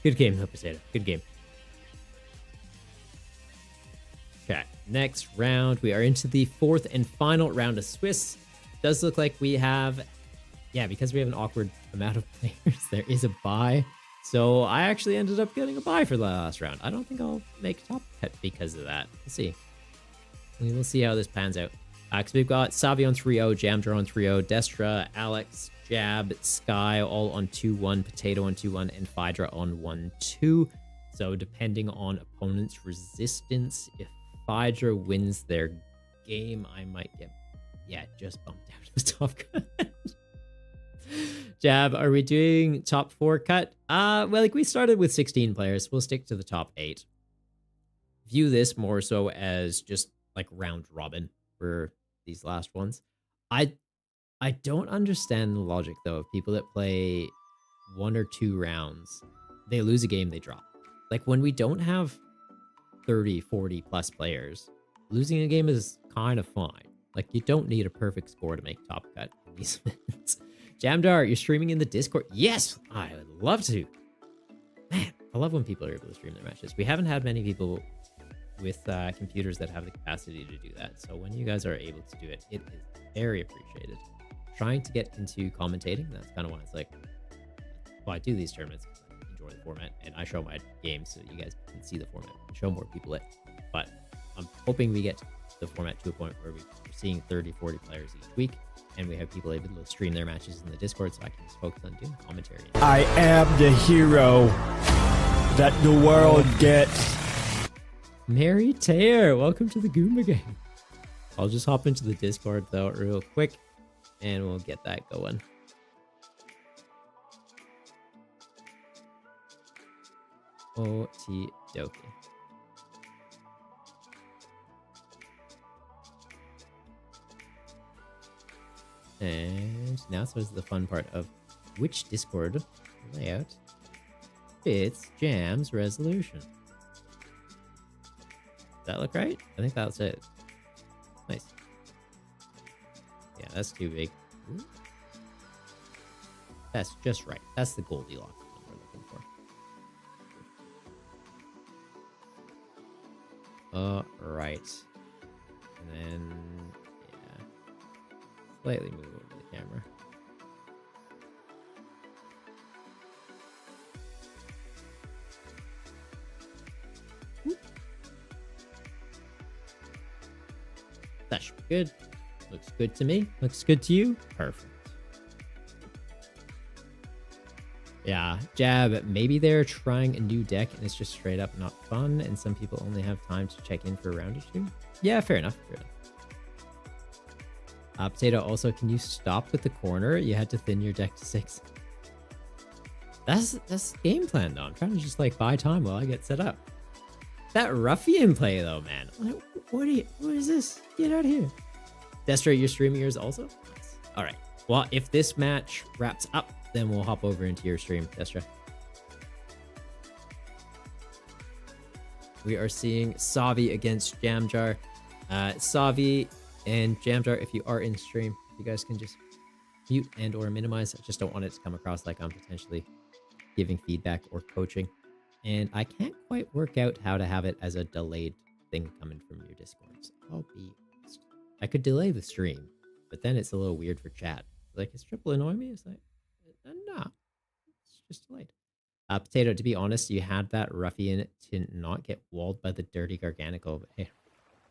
Good game, though, Potato. Good game. Okay, next round. We are into the 4th and final round of Swiss. Does look like we have, yeah, because we have an awkward amount of players, there is a bye. So I actually ended up getting a bye for the last round. I don't think I'll make top cut because of that. We'll see. We will see how this pans out. Because we've got Savi on 3-0, Jamdar on 3-0, Destra, Alex, Jab, Sky all on 2-1, Potato on 2-1, and Phaedra on 1-2. So depending on opponent's resistance, if Phaedra wins their game, I might get, yeah, just bumped out of the top cut. Jab, are we doing top 4 cut? Well, like, we started with 16 players. We'll stick to the top 8. View this more so as just like round robin for these last ones. I don't understand the logic though of people that play 1 or 2 rounds. They lose a game, they drop. Like, when we don't have 30, 40 plus players, losing a game is kind of fine. Like, you don't need a perfect score to make top cut in these events. Jamdar, you're streaming in the Discord? Yes, I would love to. Man, I love when people are able to stream their matches. We haven't had many people with computers that have the capacity to do that. So when you guys are able to do it, it is very appreciated. Trying to get into commentating, that's kind of why it's like, well, I do these tournaments because I enjoy the format, and I show my games so you guys can see the format and show more people it. But I'm hoping we get the format to a point where we're seeing 30, 40 players each week, and we have people able to stream their matches in the Discord, so I can just focus on doing commentary. I am the hero that the world gets. Mary Tear, welcome to the Goomba game. I'll just hop into the Discord though real quick, and we'll get that going. Okie dokie. And now starts the fun part of which Discord layout fits Jam's resolution. Does that look right? I think that's it. Nice. Yeah, that's too big. Ooh. That's just right. That's the Goldilocks one we're looking for. Alright. And then, yeah. Slightly move over the camera. That should be good. Looks good to me. Looks good to you. Perfect. Yeah, Jab, maybe they're trying a new deck and it's just straight up not fun, and some people only have time to check in for a round or two. Yeah, fair enough. Fair enough. Potato, also, can you stop with the corner? You had to thin your deck to 6. That's game plan though. I'm trying to just like buy time while I get set up. That ruffian play though, man. What is this? Get out of here. Destra, you're streaming yours also? Nice. All right. Well, if this match wraps up, then we'll hop over into your stream, Destra. We are seeing Savi against Jamjar. Savi and Jamjar, if you are in stream, you guys can just mute and or minimize. I just don't want it to come across like I'm potentially giving feedback or coaching. And I can't quite work out how to have it as a delayed thing coming from your Discord. So I'll be honest. I could delay the stream, but then it's a little weird for chat. Like, is Triple annoying me? It's like, nah, it's just delayed. Potato, to be honest, you had that ruffian to not get walled by the dirty Garganical. But hey,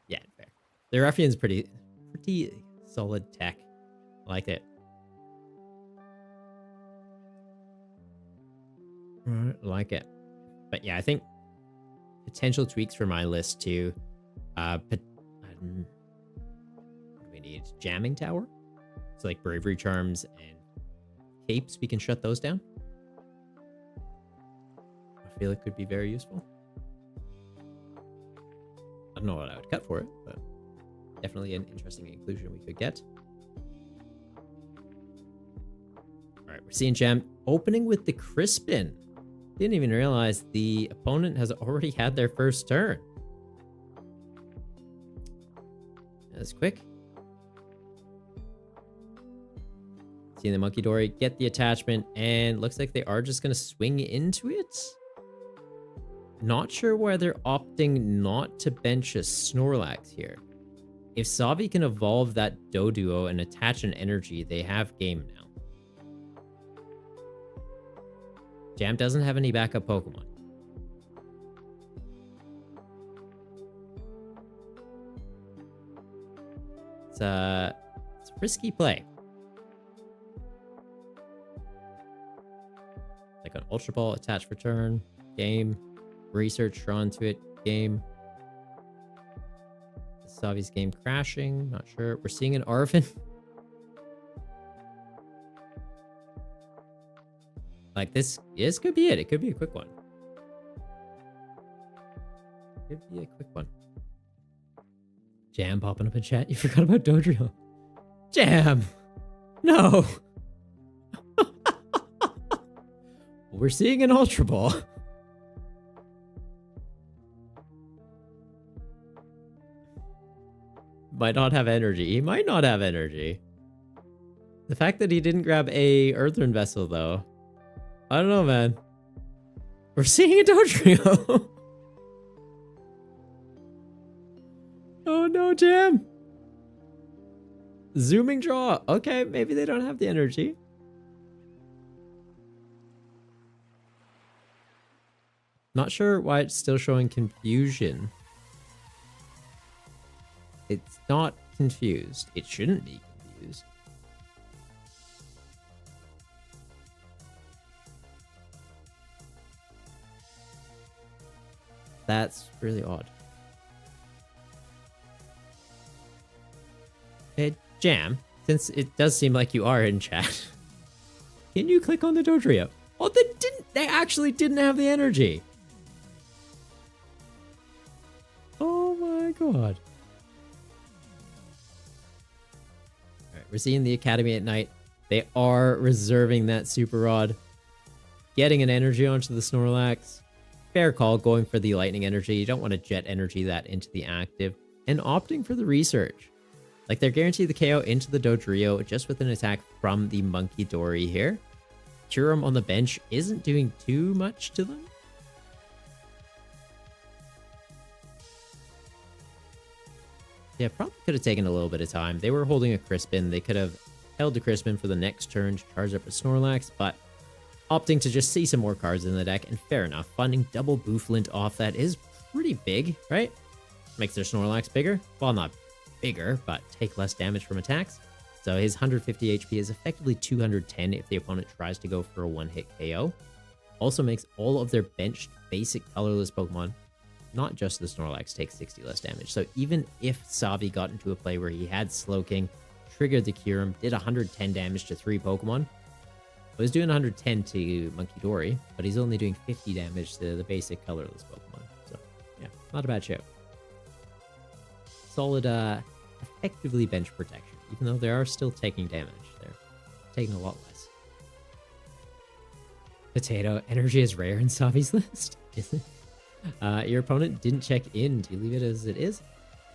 yeah, fair. The ruffian's pretty solid tech. I like it. Like it. But yeah, I think potential tweaks for my list too. What do we need? Jamming Tower. So like Bravery Charms and Capes, we can shut those down. I feel it could be very useful. I don't know what I would cut for it, but definitely an interesting inclusion we could get. All right, we're seeing Jam opening with the Crispin. Didn't even realize the opponent has already had their first turn. That's quick. Seeing the Monkey Dory get the attachment, and looks like they are just going to swing into it. Not sure why they're opting not to bench a Snorlax here. If Savi can evolve that Doduo and attach an energy, they have game now. Jam doesn't have any backup Pokemon. It's a risky play. Like an Ultra Ball, attach for turn, game, research drawn to it, game. Savi's game crashing, not sure. We're seeing an Arvin. Like this could be it. It could be a quick one. Could be a quick one. Jam popping up in chat. You forgot about Dodrio. Jam! No! We're seeing an Ultra Ball. Might not have energy. He might not have energy. The fact that he didn't grab a Earthen Vessel, though. I don't know, man. We're seeing a Dodrio. Oh no, Jam. Zooming draw. Okay, maybe they don't have the energy. Not sure why it's still showing confusion. It's not confused. It shouldn't be confused. That's really odd. Hey, Jam, since it does seem like you are in chat, can you click on the Dodrio? Oh, they actually didn't have the energy. Oh my god. All right, we're seeing the Academy at night. They are reserving that Super Rod, getting an energy onto the Snorlax. Fair call, going for the lightning energy. You don't want to jet energy that into the active, and opting for the research. Like, they're guaranteed the KO into the Dodrio just with an attack from the Monkey Dory here. Kyurem on the bench isn't doing too much to them. Yeah, probably could have taken a little bit of time. They were holding a Crispin. They could have held the Crispin for the next turn to charge up a Snorlax, but opting to just see some more cards in the deck, and fair enough. Funding double Bouffalant off that is pretty big, right? Makes their Snorlax bigger. Well, not bigger, but take less damage from attacks. So his 150 HP is effectively 210 if the opponent tries to go for a one-hit KO. Also makes all of their benched basic colorless Pokemon, not just the Snorlax, take 60 less damage. So even if Savi got into a play where he had Slowking, triggered the Kyurem, did 110 damage to 3 Pokemon, well, he's doing 110 to Monkey Dory, but he's only doing 50 damage to the basic colorless Pokemon. So yeah, not a bad show. Solid, effectively bench protection, even though they are still taking damage. They're taking a lot less. Potato, energy is rare in Savi's list, isn't it? Your opponent didn't check in. Do you leave it as it is?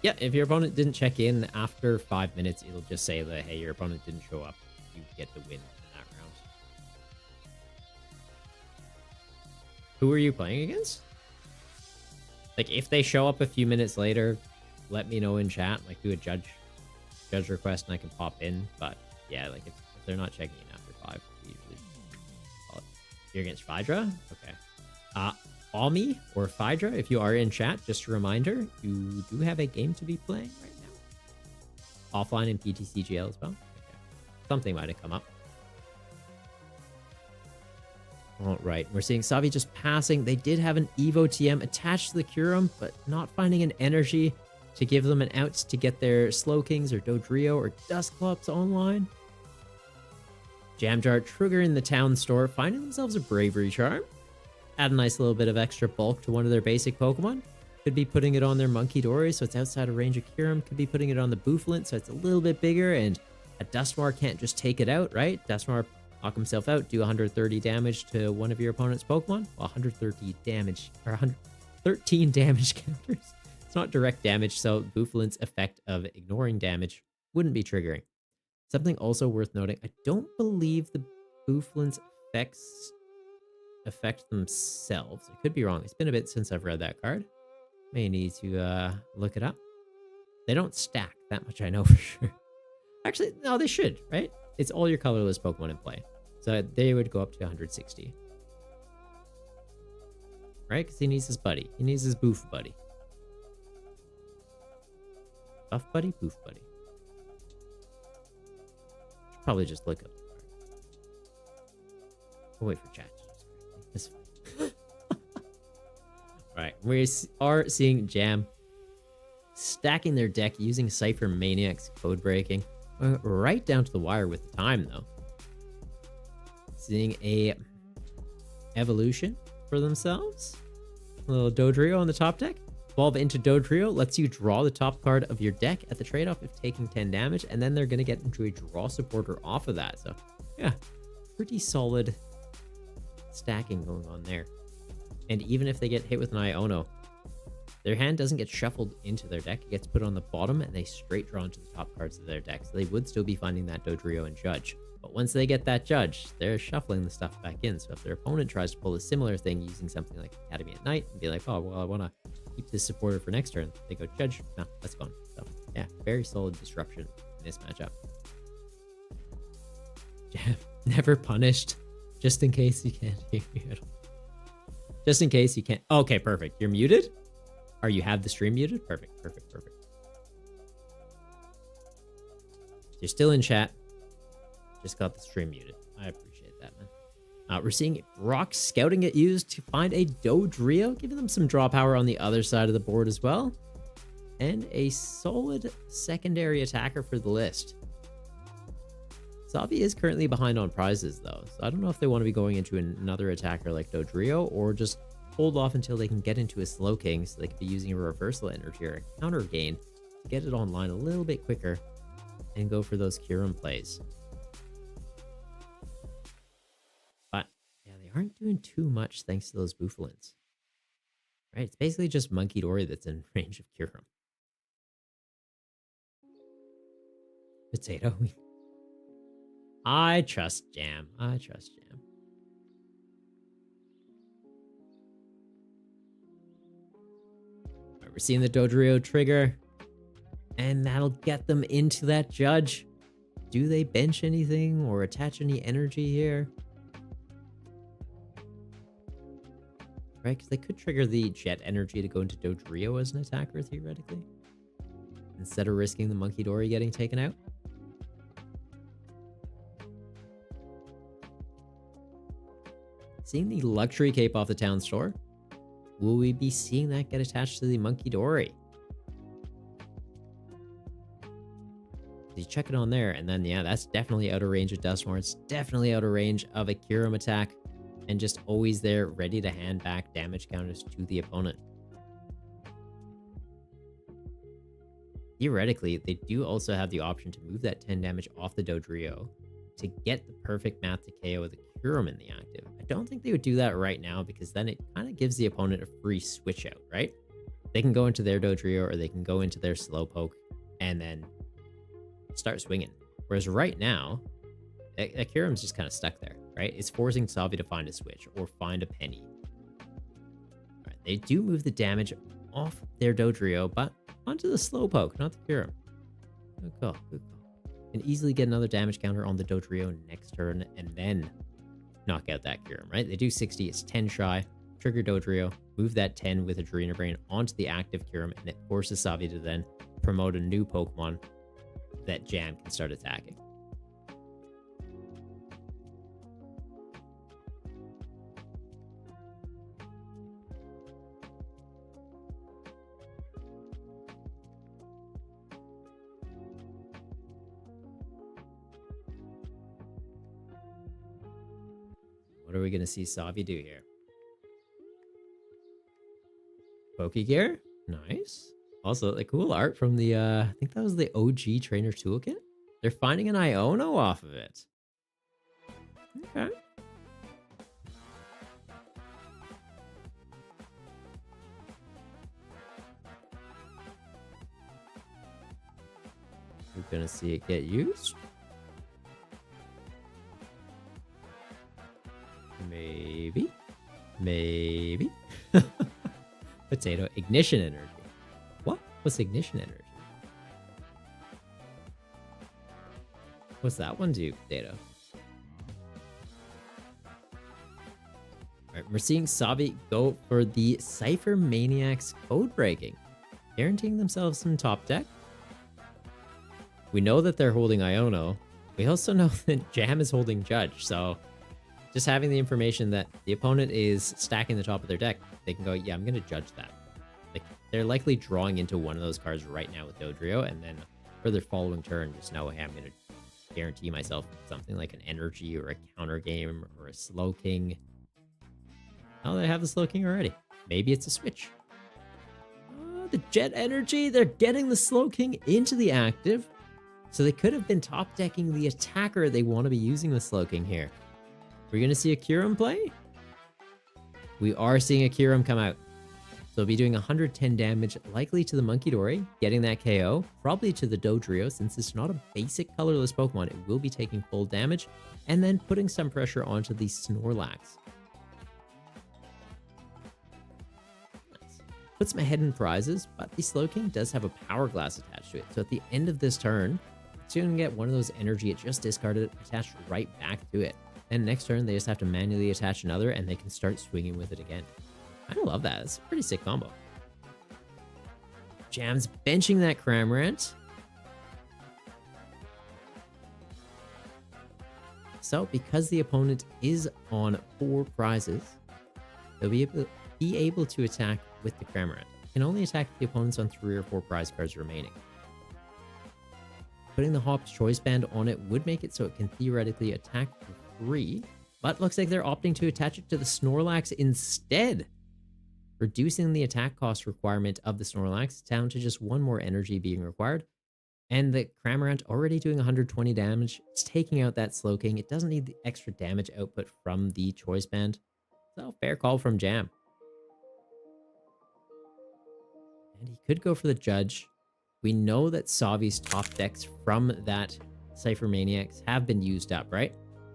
Yeah, if your opponent didn't check in after 5 minutes, it'll just say that, hey, your opponent didn't show up. You get the win in that round. Who are you playing against? Like, if they show up a few minutes later, let me know in chat. Like, do a judge request and I can pop in. But yeah, like, if they're not checking in after 5, usually call it. You're against Phaedra? Okay. Ami or Phaedra, if you are in chat, just a reminder, you do have a game to be playing right now. Offline in PTCGL as well. Okay. Something might have come up. All right, we're seeing Savi just passing. They did have an Evo TM attached to the Kyurem, but not finding an energy to give them an out to get their Slowkings or Dodrio or Dusclops online. Jamjar triggering the town store, finding themselves a Bravery Charm. Add a nice little bit of extra bulk to one of their basic Pokemon. Could be putting it on their Monkey Dory, so it's outside of range of Kyurem. Could be putting it on the Bouffalant, so it's a little bit bigger, and a Duskmar can't just take it out, right? Duskmar knock himself out, do 130 damage to one of your opponent's Pokemon. Well, 130 damage, or 113 damage counters. It's not direct damage, so Bouffalant's effect of ignoring damage wouldn't be triggering. Something also worth noting, I don't believe the Bouffalant's effects affect themselves. I could be wrong. It's been a bit since I've read that card. May need to look it up. They don't stack, that much I know for sure. Actually, no, they should, right? It's all your colorless Pokemon in play. So they would go up to 160. Right? Because he needs his buddy. He needs his Boof buddy. Buff buddy? Boof buddy. Should probably just look up the card. I'll wait for chat. It's fine. Right. We are seeing Jam stacking their deck using Cypher Maniac's code breaking. Right down to the wire with the time, though. Seeing a evolution for themselves. A little Dodrio on the top deck. Evolve into Dodrio lets you draw the top card of your deck at the trade-off of taking 10 damage, and then they're going to get into a draw supporter off of that. So, yeah, pretty solid stacking going on there. And even if they get hit with an Iono, their hand doesn't get shuffled into their deck. It gets put on the bottom, and they straight draw into the top cards of their deck. So they would still be finding that Dodrio and Judge. But once they get that Judge, they're shuffling the stuff back in. So if their opponent tries to pull a similar thing using something like Academy at Night and be like, oh, well, I want to keep this supporter for next turn, they go Judge. No, that's gone. So yeah, very solid disruption in this matchup. Jam, never punished. Just in case you can't hear me at all. Just in case you can't. Okay, perfect. You're muted? Or you have the stream muted? Perfect, perfect, perfect. You're still in chat. Just got the stream muted. I appreciate that, man. We're seeing Brock scouting get used to find a Dodrio, giving them some draw power on the other side of the board as well. And a solid secondary attacker for the list. Savi is currently behind on prizes, though. So I don't know if they want to be going into another attacker like Dodrio or just hold off until they can get into a Slow King so they could be using a reversal energy or a counter gain to get it online a little bit quicker and go for those Kyurem plays. But yeah, they aren't doing too much thanks to those Boufalins. Right? It's basically just Monkey Dory that's in range of Kyurem. Potato. I trust Jam. I trust Jam. Right, we're seeing the Dodrio trigger. And that'll get them into that judge. Do they bench anything or attach any energy here? Right, because they could trigger the jet energy to go into Dodrio as an attacker, theoretically. Instead of risking the Monkey Dory getting taken out. Seeing the luxury cape off the town store. Will we be seeing that get attached to the Monkey Dory? You check it on there, and then, yeah, that's definitely out of range of Duskmore. It's definitely out of range of a Kyurem attack, and just always there, ready to hand back damage counters to the opponent. Theoretically, they do also have the option to move that 10 damage off the Dodrio to get the perfect math to KO the Kyurem in the active. I don't think they would do that right now, because then it kind of gives the opponent a free switch out, right? They can go into their Dodrio, or they can go into their Slowpoke, and then start swinging. Whereas right now, that Kyurem's just kind of stuck there, right? It's forcing Savi to find a switch or find a penny. All right, they do move the damage off their Dodrio, but onto the Slowpoke, not the Kyurem. Good call, good call. Can easily get another damage counter on the Dodrio next turn and then knock out that Kyurem, right? They do 60, it's 10 shy, trigger Dodrio, move that 10 with Adrena Brain onto the active Kyurem, and it forces Savi to then promote a new Pokemon that Jam can start attacking. What are we going to see Savi do here? Pokegear? Nice. Also, the cool art from the, I think that was the OG Trainer Toolkit. They're finding an Iono off of it. Okay. We're gonna see it get used. Maybe. Maybe. Potato ignition energy. What? What's ignition energy? What's that one do, Potato? Alright, we're seeing Savi go for the Cypher Maniacs code breaking, guaranteeing themselves some top deck. We know that they're holding Iono. We also know that Jam is holding Judge, so just having the information that the opponent is stacking the top of their deck, they can go, yeah, I'm going to judge that. Like, they're likely drawing into one of those cards right now with Dodrio, and then for their following turn, just know, hey, I'm going to guarantee myself something like an energy or a counter game or a Slow King. Oh, they have the Slow King already. Maybe it's a switch. Oh, the Jet Energy, they're getting the Slow King into the active. So they could have been top decking the attacker they want to be using the Slow King here. We're going to see a Kyurem play? We are seeing a Kyurem come out. So it'll be doing 110 damage, likely to the Monkey Dory, getting that KO, probably to the Dodrio, since it's not a basic colorless Pokemon, it will be taking full damage, and then putting some pressure onto the Snorlax. Nice. Put some hidden prizes, but the Slow King does have a Power Glass attached to it, so at the end of this turn, it's going to get one of those energy it just discarded attached right back to it. And next turn, they just have to manually attach another, and they can start swinging with it again. I love that. It's a pretty sick combo. Jam's benching that Cramorant. So because the opponent is on 4 prizes, they'll be able to attack with the Cramorant. You can only attack the opponents on 3 or 4 prize cards remaining. Putting the Hop's Choice Band on it would make it so it can theoretically attack for 3, but looks like they're opting to attach it to the Snorlax instead, reducing the attack cost requirement of the Snorlax down to just 1 more energy being required. And the Cramorant already doing 120 damage. It's taking out that Slowking. It doesn't need the extra damage output from the Choice Band. So fair call from Jam. And he could go for the Judge. We know that Savi's top decks from that Cypher Maniacs have been used up, right?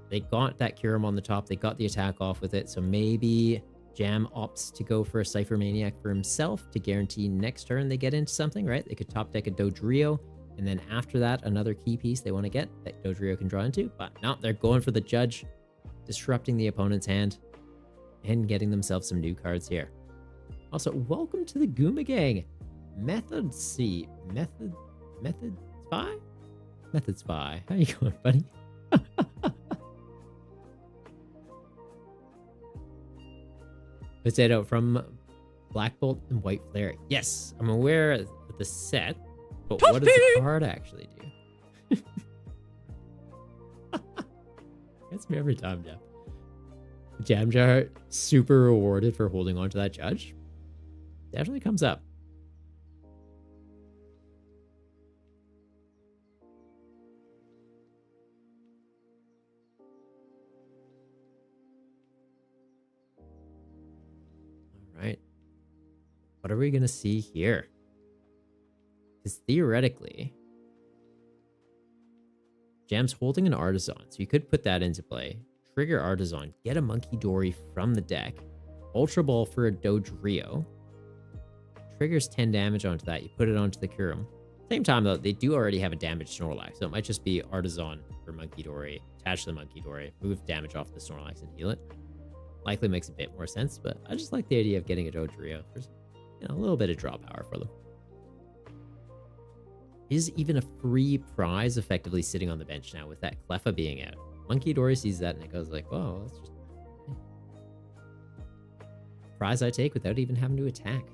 They got that Kyurem on the top. They got the attack off with it. So maybe Jam opts to go for a Cypher Maniac for himself to guarantee next turn they get into something, right? They could top deck a Dodrio. And then after that, another key piece they want to get that Dodrio can draw into. But no, they're going for the Judge, disrupting the opponent's hand and getting themselves some new cards here. Also, welcome to the Gooma Gang. Method Spy? Method Spy. How you going, buddy? Potato from Black Bolt and White Flare. Yes, I'm aware of the set. But what does the card actually do? Gets me every time, Jeff. Jam Jar, super rewarded for holding on to that Judge. Definitely comes up. All right. What are we going to see here? Because theoretically, Jam's holding an Artisan, so you could put that into play. Trigger Artisan, get a Monkey Dory from the deck. Ultra Ball for a Dodrio. Triggers 10 damage onto that. You put it onto the Kyurem. Same time, though, they do already have a damaged Snorlax, so it might just be Artisan for Monkey Dory. Attach the Monkey Dory, move damage off the Snorlax and heal it. Likely makes a bit more sense, but I just like the idea of getting a Dodrio. There's a little bit of draw power for them. Is even a free prize effectively sitting on the bench now with that Cleffa being out. Monkey Dory sees that and it goes like, whoa, that's just prize I take without even having to attack.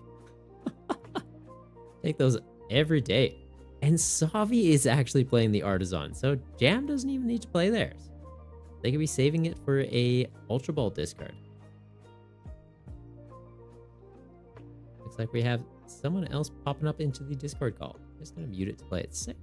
Take those every day. And Savi is actually playing the Artisan, so Jam doesn't even need to play theirs. They could be saving it for a Ultra Ball discard. Looks like we have someone else popping up into the Discord call. I'm just going to mute it to play it safe.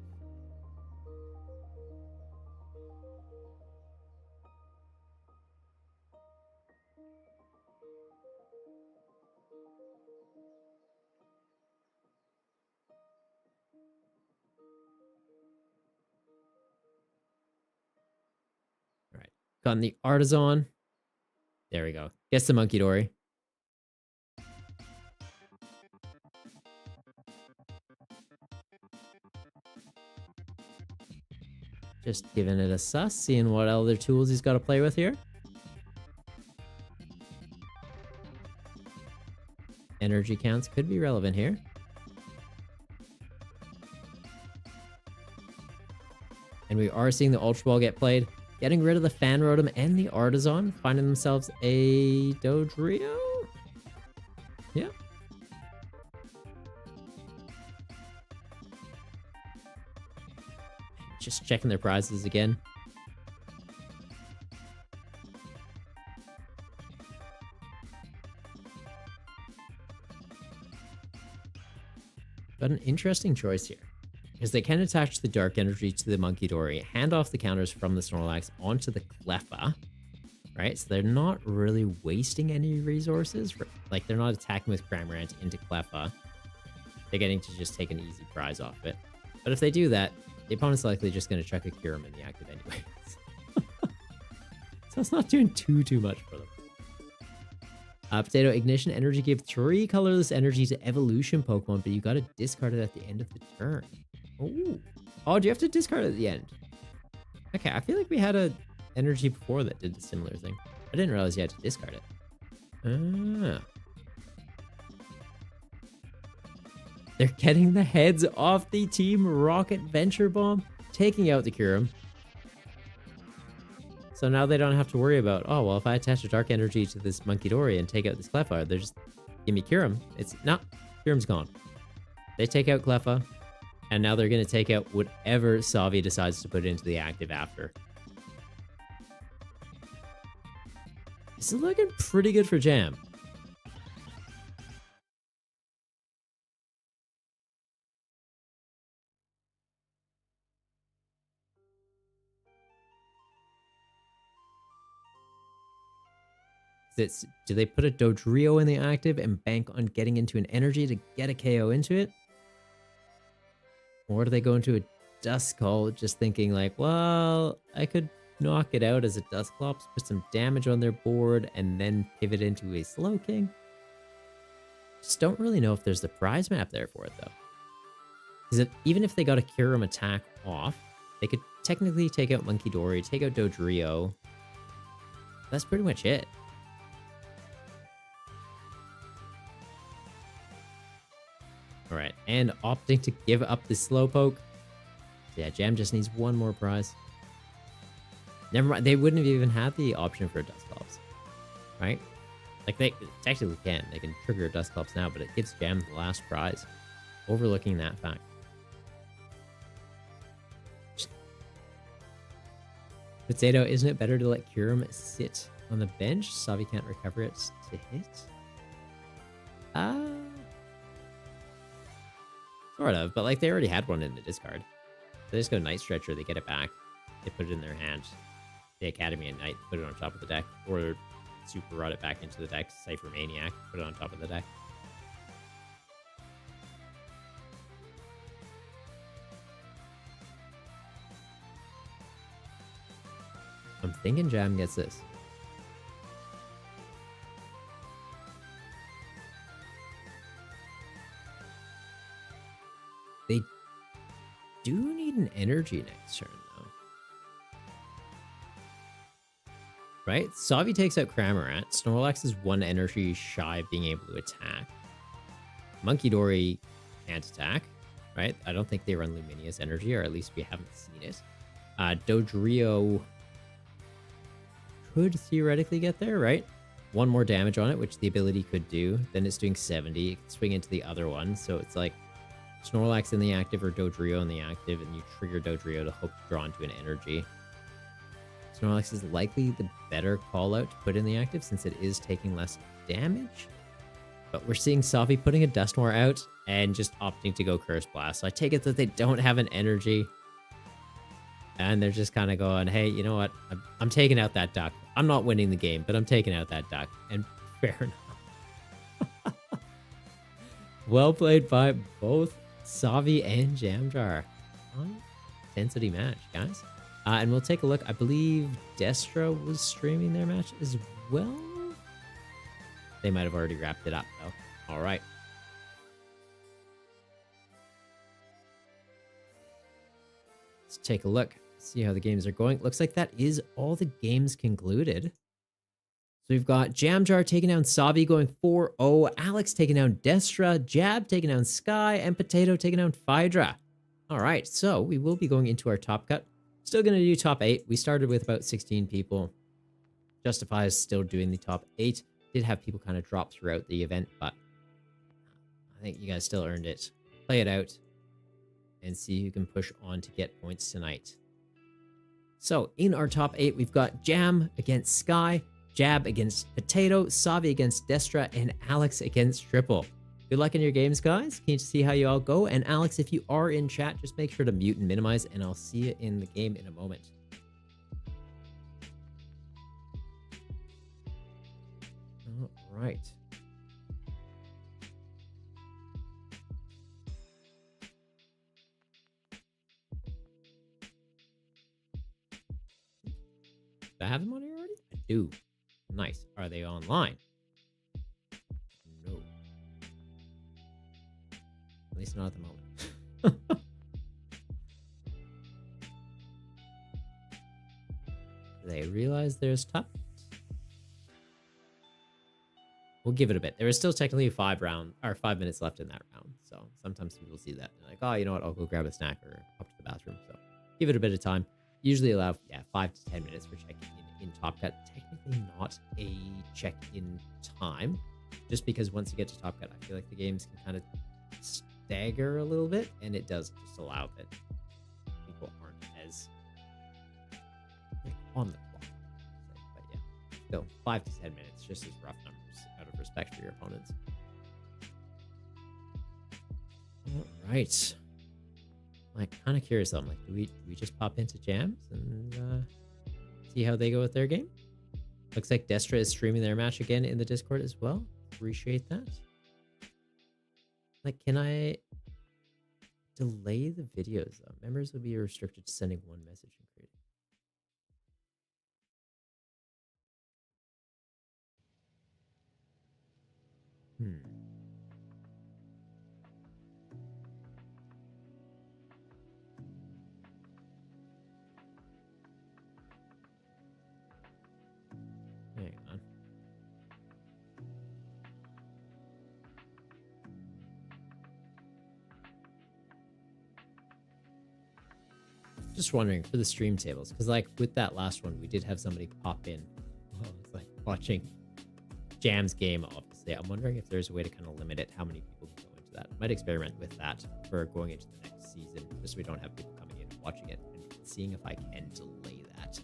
All right, gotten the Artisan. There we go. Gets the Monkey Dory. Just giving it a sus, seeing what other tools he's got to play with here. Energy counts could be relevant here. And we are seeing the Ultra Ball get played. Getting rid of the Fan Rotom and the Artisan. Finding themselves a Dodrio? Yeah. Just checking their prizes again. But an interesting choice here, because they can attach the Dark Energy to the Monkey Dory, hand off the counters from the Snorlax onto the Cleffa, right? So they're not really wasting any resources. Like, they're not attacking with Cramorant into Cleffa. They're getting to just take an easy prize off it. But if they do that, the opponent's likely just going to chuck a Kyurem in the active anyways. So it's not doing too much for them. Potato Ignition Energy gave 3 colorless energy to evolution Pokemon, but you got to discard it at the end of the turn. Ooh. Oh, do you have to discard it at the end? Okay, I feel like we had a energy before that did a similar thing. I didn't realize you had to discard it. Ah. They're getting the heads off the Team Rocket Venture Bomb, taking out the Kyurem. So now they don't have to worry about, oh, well, if I attach a dark energy to this Monkey Dory and take out this Cleffa, they're just give me Kyurem. It's not. Kyurem's gone. They take out Cleffa, and now they're going to take out whatever Savi decides to put into the active after. This is looking pretty good for Jam. Do they put a Dodrio in the active and bank on getting into an energy to get a KO into it? Or do they go into a Duskull just thinking like, well, I could knock it out as a Dusclops, put some damage on their board, and then pivot into a Slow King? Just don't really know if there's the prize map there for it, though. Because even if they got a Kyurem attack off, they could technically take out Monkey Dory, take out Dodrio. That's pretty much it. Alright, and opting to give up the Slowpoke. Yeah, Jam just needs one more prize. Never mind, they wouldn't have even had the option for a Dusclops. Right? Like, they technically can. They can trigger a Dusclops now, but it gives Jam the last prize. Overlooking that fact. Potato, isn't it better to let Kyurem sit on the bench? Savi can't recover it to hit? Sort of, but like they already had one in the discard. They just go Night Stretcher, they get it back, they put it in their hand. The Academy at Night, put it on top of the deck, or Super Rod it back into the deck, Cypher Maniac, put it on top of the deck. I'm thinking Jam gets this. They do need an energy next turn, though. Right? Savi takes out Cramorant. Snorlax is one energy shy of being able to attack. Monkey Dory can't attack, right? I don't think they run Luminia's energy, or at least we haven't seen it. Dodrio could theoretically get there, right? One more damage on it, which the ability could do. Then it's doing 70. It can swing into the other one, so it's like Snorlax in the active or Dodrio in the active, and you trigger Dodrio to hope to draw into an energy. Snorlax is likely the better call out to put in the active since it is taking less damage. But we're seeing Savi putting a Dusknoir out and just opting to go Curse Blast. So I take it that they don't have an energy. And they're just kind of going, hey, you know what? I'm taking out that duck. I'm not winning the game, but I'm taking out that duck. And fair enough. Well played by both Savi and Jamjar. Intensity match, guys. And we'll take a look. I believe Destra was streaming their match as well. They might have already wrapped it up, though. All right. Let's take a look. See how the games are going. Looks like that is all the games concluded. So we've got Jamjar taking down Savi going 4-0. Alex taking down Destra. Jab taking down Sky. And Potato taking down Phaedra. All right, so we will be going into our top cut. Still going to do top 8. We started with about 16 people. Justify is still doing the top 8. Did have people kind of drop throughout the event, but I think you guys still earned it. Play it out and see who can push on to get points tonight. So in our top 8, we've got Jam against Sky, Jab against Potato, Savi against Destra, and Alex against Triple. Good luck in your games, guys. Keen to see how you all go. And Alex, if you are in chat, just make sure to mute and minimize, and I'll see you in the game in a moment. All right. Do I have them on here already? I do. Nice. Are they online? No. At least not at the moment. They realize there's top. We'll give it a bit. There is still technically 5 minutes left in that round. So sometimes people see that and they're like, oh, you know what? I'll go grab a snack or up to the bathroom. So give it a bit of time. usually allow 5 to 10 minutes for check-in in Top Cut. Technically not a check-in time, just because once you get to Top Cut, I feel like the games can kind of stagger a little bit, and it does just allow that people aren't as like, on the clock. But yeah, still 5 to 10 minutes, just as rough numbers out of respect for your opponents. All right. I'm kind of curious though. I'm like, do we just pop into jams and see how they go with their game? Looks like Destra is streaming their match again in the Discord as well. Appreciate that. Like, can I delay the videos though? Members will be restricted to sending one message and creating. Hang on. Just wondering for the stream tables, because like with that last one, we did have somebody pop in. Oh, it's like watching Jam's game, obviously. I'm wondering if there's a way to kind of limit it, how many people can go into that. I might experiment with that for going into the next season, just so we don't have people coming in and watching it, and seeing if I can delay that.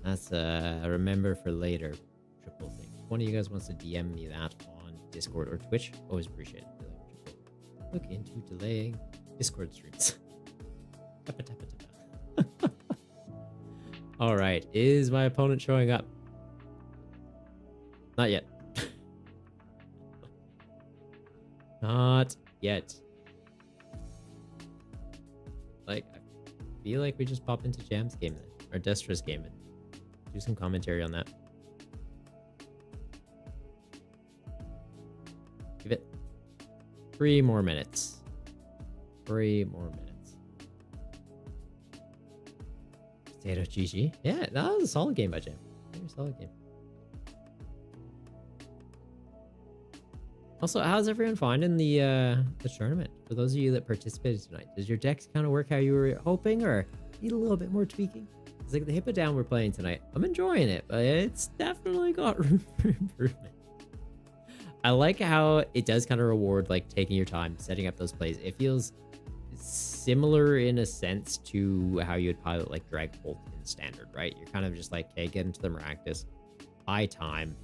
That's a remember for later triple thing. If one of you guys wants to DM me that on Discord or Twitch, always appreciate it. Look into delaying Discord streams. All right, is my opponent showing up? Not yet. Not yet. Like, I feel like we just pop into Jam's game then, or Destra's game, and do some commentary on that. Give it 3 more minutes. 3 more minutes. Potato GG. Yeah, that was a solid game by Jam. Very solid game. Also, how's everyone finding the tournament? For those of you that participated tonight, does your decks kind of work how you were hoping, or need a little bit more tweaking? It's like the Hippo Down we're playing tonight. I'm enjoying it, but it's definitely got room for improvement. I like how it does kind of reward like taking your time, setting up those plays. It feels similar in a sense to how you would pilot like Drag Bolt in Standard, right? You're kind of just like, hey, get into the Maractus, buy time,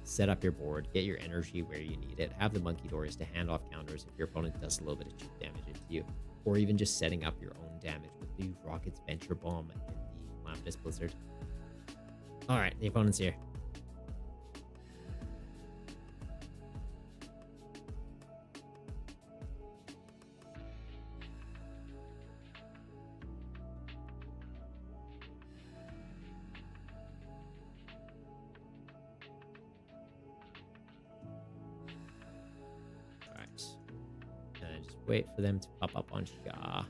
set up your board, get your energy where you need it, have the Monkey Doors to hand off counters if your opponent does a little bit of cheap damage into you, or even just setting up your own damage with the Rocket's Venture Bomb and the Calamitous Blizzard. All right, the opponent's here. Wait for them to pop up on Shah.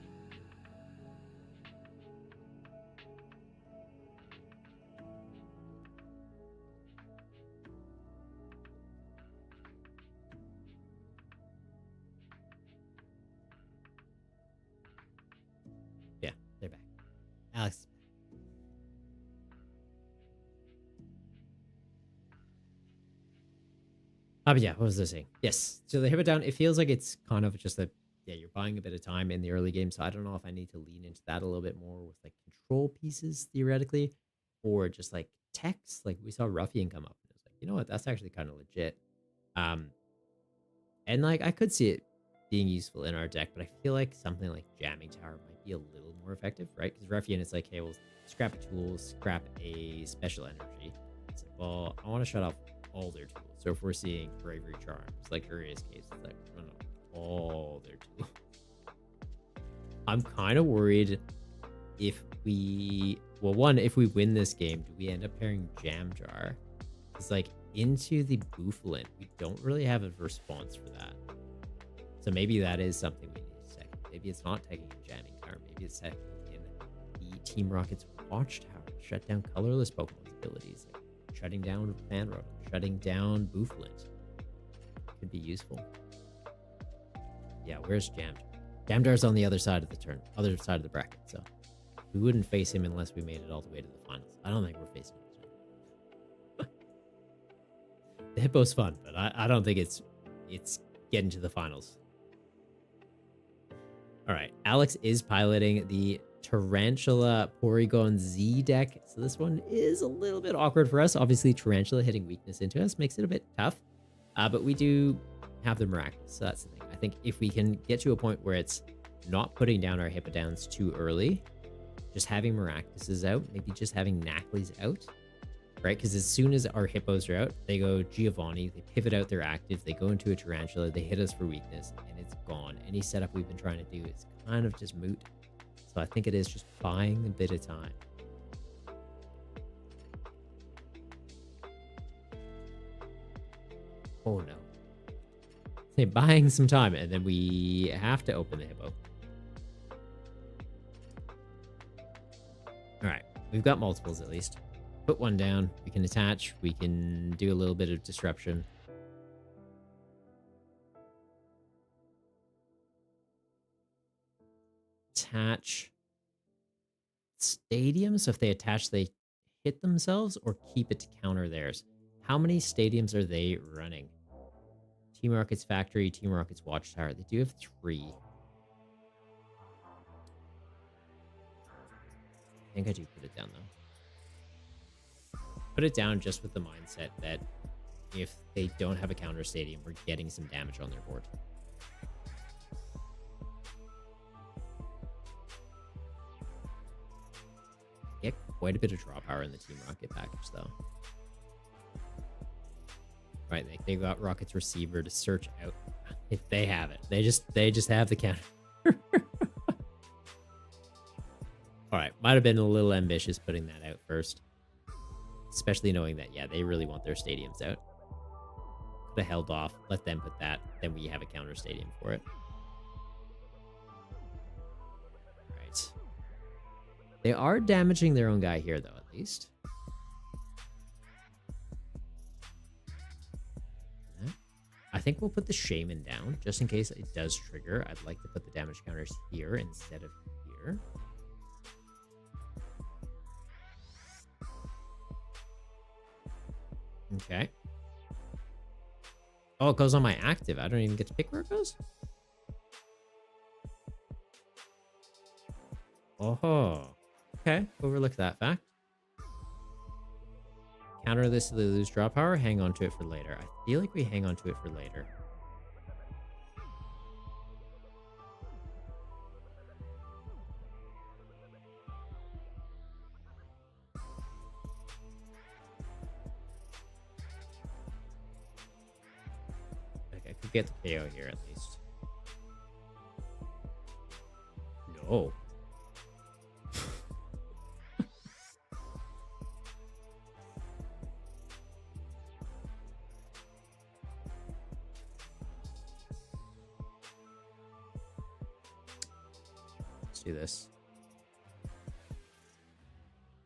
Yeah, they're back. Alex. But yeah, what was I saying? Yes. So the Hippo Down, it feels like it's kind of just a, yeah, you're buying a bit of time in the early game. So I don't know if I need to lean into that a little bit more with like control pieces theoretically, or just like text. Like we saw Ruffian come up and it was like, you know what, that's actually kind of legit. And like I could see it being useful in our deck, but I feel like something like Jamming Tower might be a little more effective, right? Because Ruffian is like, hey, well, scrap a tool, scrap a special energy. It's like, well, I want to shut off all their tools. So if we're seeing Bravery Charms, like Uria's case, it's like, no, all their tools. I'm kind of worried if we, well, one, if we win this game, do we end up pairing Jam Jar? It's like into the Bouffalant, we don't really have a response for that. So maybe that is something we need to check. Maybe it's not taking a Jamming Tower. Maybe it's taking in the Team Rocket's Watchtower, shut down colorless Pokemon's abilities, like shutting down Fan Road, shutting down Bouffalant. Could be useful. Yeah, where's Jam Jar? Jam Jar's on the other side of the turn, other side of the bracket, so We wouldn't face him unless we made it all the way to the finals. I don't think we're facing him. The hippo's fun, but I don't think it's getting to the finals. All right, Alex is piloting the Tarantula Porygon Z deck. So this one is a little bit awkward for us. Obviously, Tarantula hitting weakness into us makes it a bit tough. But we do have the Miraculous, so that's the thing. I think if we can get to a point where it's not putting down our Hippodowns too early, just having Miraculouses out, maybe just having Knacklys out, right? Because as soon as our Hippos are out, they go Giovanni, they pivot out their active, they go into a Tarantula, they hit us for weakness, and it's gone. Any setup we've been trying to do is kind of just moot. So I think it is just buying a bit of time. Oh no. Say buying some time, and then we have to open the Hippo. All right, we've got multiples at least. Put one down, we can attach, we can do a little bit of disruption. Attach stadiums, so if they attach, they hit themselves, or keep it to counter theirs. How many stadiums are they running? Team Rocket's Factory, Team Rocket's Watchtower. They do have 3. I think I do put it down though. Put it down just with the mindset that if they don't have a counter stadium, we're getting some damage on their board. Get quite a bit of draw power in the Team Rocket package though. Right, they got Rocket's Receiver to search out if they have it. They just have the counter. All right, might have been a little ambitious putting that out first, especially knowing that, yeah, they really want their stadiums out. Could have held off, let them put that, then we have a counter stadium for it. Right. They are damaging their own guy here, though, at least. I think we'll put the Shaman down, just in case it does trigger. I'd like to put the damage counters here instead of here. Okay. Oh, it goes on my active. I don't even get to pick where it goes? Oh, okay. Overlook that fact. Counter this to lose draw power, hang on to it for later. I feel like we hang on to it for later. Okay, I could get the KO here at least. No. Do this.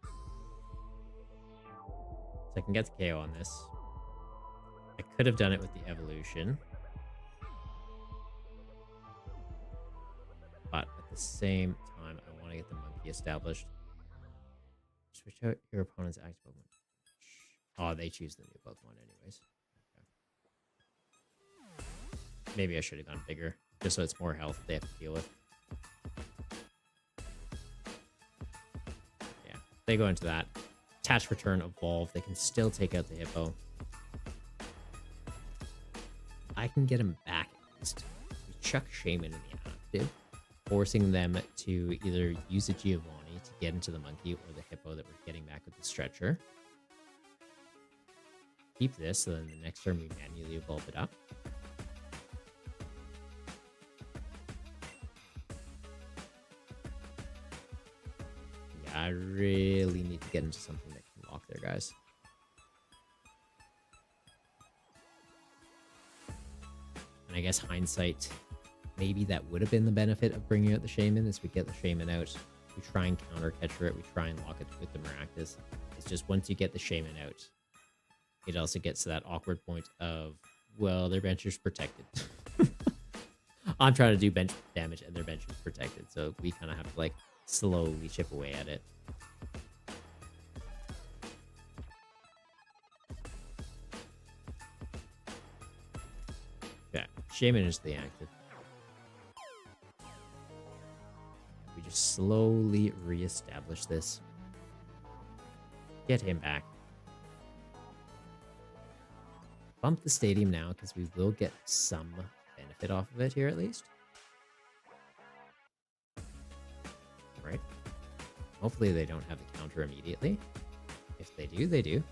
So I can get the KO on this. I could have done it with the evolution. But at the same time, I want to get the monkey established. Switch out your opponent's active Pokemon. Oh, they choose the new Pokemon anyways. Okay. Maybe I should have gone bigger, just so it's more health they have to deal with. They go into that. Attach, return, evolve. They can still take out the Hippo. I can get him back at least. We chuck Shaman in the active, forcing them to either use a Giovanni to get into the monkey or the Hippo that we're getting back with the stretcher. Keep this, so then the next turn we manually evolve it up. I really need to get into something that can lock there, guys. And I guess hindsight, maybe that would have been the benefit of bringing out the Shaman, is we get the Shaman out, we try and counter catcher it, we try and lock it with the Maractus. It's just once you get the Shaman out, it also gets to that awkward point of, well, their bench is protected. I'm trying to do bench damage and their bench is protected, so we kind of have to like slowly chip away at it. Yeah, Shaman is the active. We just slowly reestablish this. Get him back. Bump the stadium now because we will get some benefit off of it here at least. Right? Hopefully they don't have the counter immediately. If they do, they do.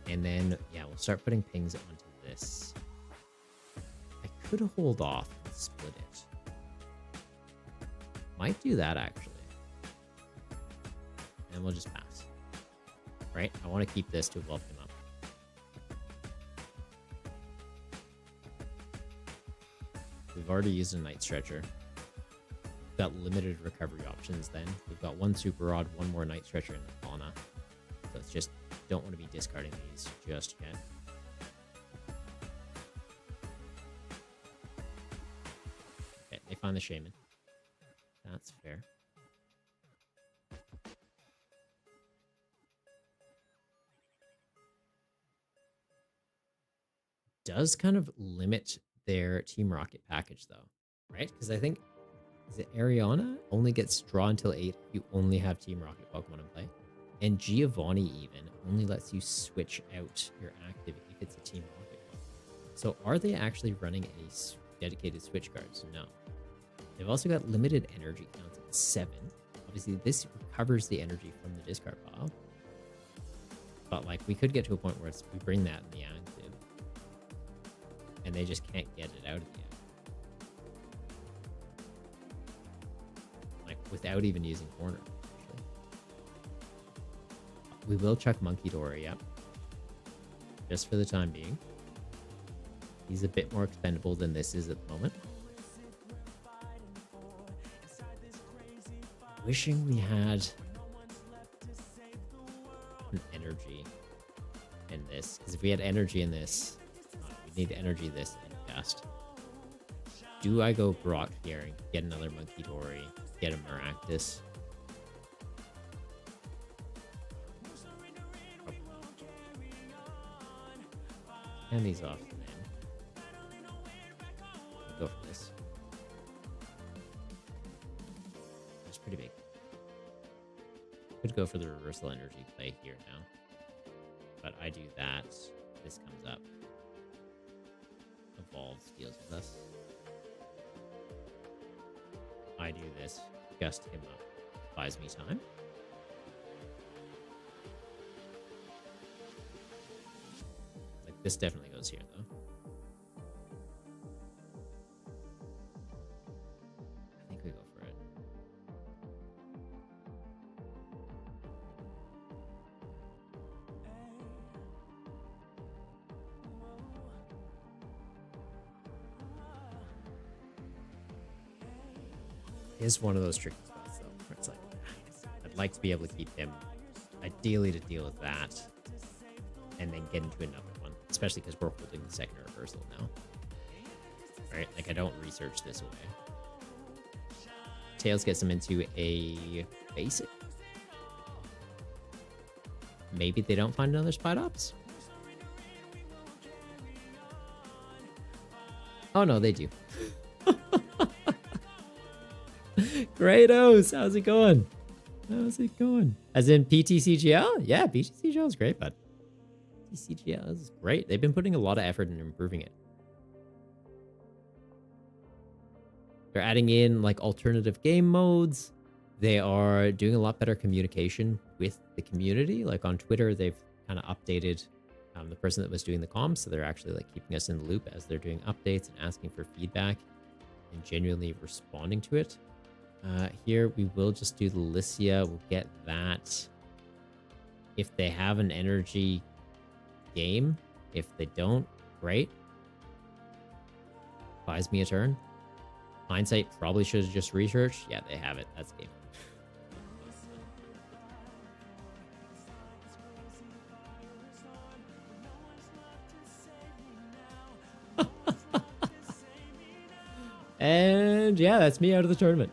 And then, yeah, we'll start putting pings onto this. I could hold off and split it. Might do that, actually. And we'll just pass. Right? I want to keep this to buff him up. We've already used a Night Stretcher. We've got limited recovery options then. We've got one Super Rod, one more Night Stretcher in the fauna. So it's just, don't want to be discarding these just yet. Okay, they find the Shaman. That's fair. Does kind of limit their Team Rocket package though, right? Because I think, is it Ariana only gets draw until 8 if you only have Team Rocket Pokemon in play? And Giovanni even only lets you switch out your active if it's a Team Rocket Pokemon. So are they actually running any dedicated switch cards? No. They've also got limited energy counts at 7. Obviously this recovers the energy from the discard pile. But like we could get to a point where we bring that in the active. And they just can't get it out of the end. Like, without even using corner, actually. We will chuck Monkey Dora, yep. Just for the time being. He's a bit more expendable than this is at the moment. Wishing we had an energy in this. Because if we had energy in this... need energy this and cast. Do I go Brock here and get another Monkey Dory, get a Maractus? Hand these off to them. Go for this. That's pretty big. Could go for the reversal energy play here now. But I do that. This comes up. Evolves deals with us. I do this, gust him up, buys me time. Like this definitely goes here though. I think we go for it. Is one of those tricky spots though, where it's like, I'd like to be able to keep him, ideally to deal with that, and then get into another one, especially because we're holding the second reversal now. Right? Like I don't research this away. Tails gets him into a basic. Maybe they don't find another Spidops. Oh no, they do. Kratos, how's it going? How's it going? As in PTCGL? Yeah, PTCGL is great, bud. PTCGL is great. They've been putting a lot of effort in improving it. They're adding in like alternative game modes. They are doing a lot better communication with the community. Like on Twitter, they've kind of updated the person that was doing the comms. So they're actually like keeping us in the loop as they're doing updates and asking for feedback and genuinely responding to it. Here we will just do the Lycia. We'll get that. If they have an energy game, if they don't, great. Buys me a turn. Hindsight probably should have just researched. Yeah, they have it. That's game. And yeah, that's me out of the tournament.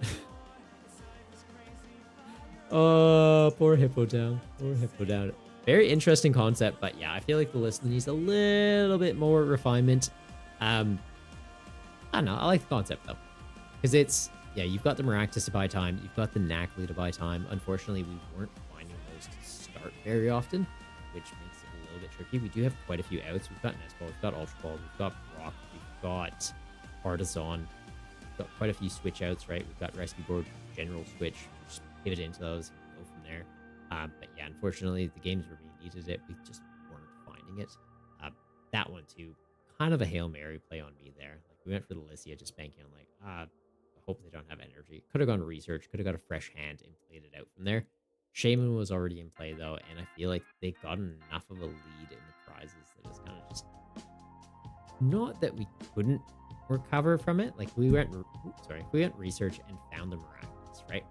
Oh, poor Hippo down. Poor Hippo down. Very interesting concept, but yeah, I feel like the list needs a little bit more refinement. I don't know. I like the concept though, because it's yeah, you've got the Maractus to buy time, you've got the Knackley to buy time. Unfortunately, we weren't finding those to start very often, which makes it a little bit tricky. We do have quite a few outs. We've got Nestball, we've got Ultra Ball, we've got Brock, we've got Artisan, we've got quite a few switch outs, right? We've got Rescue Board, General Switch, just pivot into those, go from there. But yeah, unfortunately, the games where we needed it, we just weren't finding it. That one too, kind of a Hail Mary play on me there. Like we went for the Lycia, just banking on like, I hope they don't have energy. Could have gone research, could have got a fresh hand and played it out from there. Shaman was already in play though, and I feel like they got enough of a lead in the prizes that it's kind of just not that we couldn't recover from it. Like we went, if we went research and found the Miraculous, right?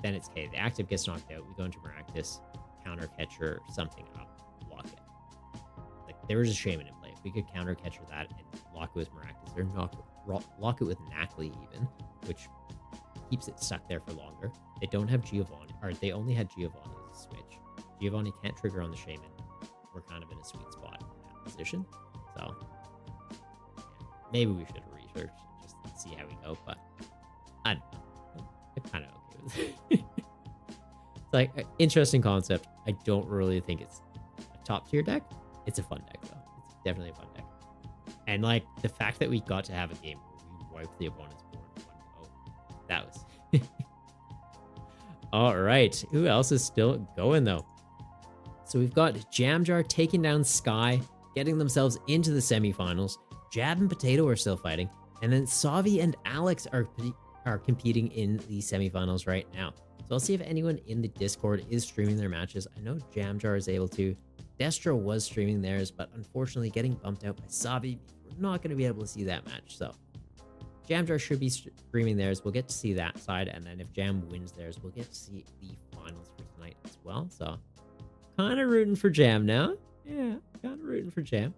Then it's okay. The active gets knocked out. We go into Miraculous, counter catcher, something up, lock it. Like there was a Shaman in play. If we could counter catcher that and lock it with Miraculous, or lock it with Knackley even, which keeps it stuck there for longer. They don't have Giovanni, or they only had Giovanni as a switch. Giovanni can't trigger on the Shaman. We're kind of in a sweet spot in that position. So yeah, maybe we should research and just see how we go, but I don't know. I'm kind of okay with it. It's like an interesting concept. I don't really think it's a top tier deck. It's a fun deck though. It's definitely a fun deck. And like the fact that we got to have a game where we wiped the opponent's board in one go, that was all right. Who else is still going though? So we've got Jamjar taking down Sky, getting themselves into the semifinals. Jab and Potato are still fighting, and then Savi and Alex are competing in the semifinals right now. So I'll see if anyone in the Discord is streaming their matches. I know Jamjar is able to. Destro was streaming theirs, but unfortunately getting bumped out by Savi. We're not going to be able to see that match. So Jamjar should be streaming theirs. We'll get to see that side. And then if Jam wins theirs, we'll get to see the finals for tonight as well. So kind of rooting for Jam now. Yeah, kind of rooting for Jam.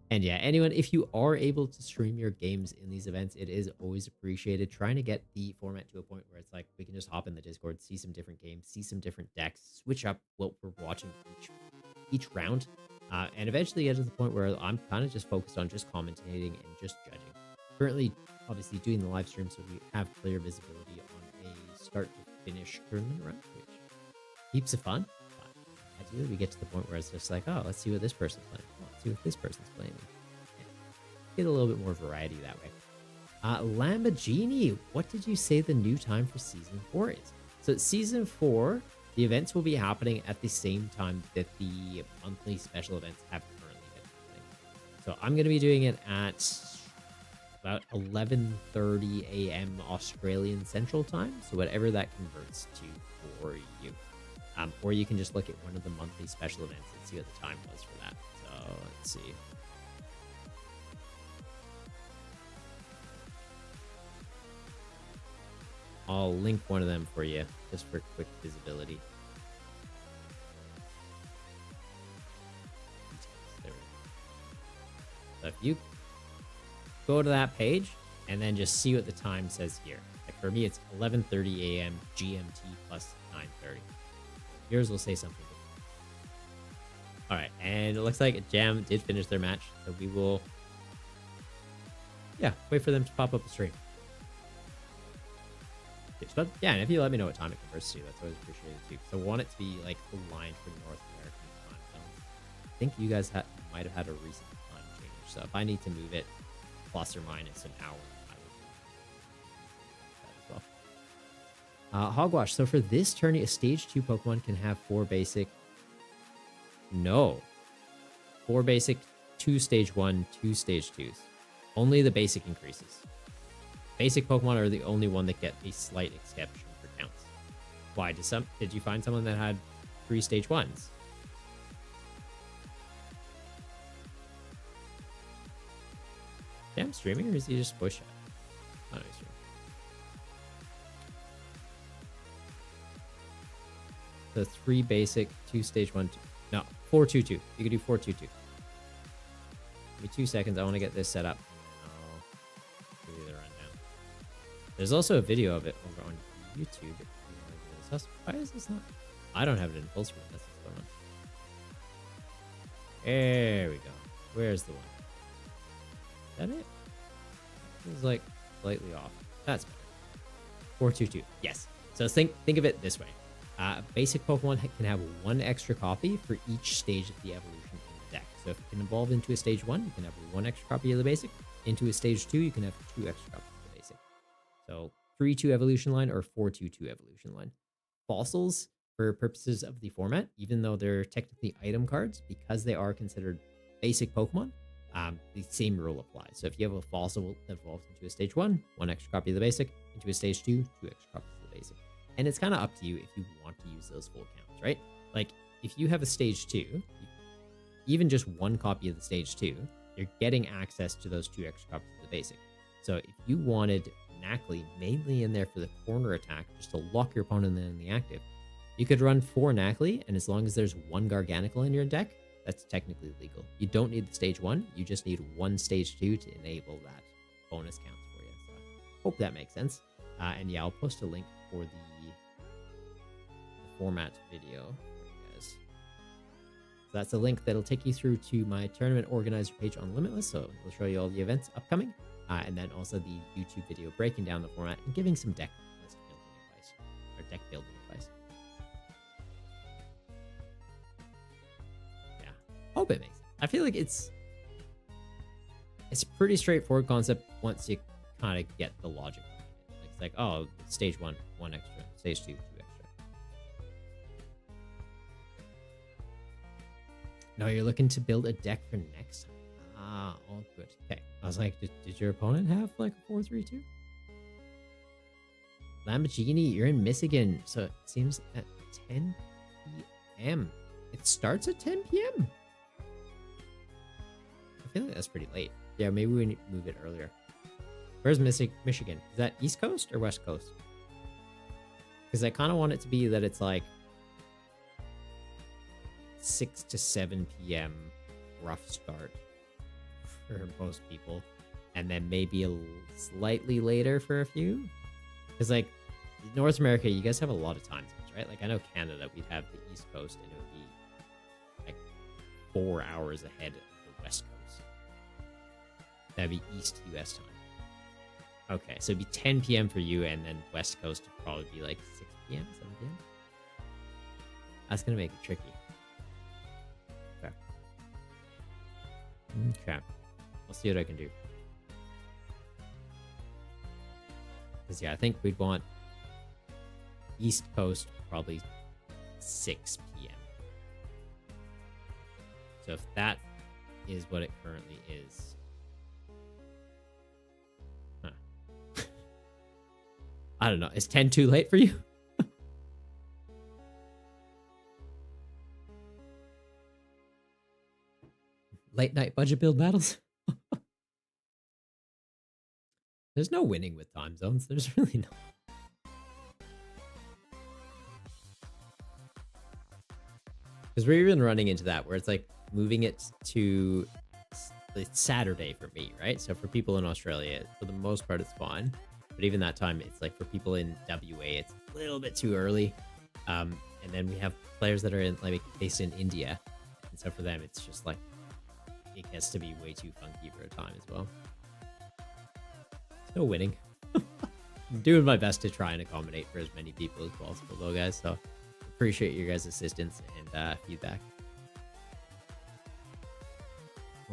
And yeah, anyone, if you are able to stream your games in these events, it is always appreciated. Trying to get the format to a point where it's like we can just hop in the Discord, see some different games, see some different decks, switch up what we're watching each round, and eventually get to the point where I'm kind of just focused on just commentating and just judging. Currently, obviously, doing the live stream so we have clear visibility on a start to finish tournament run, which keeps it fun. But ideally, we get to the point where it's just like, oh, let's see what this person's playing. Oh, let's see what this person's playing. Yeah. Get a little bit more variety that way. Lamborghini, what did you say the new time for Season 4 is? So Season 4, the events will be happening at the same time that the monthly special events have currently been happening. So I'm going to be doing it at about 11:30 a.m. Australian Central Time. So whatever that converts to for you. Or you can just look at one of the monthly special events and see what the time was for that. So let's see. I'll link one of them for you just for quick visibility. There we go. So if you go to that page and then just see what the time says here. Like for me, it's 11:30 a.m. GMT plus 9:30. Yours will say something different. All right, and it looks like Jam did finish their match, so we will, yeah, wait for them to pop up the stream. But yeah, and if you let me know what time it converts to, that's always appreciated too. So I want it to be like aligned for North American time zones. I think you guys might have had a recent time change, so if I need to move it plus or minus an hour, I will do that as well. Hogwash. So for this tourney, a stage 2 Pokemon can have 4 basic. No, 4 basic, 2 stage 1, 2 stage 2s. Only the basic increases. Basic Pokemon are the only one that get a slight exception for counts. Why? Did you find someone that had 3 stage 1s? Damn, streaming, or is he just push it? Oh, no, he's streaming. So 3 basic, 2 stage 1, 2. No, 4 2 2. You can do 4 2 2. Give me 2 seconds. I want to get this set up. I'll give you the rundown. There's also a video of it over on YouTube if you want to Why is this not? I don't have it in full screen. That's what's going on. There we go. Where's the one? Is that it? It's like slightly off. That's better. 422. Yes. So think of it this way. Basic Pokemon can have one extra copy for each stage of the evolution in the deck. So if it can evolve into a stage 1, you can have one extra copy of the basic. Into a stage 2, you can have 2 extra copies of the basic. So 3-2 evolution line or 4-2-2 evolution line. Fossils, for purposes of the format, even though they're technically item cards, because they are considered basic Pokemon, the same rule applies. So if you have a fossil that evolves into a stage 1, 1 extra copy of the basic. Into a stage 2, 2 extra copies of the basic. And it's kind of up to you if you want to use those full counts, right? Like, if you have a stage 2, even just 1 copy of the stage 2, you're getting access to those 2 extra copies of the basic. So if you wanted Knackley mainly in there for the corner attack, just to lock your opponent in the active, you could run 4 Knackley, and as long as there's 1 Garganacl in your deck, that's technically legal. You don't need the stage 1, you just need 1 stage 2 to enable that bonus counts for you. So hope that makes sense. And yeah, I'll post a link for the format video for you guys. So that's a link that'll take you through to my tournament organizer page on Limitless. So it'll show you all the events upcoming, and then also the YouTube video breaking down the format and giving some deck list building advice or deck building advice. Yeah, hope it makes sense. I feel like it's a pretty straightforward concept once you kind of get the logic. It's like, oh, stage 1, 1 extra. Stage 2, 2 extra. No, you're looking to build a deck for next time. Ah, all good. Okay. I was like, did your opponent have like a 4-3-2? Lamborghini, you're in Michigan, so it seems at 10 p.m. It starts at 10 p.m. I feel like that's pretty late. Yeah, maybe we need to move it earlier. Where's Michigan? Is that East Coast or West Coast? Because I kind of want it to be that it's like 6 to 7 p.m. rough start for most people. And then maybe slightly later for a few. Because like North America, you guys have a lot of time zones, right? Like I know Canada, we'd have the East Coast and it would be like 4 hours ahead of the West Coast. That'd be East US time. Okay, so it'd be 10 p.m. for you, and then West Coast would probably be like 6 p.m., 7 p.m. That's going to make it tricky. Okay. Okay. I'll see what I can do. Because, yeah, I think we'd want East Coast probably 6 p.m. So if that is what it currently is, I don't know. Is 10 too late for you? Late night budget build battles? There's no winning with time zones. There's really no. Because we're even running into that where it's like moving it to it's Saturday for me, right? So for people in Australia, for the most part, it's fine. But even that time, it's like for people in WA, it's a little bit too early. And then we have players that are in like based in India. And so for them, it's just like, it gets to be way too funky for a time as well. Still winning. I'm doing my best to try and accommodate for as many people as possible though, guys. So appreciate your guys' assistance and feedback.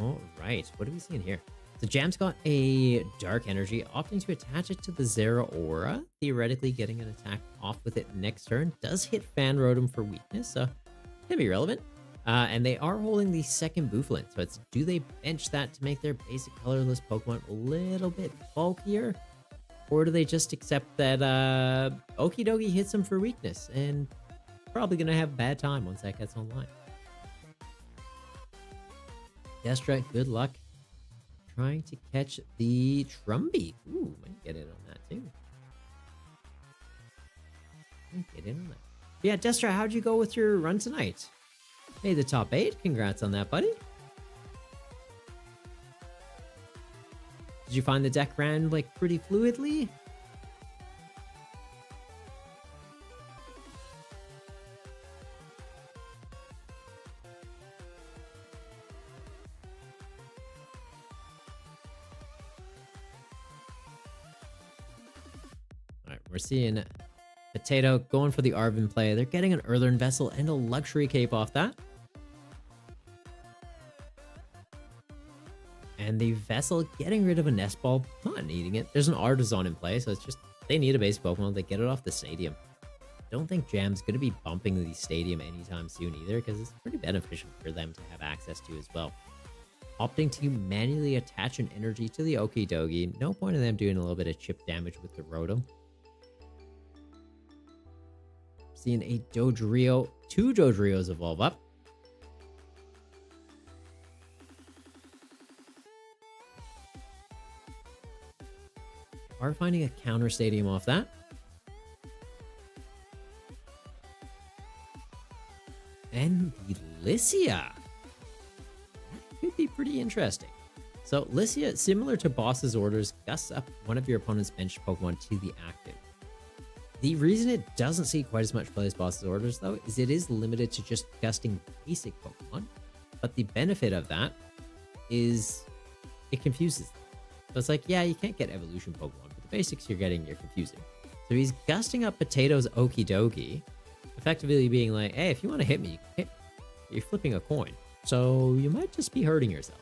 All right, what are we seeing here? So Jam's got a Dark Energy, opting to attach it to the Zeraora, theoretically getting an attack off with it next turn. Does hit Fan Rotom for weakness, so can be relevant. And they are holding the second Bouffalant, so it's do they bench that to make their basic colorless Pokemon a little bit bulkier? Or do they just accept that Okidogi hits them for weakness and probably going to have a bad time once that gets online? Destra, good luck trying to catch the Trumby. Ooh, might get in on that too. Might get in on that. But yeah, Destra, how'd you go with your run tonight? Made the top 8. Congrats on that, buddy. Did you find the deck ran like pretty fluidly? We're seeing Potato going for the Arvin play. They're getting an Earthen Vessel and a Luxury Cape off that. And the Vessel getting rid of a Nest Ball, not needing it. There's an Artisan in play, so it's just, they need a basic Pokemon. They get it off the Stadium. Don't think Jam's going to be bumping the Stadium anytime soon either, because it's pretty beneficial for them to have access to as well. Opting to manually attach an energy to the Okidogi. No point in them doing a little bit of chip damage with the Rotom. Seeing a Dodrio, 2 Dodrios evolve up. Are finding a counter Stadium off that. And the Lycia. That could be pretty interesting. So Lycia, similar to Boss's Orders, gusts up one of your opponent's bench Pokemon to the active. The reason it doesn't see quite as much play as Boss's Orders, though, is it is limited to just gusting basic Pokemon. But the benefit of that is it confuses them. So it's like, yeah, you can't get evolution Pokemon, but the basics you're getting, you're confusing. So he's gusting up Potato's Okidogi, effectively being like, hey, if you want to hit me, you can hit me. You're flipping a coin. So you might just be hurting yourself.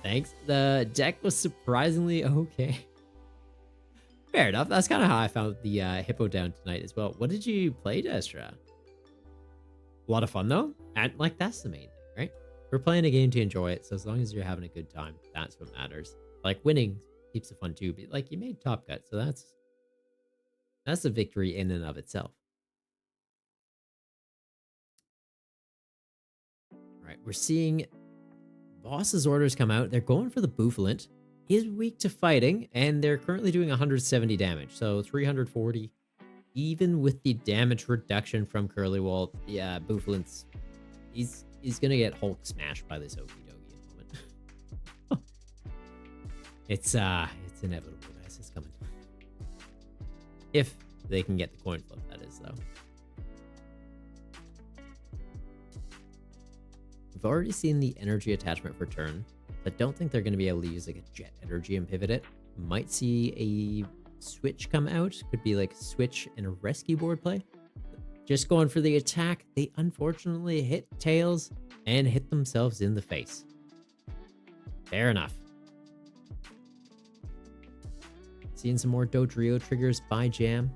Thanks. The deck was surprisingly okay. Fair enough. That's kind of how I found the Hippo down tonight as well. What did you play, Destra? A lot of fun, though. And, like, that's the main thing, right? We're playing a game to enjoy it, so as long as you're having a good time, that's what matters. Like, winning keeps it fun, too. But, like, you made Top Cut, so that's a victory in and of itself. All right, we're seeing Boss's Orders come out. They're going for the Bouffalant. Is weak to fighting, and they're currently doing 170 damage, so 340. Even with the damage reduction from Curlywall, yeah, Bouffalant's he's gonna get Hulk smashed by this Okidogi in a moment. It's inevitable, guys. It's coming. If they can get the coin flip, that is, though. We've already seen the energy attachment for turn. I don't think they're going to be able to use like a Jet Energy and pivot it. Might see a switch come out. Could be like switch and a rescue board play. Just going for the attack. They unfortunately hit Tails and hit themselves in the face. Fair enough. Seeing some more Dodrio triggers by Jam.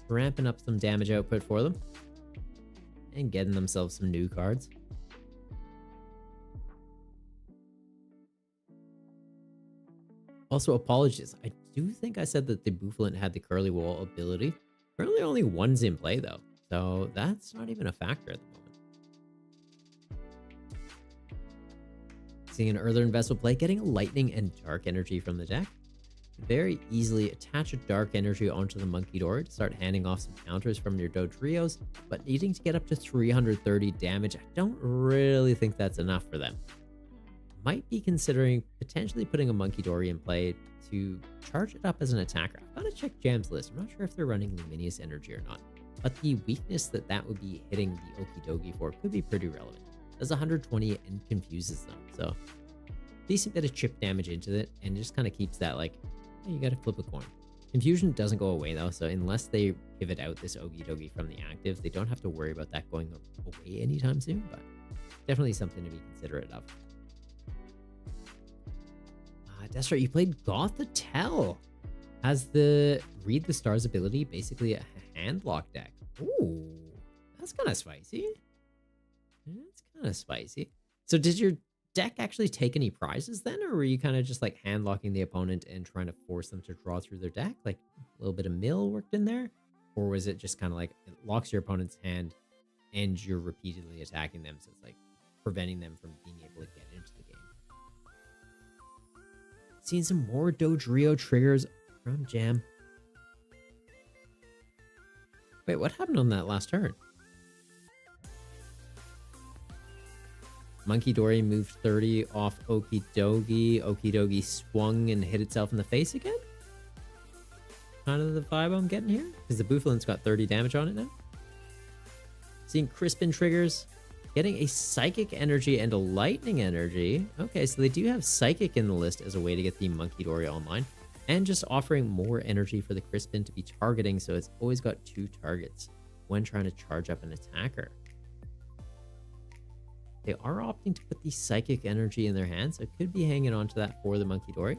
Ramping up some damage output for them. And getting themselves some new cards. Also, apologies. I do think I said that the Bouffalant had the Curlywall ability. Currently only one's in play, though. So that's not even a factor at the moment. Seeing an Earthen Vessel play, getting a Lightning and Dark Energy from the deck. Very easily attach a Dark Energy onto the Monkey Door to start handing off some counters from your Dodrios, but needing to get up to 330 damage, I don't really think that's enough for them. Might be considering potentially putting a Monkey Dory in play to charge it up as an attacker. I've got to check Jam's list. I'm not sure if they're running Luminous Energy or not, but the weakness that would be hitting the Okidogi for could be pretty relevant. Does 120 and confuses them, so decent bit of chip damage into it, and just kind of keeps that like, hey, you got to flip a coin. Confusion doesn't go away though, so unless they pivot out this Okidogi from the active, they don't have to worry about that going away anytime soon, but definitely something to be considerate of. That's right, you played Gothitelle. Has the Read the Stars ability basically a handlock deck. Ooh, that's kind of spicy. That's kind of spicy. So did your deck actually take any prizes then, or were you kind of just like handlocking the opponent and trying to force them to draw through their deck? Like a little bit of mill worked in there? Or was it just kind of like it locks your opponent's hand and you're repeatedly attacking them, so it's like preventing them from being able to get into the game? Seeing some more Dodrio triggers from Jam. Wait, what happened on that last turn? Monkey Dory moved 30 off Okidogi. Okidogi swung and hit itself in the face again? Kind of the vibe I'm getting here? Because the Bouffalant's got 30 damage on it now. Seeing Crispin triggers. getting a Psychic Energy and a Lightning Energy. Okay, so they do have Psychic in the list as a way to get the Monkey Dory online. And just offering more energy for the Crispin to be targeting, so it's always got 2 targets when trying to charge up an attacker. They are opting to put the Psychic Energy in their hands, so it could be hanging on to that for the Monkey Dory.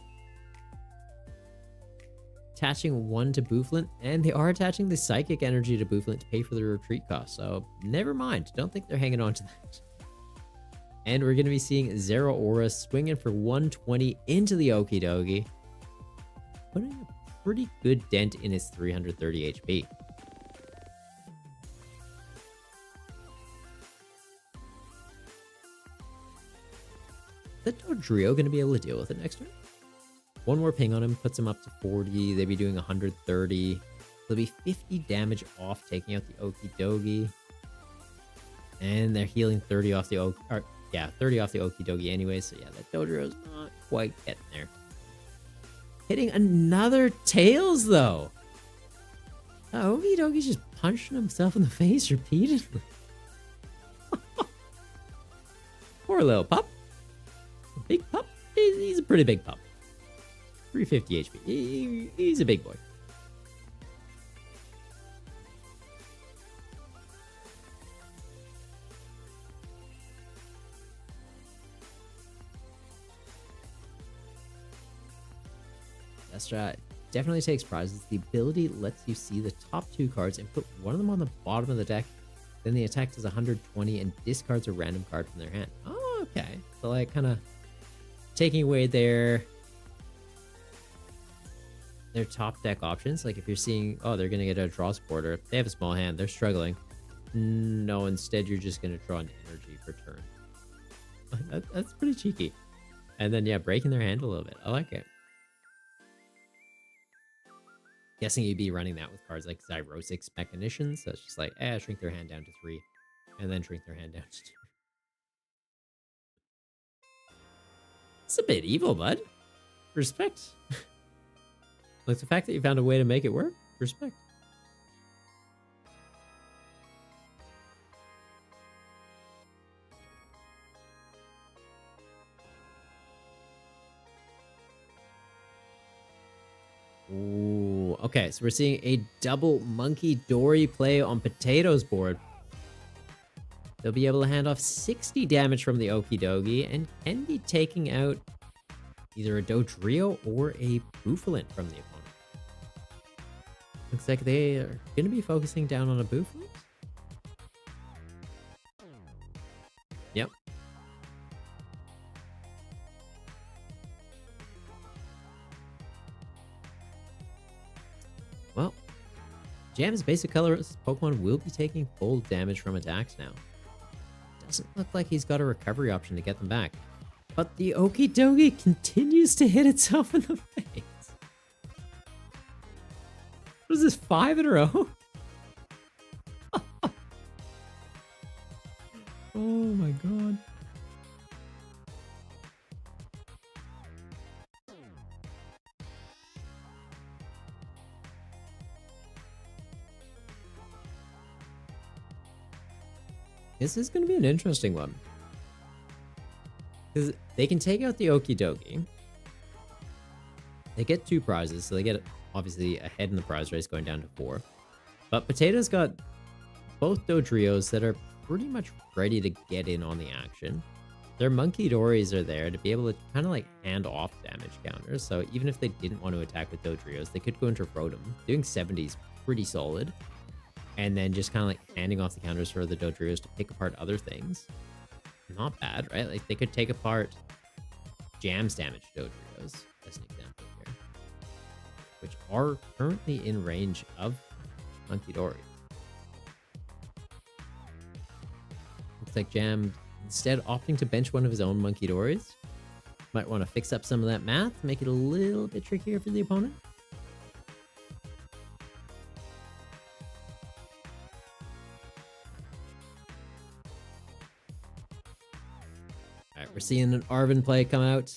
Attaching 1 to Bouffalant, and they are attaching the Psychic Energy to Bouffalant to pay for the retreat cost, so never mind. Don't think they're hanging on to that. And we're going to be seeing Zeraora swinging for 120 into the Okie Dokie, putting a pretty good dent in his 330 HP. Is that Dodrio going to be able to deal with it next turn? 1 more ping on him puts him up to 40. They'd be doing 130. There'll be 50 damage off taking out the Okie Dokie. And they're healing 30 off the 30 off the Okie Dokie anyway. So yeah, that Dodrio's not quite getting there. Hitting another Tails, though. Okie Dokie's just punching himself in the face repeatedly. Poor little pup. A big pup? He's a pretty big pup. 350 HP. He's a big boy. Destra definitely takes prizes. The ability lets you see the top 2 cards and put one of them on the bottom of the deck. Then the attack does 120 and discards a random card from their hand. Oh, okay. So like kind of taking away their top deck options. Like if you're seeing, oh, they're going to get a draw supporter. They have a small hand. They're struggling. No, instead you're just going to draw an energy per turn. That's pretty cheeky. And then, yeah, breaking their hand a little bit. I like it. Guessing you'd be running that with cards like Zyrosix Mechanician. So it's just like, shrink their hand down to 3. And then shrink their hand down to 2. It's a bit evil, bud. Respect. Like the fact that you found a way to make it work. Respect. Ooh, okay, so we're seeing a double Monkey Dory play on Potato's board. They'll be able to hand off 60 damage from the Okie Dokie and can be taking out either a Dodrio or a Bouffalant from the opponent. Looks like they are going to be focusing down on a Bouffalant. Yep. Well, Jam's basic colorless Pokemon will be taking full damage from attacks now. Doesn't look like he's got a recovery option to get them back. But the Okie Dokie continues to hit itself in the face. What is this, 5 in a row? Oh my god. This is going to be an interesting one. Because they can take out the Okie Dokie. They get 2 prizes, so they get obviously ahead in the prize race going down to 4. But Potato's got both Dodrios that are pretty much ready to get in on the action. Their Monkey Dories are there to be able to kind of like hand off damage counters. So even if they didn't want to attack with Dodrios, they could go into Rotom. Doing 70 is pretty solid. And then just kind of like handing off the counters for the Dodrios to pick apart other things. Not bad, right? Like they could take apart Jam's damage Dodrios, as an example here. Which are currently in range of Monkey Dory. Looks like Jam instead opting to bench one of his own Monkey Dories. Might want to fix up some of that math, make it a little bit trickier for the opponent. Alright, we're seeing an Arven play come out.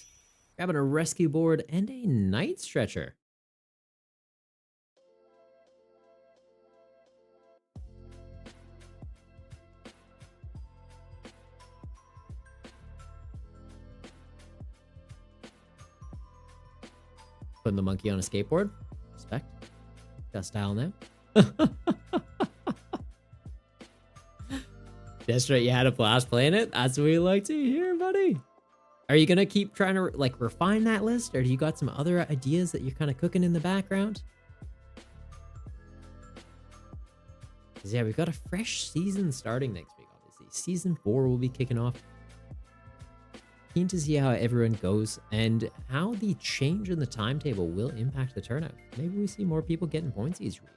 Grabbing a rescue board and a Night Stretcher. Putting the monkey on a skateboard. Respect. Got style now. That's right, you had a blast playing it? That's what we like to hear, buddy. Are you gonna keep trying to like refine that list, or do you got some other ideas that you're kind of cooking in the background? Because yeah, we've got a fresh season starting next week, obviously. Season 4 will be kicking off. Keen to see how everyone goes and how the change in the timetable will impact the turnout. Maybe we see more people getting points each week.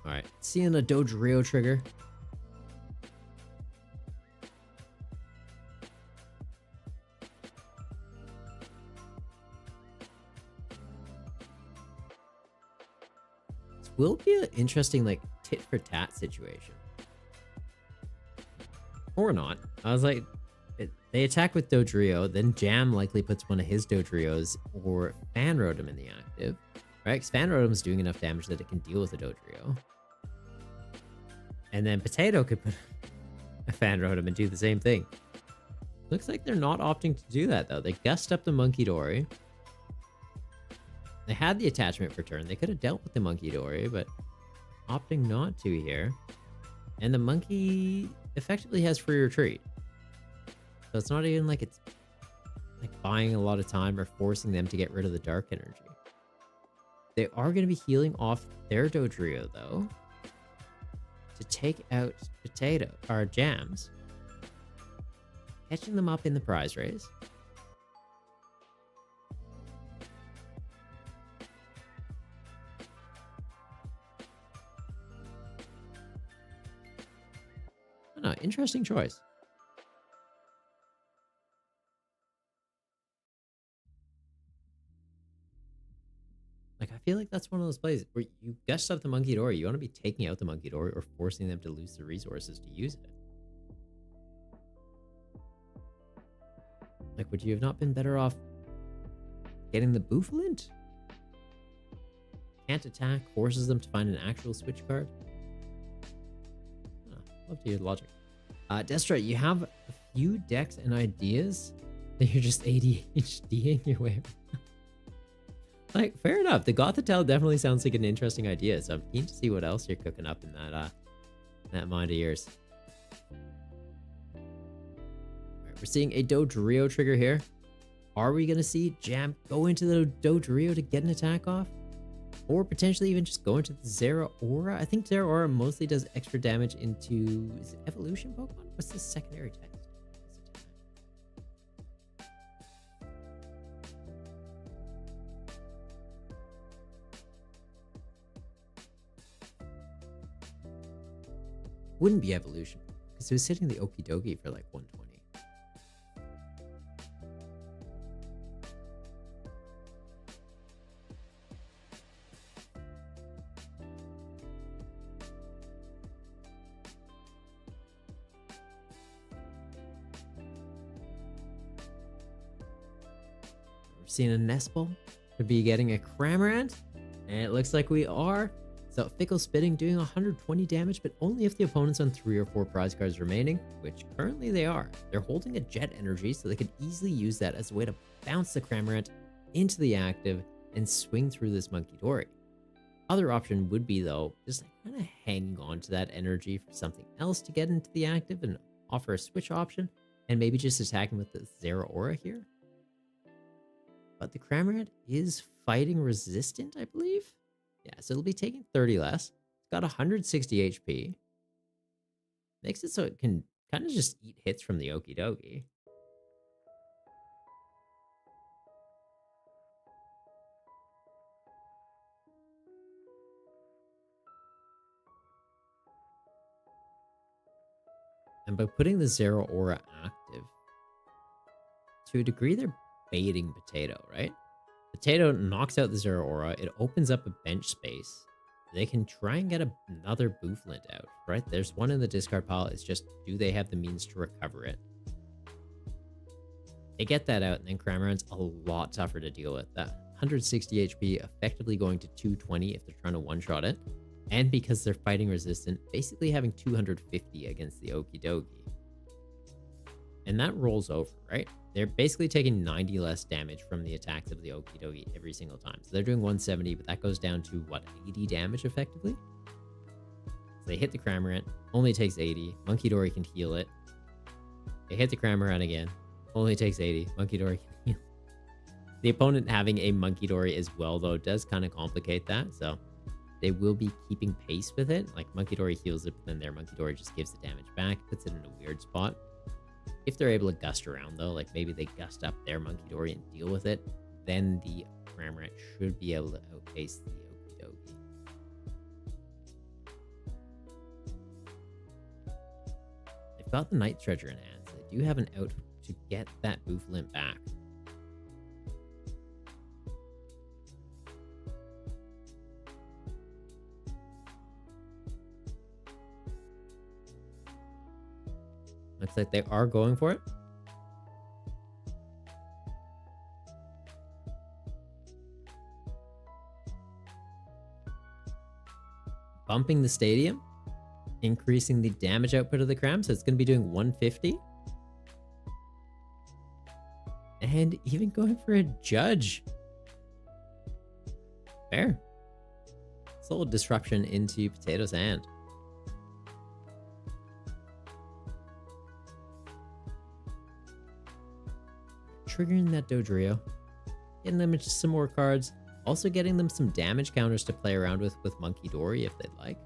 All right, seeing a Dodrio trigger. This will be an interesting, like, tit for tat situation. Or not. I was like, they attack with Dodrio, then Jam likely puts one of his Dodrios or Fan Rotom in the active. Right? Because Fan Rotom's doing enough damage that it can deal with a Dodrio. And then Potato could put a Fan Rotom and do the same thing. Looks like they're not opting to do that, though. They gust up the Monkey Dory. They had the attachment for turn. They could have dealt with the Monkey Dory, but opting not to here. And the Monkey effectively has free retreat. So it's not even like it's like buying a lot of time or forcing them to get rid of the dark energy. They are going to be healing off their Dodrio, though, to take out Potato or Jams, catching them up in the prize race. I don't know, interesting choice. Like, I feel like that's one of those plays where you gust up the Monkey Dory. You want to be taking out the Monkey Dory or forcing them to lose the resources to use it. Like, would you have not been better off getting the Bouffalant? Can't attack, forces them to find an actual switch card. Oh, love to hear the logic. Destra, you have a few decks and ideas that you're just ADHDing your way around. Like, fair enough. The Gothitelle definitely sounds like an interesting idea, so I'm keen to see what else you're cooking up in that mind of yours. Alright, we're seeing a Dodrio trigger here. Are we going to see Jam go into the Dodrio to get an attack off? Or potentially even just go into the Zeraora? I think Zeraora mostly does extra damage into... Is it Evolution Pokemon? What's the secondary text? Wouldn't be evolution, because it was hitting the Okidogi for like 120. We're seeing a Nespel. Could be getting a Cramorant, and it looks like we are. So Fickle Spitting doing 120 damage, but only if the opponent's on 3 or 4 prize cards remaining, which currently they are. They're holding a Jet Energy, so they could easily use that as a way to bounce the Cramorant into the active and swing through this Monkey Dory. Other option would be, though, just kind of hanging on to that energy for something else to get into the active and offer a switch option, and maybe just attacking with the Zeraora here. But the Cramorant is fighting resistant, I believe. Yeah, so it'll be taking 30 less. It's got 160 HP. Makes it so it can kind of just eat hits from the Okidogi. And by putting the Zeraora active, to a degree, they're baiting Potato, right? Potato knocks out the Zeraora. It opens up a bench space. They can try and get another Bouffalant out, right? There's one in the discard pile. It's just, do they have the means to recover it? They get that out, and then Cramorant's a lot tougher to deal with. That 160 HP effectively going to 220 if they're trying to one-shot it. And because they're fighting resistant, basically having 250 against the Okie Dokie. And that rolls over, right? They're basically taking 90 less damage from the attacks of the Okie Dokie every single time. So they're doing 170, but that goes down to, what, 80 damage effectively? So they hit the Cramorant, only takes 80. Monkey Dory can heal it. They hit the Cramorant again, only takes 80. Monkey Dory can heal. The opponent having a Monkey Dory as well, though, does kind of complicate that. So they will be keeping pace with it. Like, Monkey Dory heals it, but then their Monkey Dory just gives the damage back, puts it in a weird spot. If they're able to gust around, though, like maybe they gust up their Monkey Dory and deal with it, then the Cramorant should be able to outpace the Okie Dokie. They've got the Night Treasure in hand, so they do have an out to get that Bouffalant back. Looks like they are going for it. Bumping the stadium, increasing the damage output of the Cram, so it's going to be doing 150. And even going for a Judge. Fair. It's a little disruption into Potato's hand. Triggering that Dodrio, getting them into some more cards, also getting them some damage counters to play around with Monkey Dory if they'd like.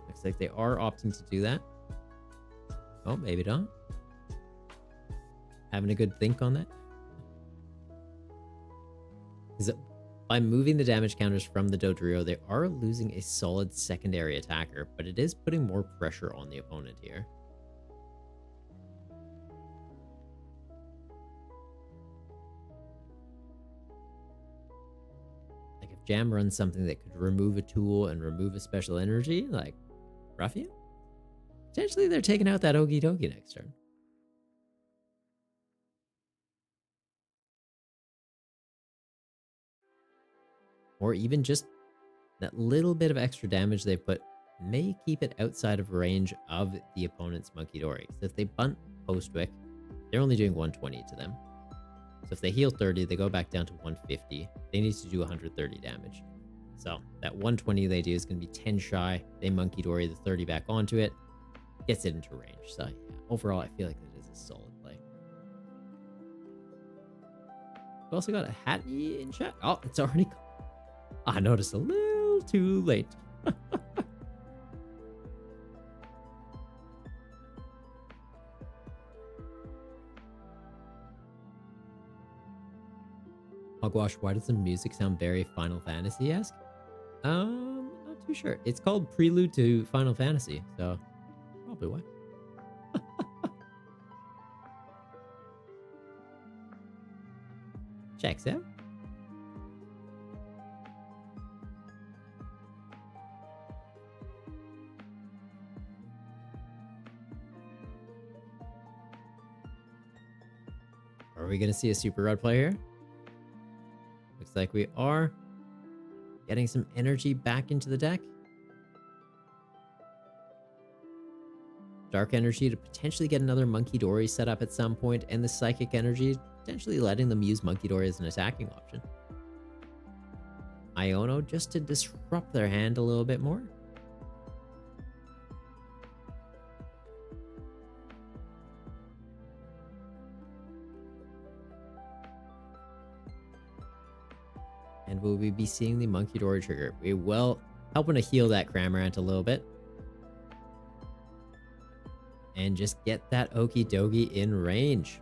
Looks like they are opting to do that. Oh, maybe not. Having a good think on that. Because by moving the damage counters from the Dodrio, they are losing a solid secondary attacker, but it is putting more pressure on the opponent here. Jam runs something that could remove a tool and remove a special energy, like Ruffian, potentially they're taking out that Okie Dokie next turn. Or even just that little bit of extra damage they put may keep it outside of range of the opponent's Monkey Dory. So if they bunt Postwick, they're only doing 120 to them. So if they heal 30, they go back down to 150. They need to do 130 damage. So that 120 they do is going to be 10 shy. They Monkey Dory the 30 back onto it. Gets it into range. So yeah, overall, I feel like that is a solid play. We also got a Hattie in chat. Oh, it's already... I noticed a little too late. Hogwash, why does the music sound very Final Fantasy-esque? Not too sure. It's called Prelude to Final Fantasy, so probably why. Checks out. Are we going to see a Super Rod play here? Looks like we are getting some energy back into the deck. Dark energy to potentially get another Monkey Dory set up at some point, and the Psychic energy potentially letting them use Monkey Dory as an attacking option. Iono just to disrupt their hand a little bit more. And will we be seeing the Monkey Dory trigger? We will, helping to heal that Cramorant a little bit. And just get that Okie Dokie in range.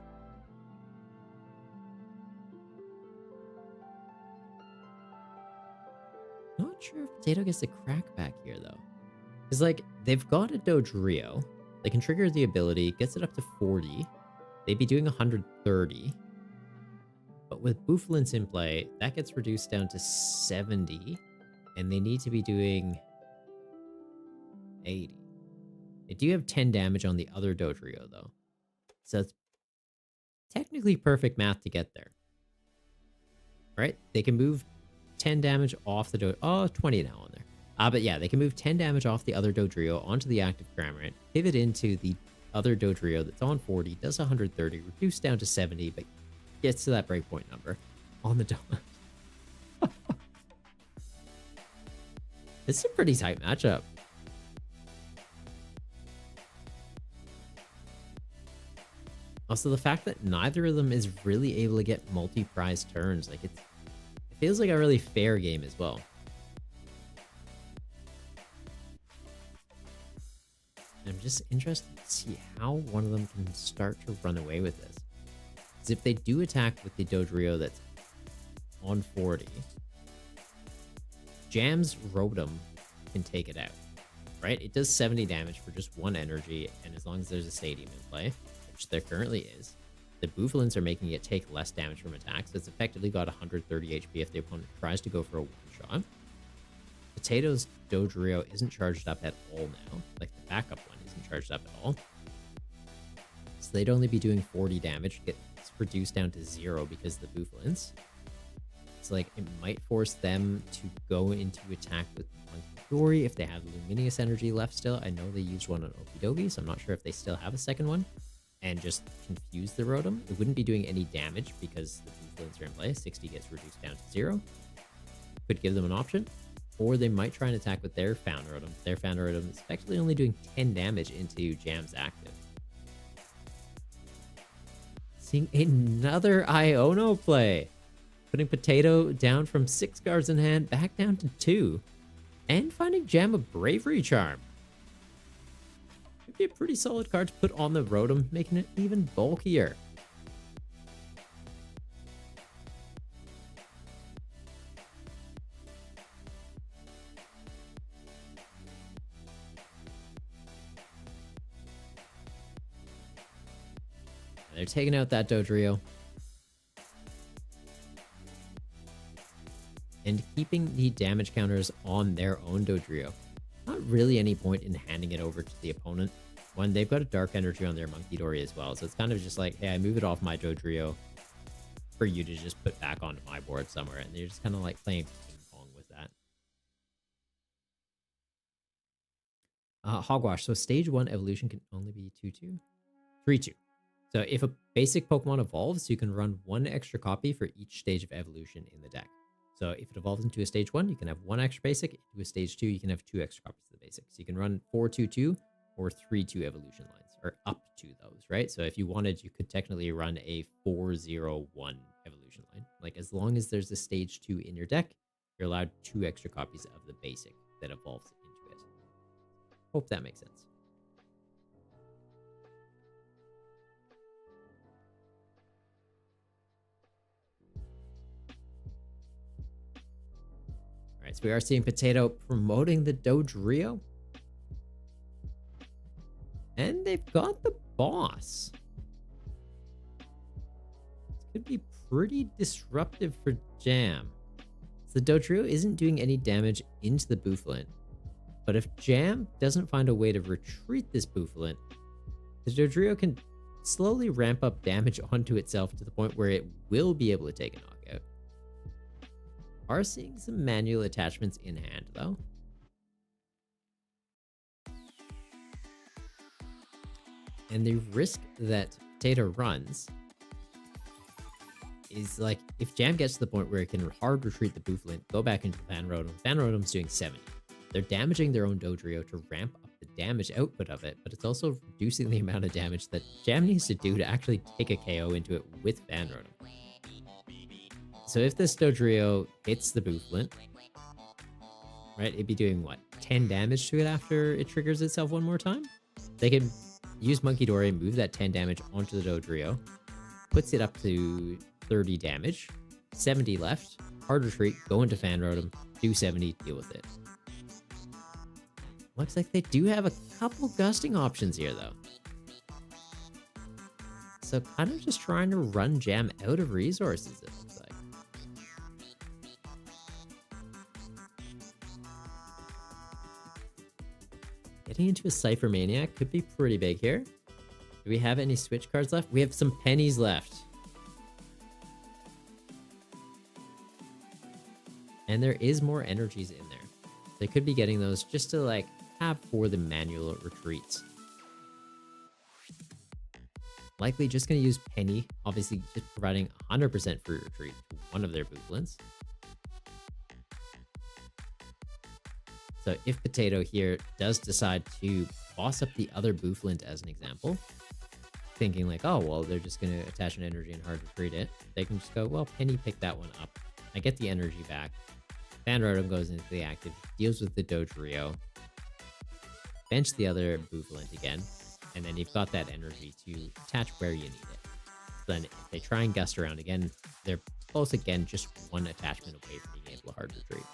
Not sure if Potato gets the crack back here, though. Because, like, they've got a Dodrio. They can trigger the ability, gets it up to 40. They'd be doing 130. But with Bouffalant in play, that gets reduced down to 70. And they need to be doing 80. They do have 10 damage on the other Dodrio, though. So it's technically perfect math to get there. Right? They can move 10 damage off the Oh, 20 now on there. But yeah, they can move 10 damage off the other Dodrio onto the active Cramorant, pivot into the other Dodrio that's on 40, does 130, reduce down to 70, but gets to that breakpoint number on the donut. It's a pretty tight matchup. Also, the fact that neither of them is really able to get multi-prize turns, like it feels like a really fair game as well. I'm just interested to see how one of them can start to run away with this. Because if they do attack with the Dodrio that's on 40, Jam's Rotom can take it out, right? It does 70 damage for just one energy, and as long as there's a stadium in play, which there currently is, the Bouffalints are making it take less damage from attacks, so it's effectively got 130 HP if the opponent tries to go for a one-shot. Potato's Dodrio isn't charged up at all now, like the backup one isn't charged up at all. So they'd only be doing 40 damage, gets reduced down to 0 because of the Bouffalints. It's like it might force them to go into attack with Monkey if they have Luminous Energy left still. I know they used one on Okidogi, so I'm not sure if they still have a second one. And just confuse the Rotom. It wouldn't be doing any damage because the Bouffalints are in play. 60 gets reduced down to 0. Could give them an option. Or they might try and attack with their Found Rotom. Their Found Rotom is effectively only doing 10 damage into Jam's active. Seeing another Iono play. Putting Potato down from 6 cards in hand back down to 2. And finding Jam a Bravery Charm. Could be a pretty solid card to put on the Rotom, making it even bulkier. They're taking out that Dodrio. And keeping the damage counters on their own Dodrio. Not really any point in handing it over to the opponent when they've got a Dark Energy on their Monkey as well. So it's kind of just like, hey, I move it off my Dodrio for you to just put back onto my board somewhere. And they're just kind of like playing ping pong with that. Hogwash. So stage 1 evolution can only be 2-2? 3-2. So if a basic Pokemon evolves, you can run 1 extra copy for each stage of evolution in the deck. So if it evolves into a stage 1, you can have 1 extra basic. Into a stage 2, you can have 2 extra copies of the basic. So you can run 4-2-2 or 3-2 evolution lines, or up to those, right? So if you wanted, you could technically run a 4-0-1 evolution line. Like as long as there's a stage 2 in your deck, you're allowed 2 extra copies of the basic that evolves into it. Hope that makes sense. So we are seeing Potato promoting the Dodrio. And they've got the boss. This could be pretty disruptive for Jam. So the Dodrio isn't doing any damage into the Bouffalant. But if Jam doesn't find a way to retreat this Bouffalant, the Dodrio can slowly ramp up damage onto itself to the point where it will be able to take a knockout. Are seeing some manual attachments in hand though. And the risk that Potato runs is like if Jam gets to the point where it can hard retreat the Bouffalant, go back into Fan Rotom. Fan Rotom's doing 70. They're damaging their own Dodrio to ramp up the damage output of it, but it's also reducing the amount of damage that Jam needs to do to actually take a KO into it with Fan Rotom. So if this Dodrio hits the Bouffalant, right, it'd be doing what, 10 damage to it after it triggers itself one more time? They can use Monkey Dory, move that 10 damage onto the Dodrio, puts it up to 30 damage, 70 left, hard retreat, go into Fan Rotom, do 70, deal with it. Looks like they do have a couple gusting options here though. So kind of just trying to run Jam out of resources, it looks like. Getting into a Cypher Maniac could be pretty big here. Do we have any switch cards left? We have some pennies left. And and there is more energies in there. They could be getting those just to like have for the manual retreats. Likely just going to use Penny, obviously just providing 100% free retreat to one of their Booflins. So if Potato here does decide to boss up the other Booflin as an example, thinking like, oh, well, they're just going to attach an energy and hard retreat it, they can just go, well, Penny picked that one up. I get the energy back. Fan Rotom goes into the active, deals with the Dodrio, bench the other Booflin again, and then you've got that energy to attach where you need it. Then if they try and gust around again, they're close again, just one attachment away from being able to hard retreat.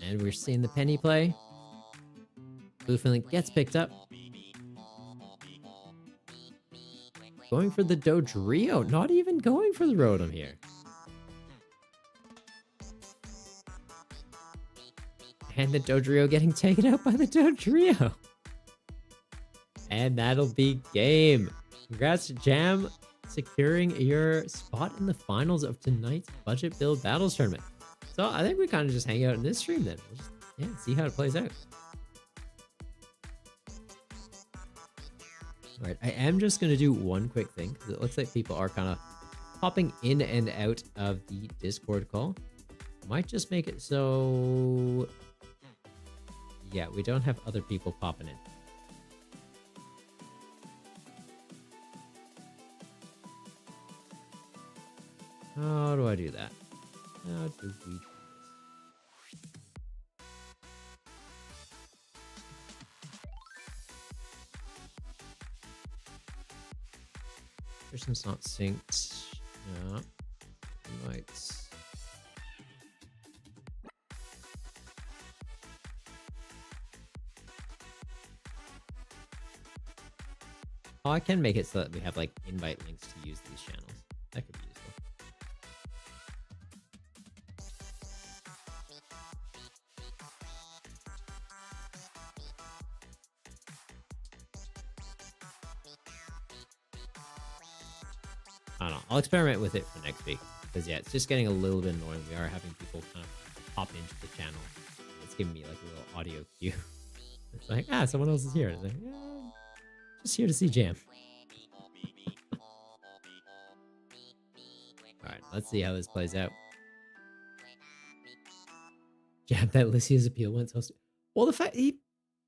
And we're seeing the Penny play. Booflin gets picked up. Going for the Dodrio, not even going for the Rotom here. And the Dodrio getting taken out by the Dodrio. And that'll be game. Congrats, Jam, securing your spot in the finals of tonight's Budget Build Battles Tournament. So I think we kind of just hang out in this stream then. We'll just, see how it plays out. All right, I am just going to do one quick thing because it looks like people are kind of popping in and out of the Discord call. Might just make it so... yeah, we don't have other people popping in. How do I do that? How do we do this? Person's not synced. Yeah. Invites. Oh, I can make it so that we have like invite links to use these channels. That could be useful. I don't know. I'll experiment with it for next week. Because yeah, it's just getting a little bit annoying. We are having people kind of pop into the channel. It's giving me like a little audio cue. It's like, someone else is here. It's like, yeah, just here to see Jam. Alright, let's see how this plays out. Jam, that Lycia's appeal went so... well, the fact he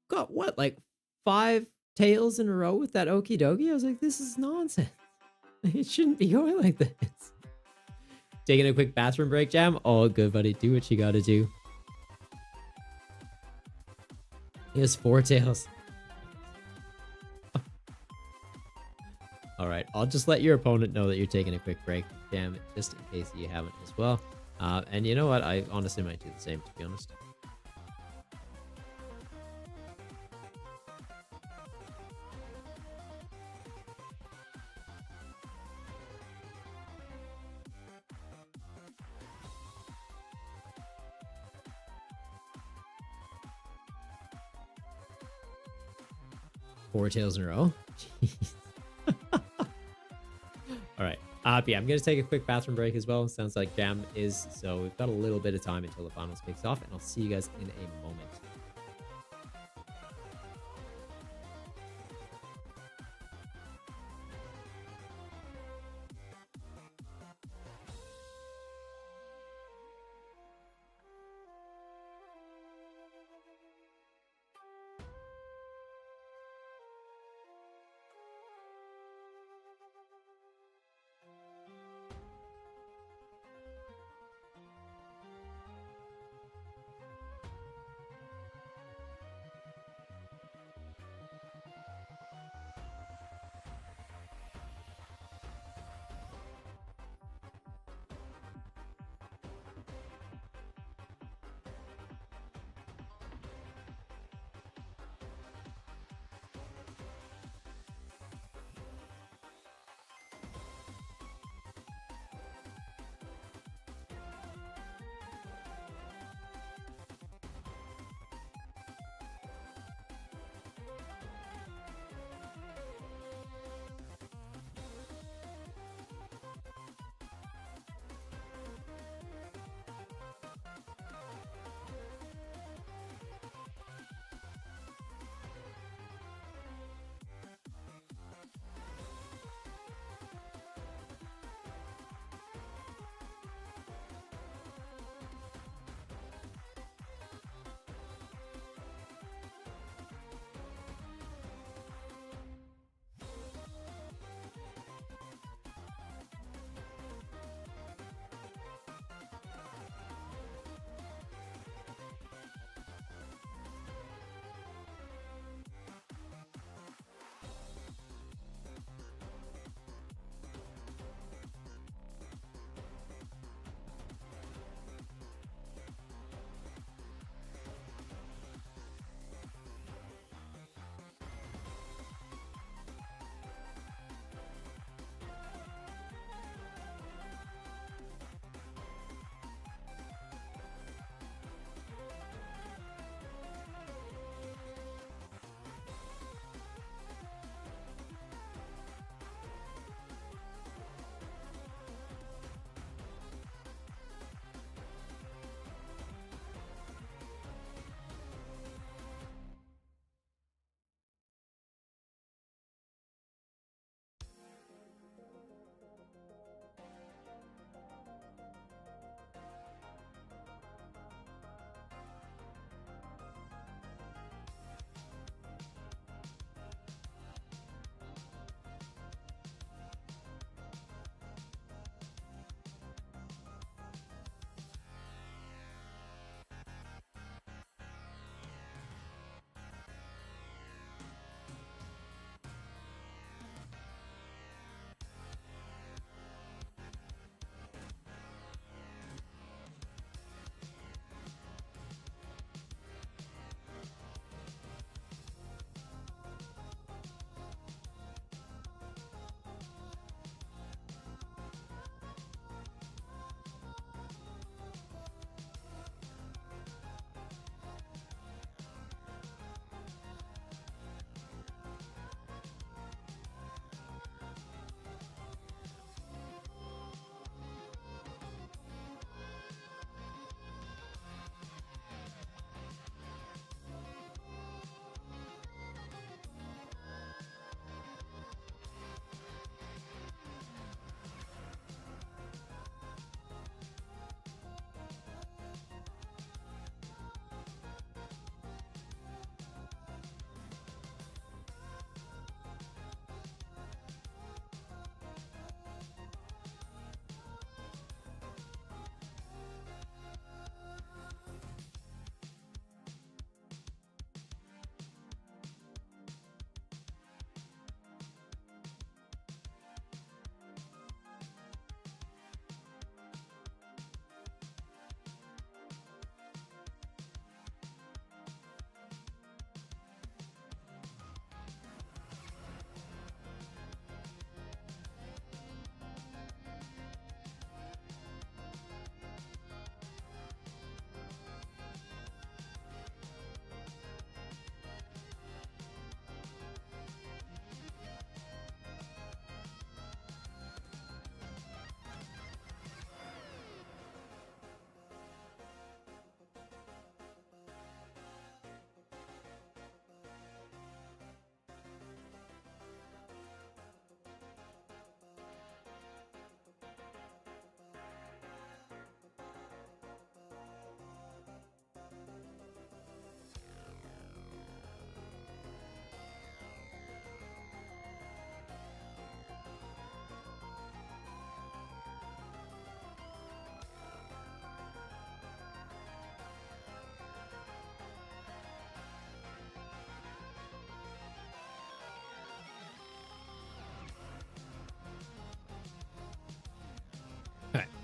got, what, like 5 tails in a row with that okie dokie? I was like, this is nonsense. It shouldn't be going like this. Taking a quick bathroom break, Jam? Oh, good, buddy. Do what you gotta do. He has 4 tails. Alright, I'll just let your opponent know that you're taking a quick break, Jam, just in case you haven't as well. And you know what? I honestly might do the same, to be honest. Four tails in a row. Jeez. All right. Yeah, I'm going to take a quick bathroom break as well. Sounds like Jam is. So we've got a little bit of time until the finals kicks off, and I'll see you guys in a moment.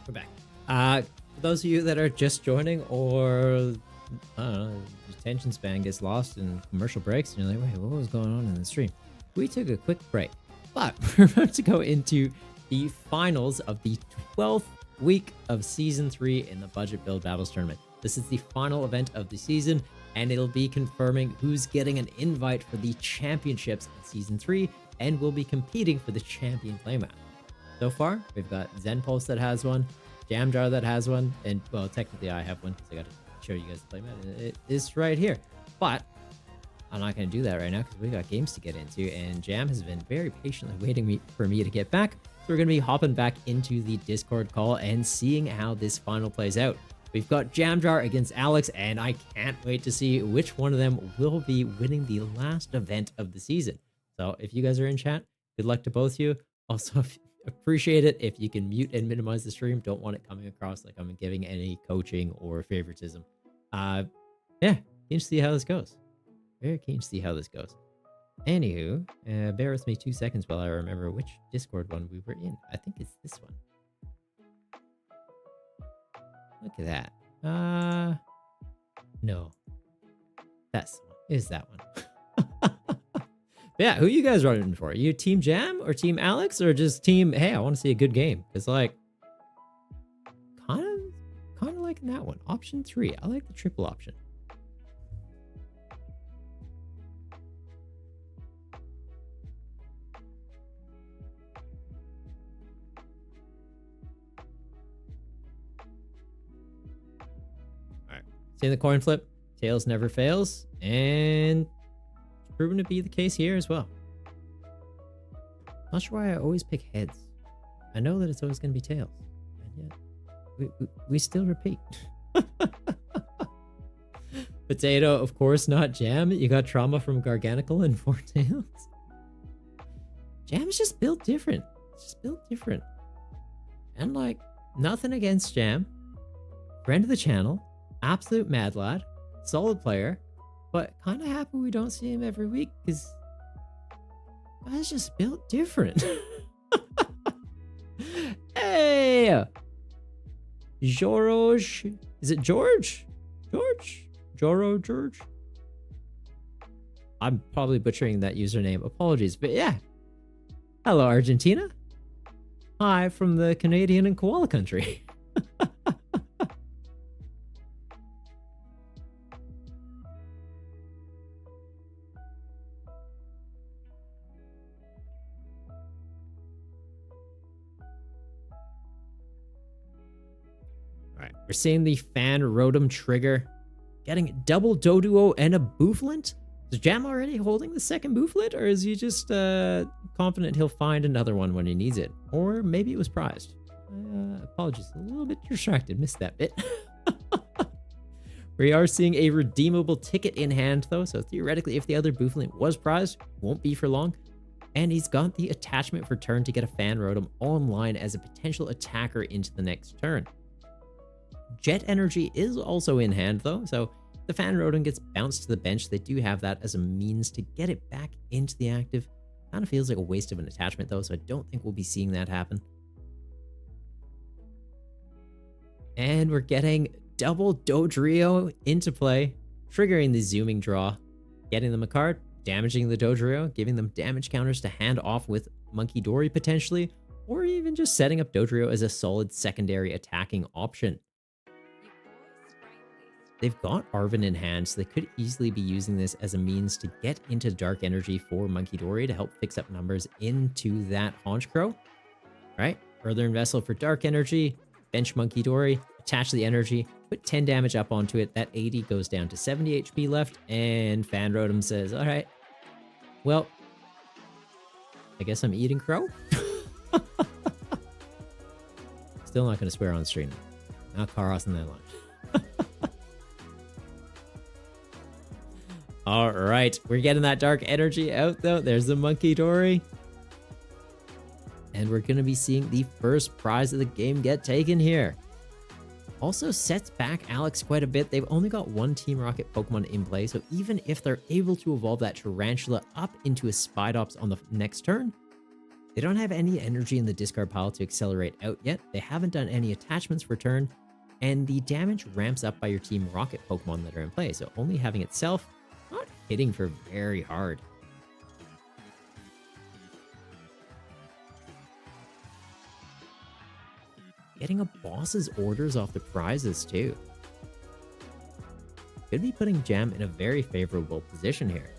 We're back. For those of you that are just joining, or I don't know, your attention span gets lost in commercial breaks, and you're like, wait, what was going on in the stream? We took a quick break, but we're about to go into the finals of the 12th week of Season 3 in the Budget Build Battles Tournament. This is the final event of the season, and it'll be confirming who's getting an invite for the championships in Season 3, and will be competing for the champion playmat. So far, we've got Zen Pulse that has one, Jamjar that has one, and well, technically I have one because I got to show you guys the playmat, and it is right here. But I'm not going to do that right now because we got games to get into, and Jam has been very patiently waiting for me to get back. So we're going to be hopping back into the Discord call and seeing how this final plays out. We've got Jamjar against Alex, and I can't wait to see which one of them will be winning the last event of the season. So if you guys are in chat, good luck to both of you. Also, appreciate it if you can mute and minimize the stream. Don't want it coming across like I'm giving any coaching or favoritism. Yeah, keen to see how this goes. Very keen to see how this goes. Anywho, bear with me 2 seconds while I remember which Discord one we were in. I think it's this one. Look at that. No. That's the one. Is that one. Yeah, who you guys running for? Are you Team Jam or Team Alex, or just Team, hey, I want to see a good game? Because, like, kind of liking that one. Option 3. I like the triple option. All right. See the coin flip? Tails never fails. And proven to be the case here as well. Not sure why I always pick heads. I know that it's always going to be tails, and yet we still repeat. Potato, of course, not Jam. You got trauma from Garganical and Four Tails. Jam is just built different. It's just built different. And like, nothing against Jam. Friend of the channel, absolute mad lad, solid player. But kind of happy we don't see him every week because guy's just built different. Hey! Joroj. Is it George? George? I'm probably butchering that username. Apologies. But yeah. Hello, Argentina. Hi from the Canadian and Koala country. We're seeing the Fan Rotom trigger, getting double Doduo and a Bouffalant. Is Jam already holding the second Bouffalant, or is he just confident he'll find another one when he needs it? Or maybe it was prized. Apologies, a little bit distracted, missed that bit. We are seeing a redeemable ticket in hand though, so theoretically if the other Bouffalant was prized, won't be for long. And he's got the attachment for turn to get a Fan Rotom online as a potential attacker into the next turn. Jet Energy is also in hand though, so the Fan Rotom gets bounced to the bench. They do have that as a means to get it back into the active. Kind of feels like a waste of an attachment though, so I don't think we'll be seeing that happen. And we're getting double Dodrio into play, triggering the zooming draw, getting them a card, damaging the Dodrio, giving them damage counters to hand off with Monkey Dory potentially, or even just setting up Dodrio as a solid secondary attacking option. They've got Arven in hand, so they could easily be using this as a means to get into Dark Energy for Monkey Dory to help fix up numbers into that Honchkrow, right? Further Vessel for Dark Energy, bench Monkey Dory, attach the energy, put 10 damage up onto it. That 80 goes down to 70 HP left, and Fan Rotom says, all right, well, I guess I'm eating crow. Still not going to swear on stream. Not Karos and that line. All right, we're getting that Dark Energy out though. There's the Monkey Dory. And we're going to be seeing the first prize of the game get taken here. Also sets back Alex quite a bit. They've only got one Team Rocket Pokemon in play, so even if they're able to evolve that Tarantula up into a Spidops on the next turn, They don't have any energy in the discard pile to accelerate out yet. They haven't done any attachments for turn, and the damage ramps up by your Team Rocket Pokemon that are in play, so only having itself not hitting for very hard. Getting a boss's orders off the prizes too. Could be putting Jam in a very favorable position here.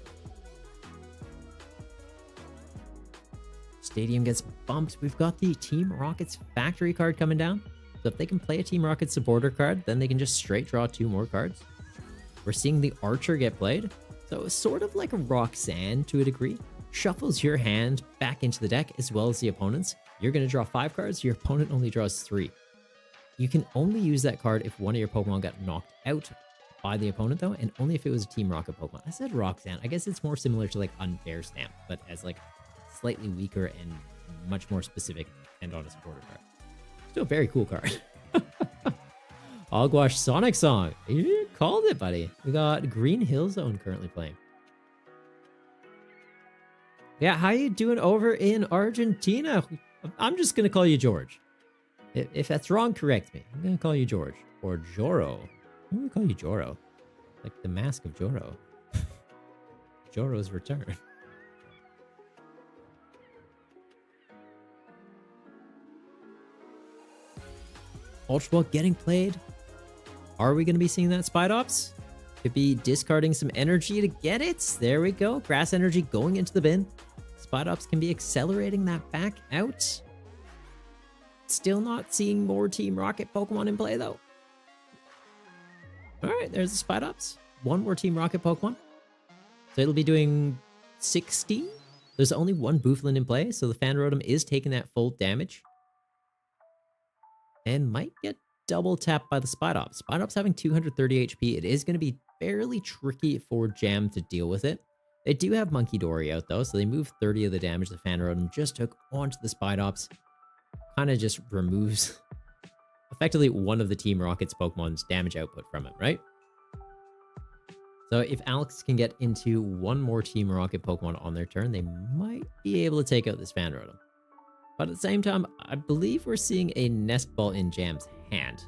Stadium gets bumped. We've got the Team Rocket's factory card coming down. So if they can play a Team Rocket supporter card, then they can just straight draw 2 more cards. We're seeing the Archer get played. So it's sort of like a Roxanne to a degree. Shuffles your hand back into the deck as well as the opponent's. You're going to draw 5 cards. Your opponent only draws 3. You can only use that card if one of your Pokemon got knocked out by the opponent though, and only if it was a Team Rocket Pokemon. I said Roxanne. I guess it's more similar to like Unfair Stamp, but as like slightly weaker and much more specific and on a supporter card. Still a very cool card. Hogwash Sonic Song. You called it, buddy. We got Green Hill Zone currently playing. Yeah, how you doing over in Argentina? I'm just going to call you George. If that's wrong, correct me. I'm going to call you George. Or Joro. I'm going to call you Joro. Like the Mask of Joro. Joro's Return. Ultra Ball getting played. Are we going to be seeing that Spidops? Could be discarding some energy to get it. There we go. Grass energy going into the bin. Spidops can be accelerating that back out. Still not seeing more Team Rocket Pokemon in play though. Alright, there's the Spidops. 1 more Team Rocket Pokemon. So it'll be doing 60. There's only 1 Bouffalant in play, so the Fanrotom is taking that full damage. And might get double tapped by the Spidops. Spidops having 230 HP. It is going to be fairly tricky for Jam to deal with it. They do have Monkey Dory out though, so they move 30 of the damage the Fanrotom just took onto the Spidops. Kind of just removes effectively one of the Team Rocket's Pokemon's damage output from it, right? So if Alex can get into 1 more Team Rocket Pokemon on their turn, they might be able to take out this Fanrotom. But at the same time, I believe we're seeing a Nest Ball in Jam's hand.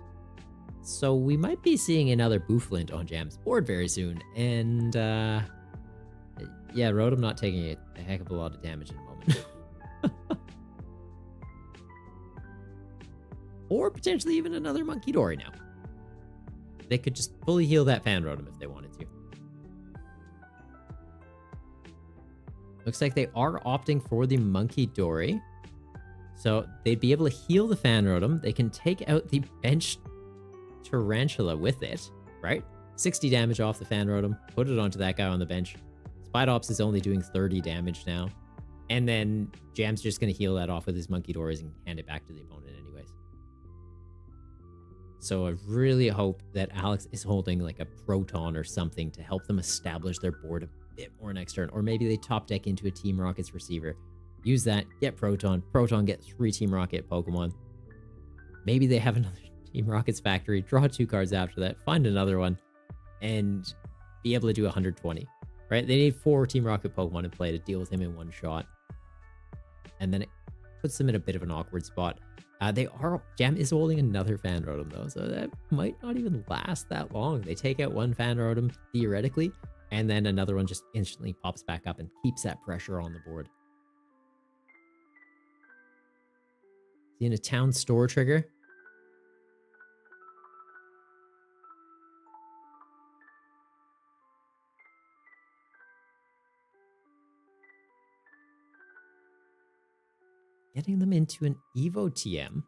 So we might be seeing another Bouffalant on Jam's board very soon. And yeah, Rotom not taking a heck of a lot of damage in a moment. Or potentially even another Monkey Dory now. They could just fully heal that Fanrotom if they wanted to. Looks like they are opting for the Monkey Dory. So they'd be able to heal the Fanrotom. They can take out the bench Tarantula with it, right? 60 damage off the Fanrotom. Put it onto that guy on the bench. Spidops is only doing 30 damage now. And then Jam's just going to heal that off with his Monkey Dories and hand it back to the opponent anyways. So I really hope that Alex is holding like a Proton or something to help them establish their board a bit more next turn. Or maybe they top deck into a Team Rocket's receiver. Use that, get Proton. Proton, get 3 Team Rocket Pokemon. Maybe they have another Team Rocket's factory. Draw 2 cards after that. Find another one. And be able to do 120. Right? They need 4 Team Rocket Pokemon in play to deal with him in 1 shot. And then it puts them in a bit of an awkward spot. Jam is holding another Fanrotom though, so that might not even last that long. They take out 1 Fanrotom theoretically, and then another one just instantly pops back up and keeps that pressure on the board. Seeing a town store trigger. Getting them into an Evo TM.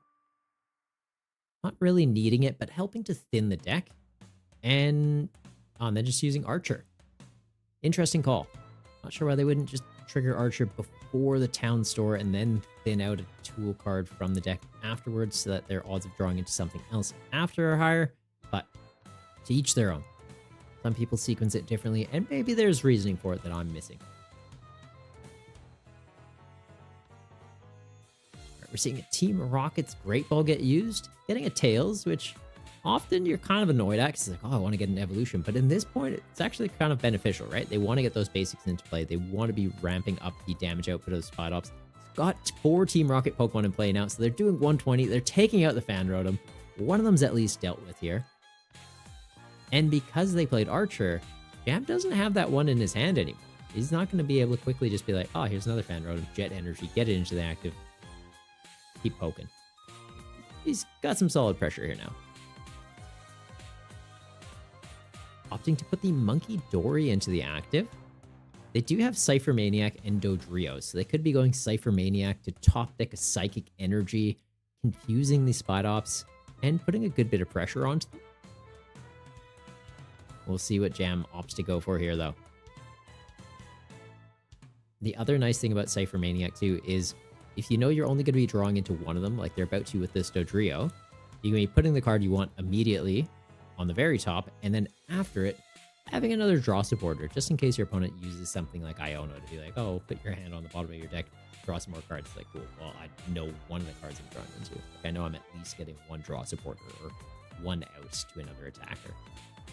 Not really needing it, but helping to thin the deck. And then just using Archer. Interesting call. Not sure why they wouldn't just trigger Archer before the town store and then thin out a tool card from the deck afterwards so that their odds of drawing into something else after are higher. But to each their own. Some people sequence it differently, and maybe there's reasoning for it that I'm missing. We're seeing a Team Rocket's Great Ball get used, getting a Tails, which often you're kind of annoyed at because it's like, oh, I want to get an evolution. But in this point, it's actually kind of beneficial, right? They want to get those basics into play. They want to be ramping up the damage output of the Spidops. got 4 Team Rocket Pokemon in play now, so they're doing 120. They're taking out the Fan Rotom. One of them's at least dealt with here. And because they played Archer, Jam doesn't have that one in his hand anymore. He's not going to be able to quickly just be like, oh, here's another Fan Rotom, Jet Energy, get it into the active, keep poking. He's got some solid pressure here now. Opting to put the Monkey Dory into the active. They do have Cypher Maniac and Dodrio, so they could be going Cypher Maniac to top deck a Psychic Energy, confusing the Spidops, and putting a good bit of pressure onto them. We'll see what Jam opts to go for here, though. The other nice thing about Cypher Maniac, too, is if you know you're only going to be drawing into one of them, like they're about to with this Dodrio, you can be putting the card you want immediately on the very top, and then after it, having another draw supporter, just in case your opponent uses something like Iono to be like, oh, put your hand on the bottom of your deck, draw some more cards. It's like, cool, well, I know one of the cards I'm drawing into. Like, I know I'm at least getting one draw supporter or one out to another attacker.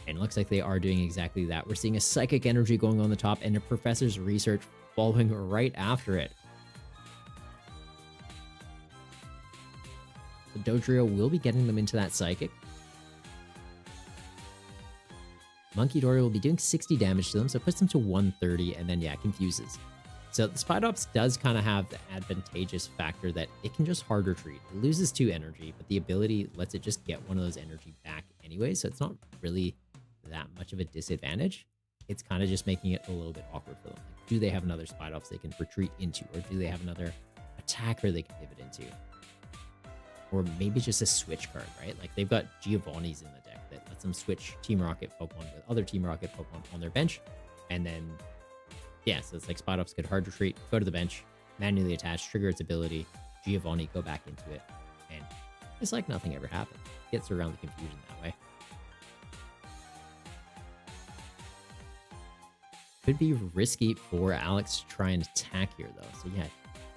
And it looks like they are doing exactly that. We're seeing a Psychic Energy going on the top and a Professor's Research following right after it. So Dodrio will be getting them into that Psychic. Monkey Dory will be doing 60 damage to them, so it puts them to 130, and then, yeah, confuses. So the Spidops does kind of have the advantageous factor that it can just hard retreat. It loses 2 energy, but the ability lets it just get one of those energy back anyway, so it's not really that much of a disadvantage. It's kind of just making it a little bit awkward for them. Like, do they have another Spidops they can retreat into, or do they have another attacker they can pivot into? Or maybe just a switch card, right? Like, they've got Giovanni's in the deck that lets them switch Team Rocket Pokemon with other Team Rocket Pokemon on their bench. And then, yeah, so it's like Spidops could hard retreat, go to the bench, manually attach, trigger its ability, Giovanni, go back into it. And it's like nothing ever happened. Gets around the confusion that way. Could be risky for Alex to try and attack here, though. So, yeah,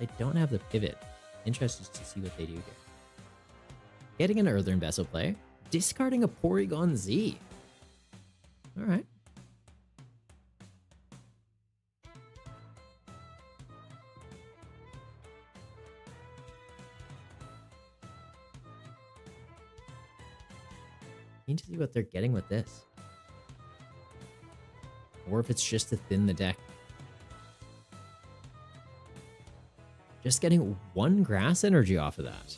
they don't have the pivot. Interested to see what they do here. Getting an Earthen Vessel play. Discarding a Porygon Z. Alright. Need to see what they're getting with this. Or if it's just to thin the deck. Just getting 1 Grass Energy off of that.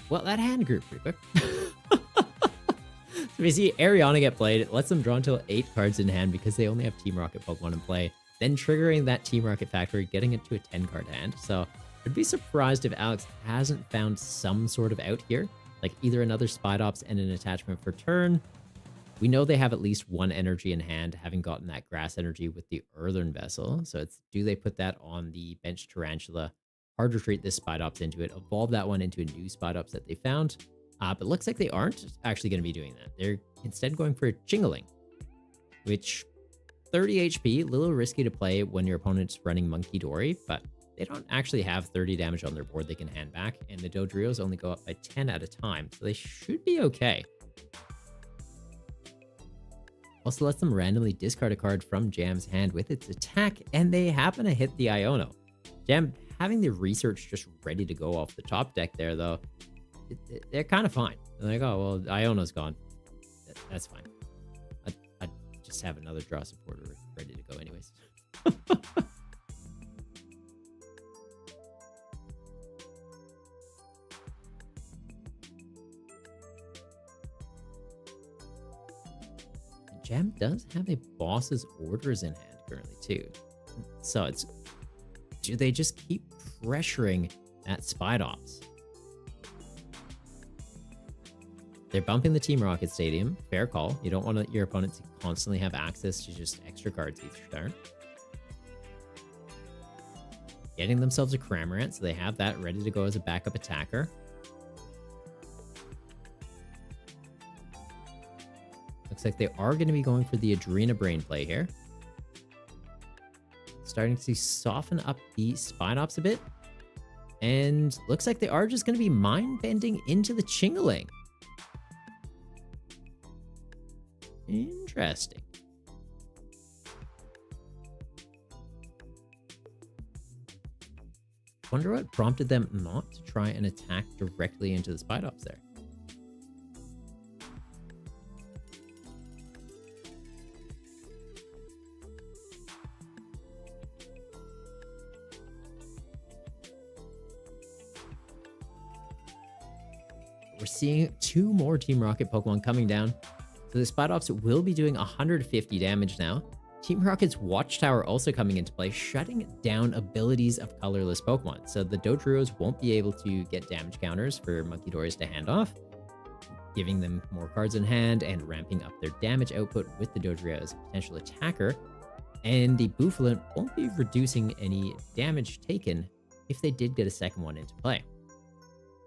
Well, that hand grew pretty quick. So we see Ariana get played. It lets them draw until 8 cards in hand because they only have Team Rocket Pokemon in play. Then triggering that Team Rocket Factory, getting it to a 10-card hand. So I'd be surprised if Alex hasn't found some sort of out here. Like either another Spidops and an attachment for turn. We know they have at least 1 energy in hand, having gotten that Grass Energy with the Earthen Vessel. So it's, do they put that on the bench Tarantula? Hard retreat this Spidops into it, evolve that one into a new Spidops that they found. But it looks like they aren't actually going to be doing that. They're instead going for a Chingaling, which 30 HP, a little risky to play when your opponent's running Monkey Dory, but they don't actually have 30 damage on their board they can hand back, and the Dodrios only go up by 10 at a time, so they should be okay. Also lets them randomly discard a card from Jam's hand with its attack, and they happen to hit the Iono. Jam having the research just ready to go off the top deck there, though, they're kind of fine. They're like, oh, well, Iono's gone. That's fine. I'd just have another draw supporter ready to go anyways. Jam does have a boss's orders in hand currently, too. So it's, do they just keep pressuring that Spidops? They're bumping the Team Rocket Stadium. Fair call. You don't want your opponent to constantly have access to just extra cards each turn. Getting themselves a Cramorant, so they have that ready to go as a backup attacker. Looks Looks like they are going to be going for the Adrena Brain play here. Starting to soften up the Spine Ops a bit. And looks like they are just going to be mind bending into the Chingaling. Interesting. Wonder what prompted them not to try and attack directly into the Spine Ops there. We're seeing 2 more Team Rocket Pokemon coming down. So the Spine Ops will be doing 150 damage now. Team Rocket's Watchtower also coming into play, shutting down abilities of colorless Pokemon. So the Dodrios won't be able to get damage counters for Munkidori's to hand off, giving them more cards in hand and ramping up their damage output with the Dodrio as a potential attacker. And the Bouffalant won't be reducing any damage taken if they did get a second one into play.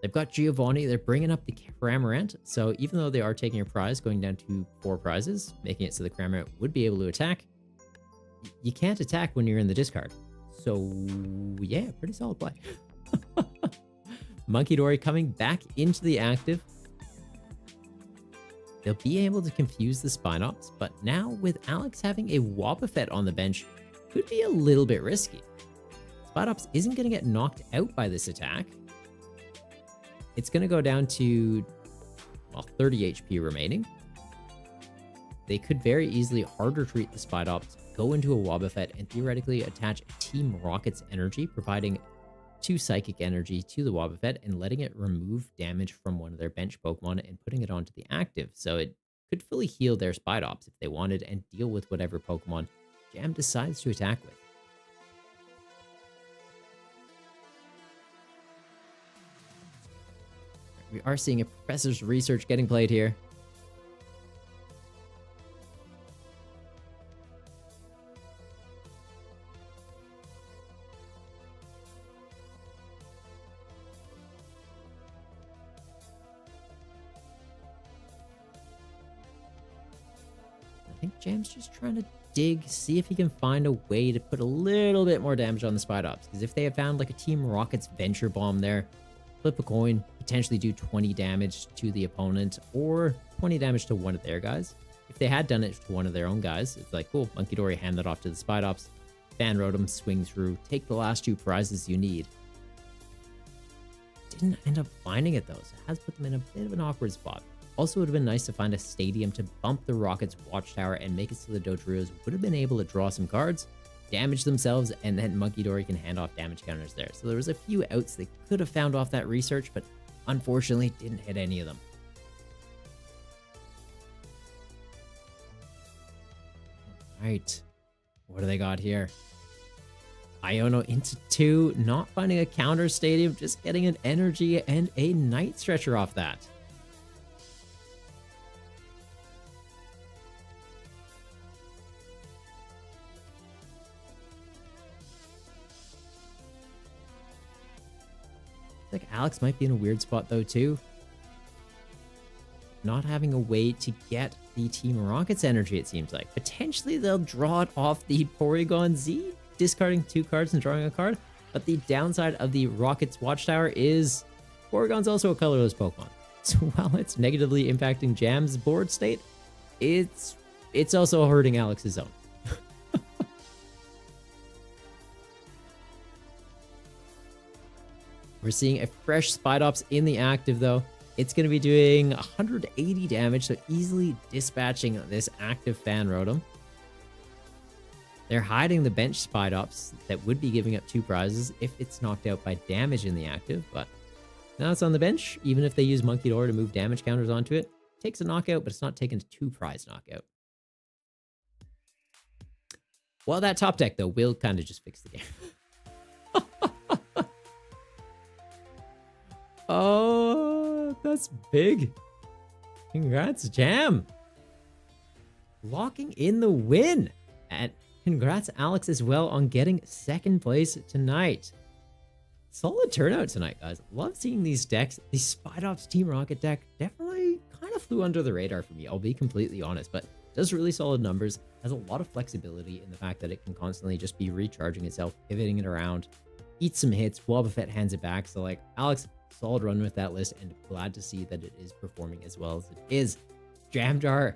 They've got Giovanni, they're bringing up the Cramorant, so even though they are taking a prize, going down to 4 prizes, making it so the Cramorant would be able to attack, you can't attack when you're in the discard. So yeah, pretty solid play. Munkidori coming back into the active. They'll be able to confuse the Spine Ops, but now with Alex having a Wobbuffet on the bench, could be a little bit risky. Spine Ops isn't going to get knocked out by this attack. It's going to go down to, well, 30 HP remaining. They could very easily hard retreat the Spine Ops, go into a Wobbuffet, and theoretically attach Team Rocket's energy, providing 2 Psychic Energy to the Wobbuffet and letting it remove damage from one of their bench Pokemon and putting it onto the active. So it could fully heal their Spine Ops if they wanted and deal with whatever Pokemon Jam decides to attack with. We are seeing a Professor's Research getting played here. I think Jam's just trying to dig, see if he can find a way to put a little bit more damage on the Spine Ops. Because if they had found like a Team Rocket's Venture Bomb there, flip a coin, potentially do 20 damage to the opponent or 20 damage to one of their guys. If they had done it to one of their own guys, it's like, cool, Munkidori, hand that off to the Spine Ops, Fan Rotom, swing through, take the last 2 prizes you need. Didn't end up finding it though, so it has put them in a bit of an awkward spot. Also, it would have been nice to find a stadium to bump the Rocket's Watchtower and make it so the Dodrios would have been able to draw some cards, damage themselves, and then Munkidori can hand off damage counters there. So there was a few outs they could have found off that research, but unfortunately didn't hit any of them. Alright, what do they got here? Iono into 2, not finding a counter stadium, just getting an energy and a Night Stretcher off that. Like Alex might be in a weird spot though too. Not having a way to get the Team Rocket's energy, it seems like. Potentially they'll draw it off the Porygon Z, discarding 2 cards and drawing a card. But the downside of the Rocket's Watchtower is Porygon's also a colorless Pokemon. So while it's negatively impacting Jam's board state, it's also hurting Alex's own. We're seeing a fresh Spine Ops in the active though. It's going to be doing 180 damage, so easily dispatching this active Fan Rotom. They're hiding the bench Spine Ops that would be giving up 2 prizes if it's knocked out by damage in the active, but now it's on the bench. Even if they use Munkidori to move damage counters onto it, it takes a knockout, but it's not taking a 2 prize knockout. Well, that top deck though will kind of just fix the game. Oh, that's big. Congrats, Jam. Locking in the win. And congrats, Alex, as well on getting 2nd place tonight. Solid turnout tonight, guys. Love seeing these decks. The Spine Ops Team Rocket deck definitely kind of flew under the radar for me, I'll be completely honest, but does really solid numbers, has a lot of flexibility in the fact that it can constantly just be recharging itself, pivoting it around, eat some hits, Boba Fett hands it back. So like, Alex, solid run with that list, and glad to see that it is performing as well as it is. Jam Jar,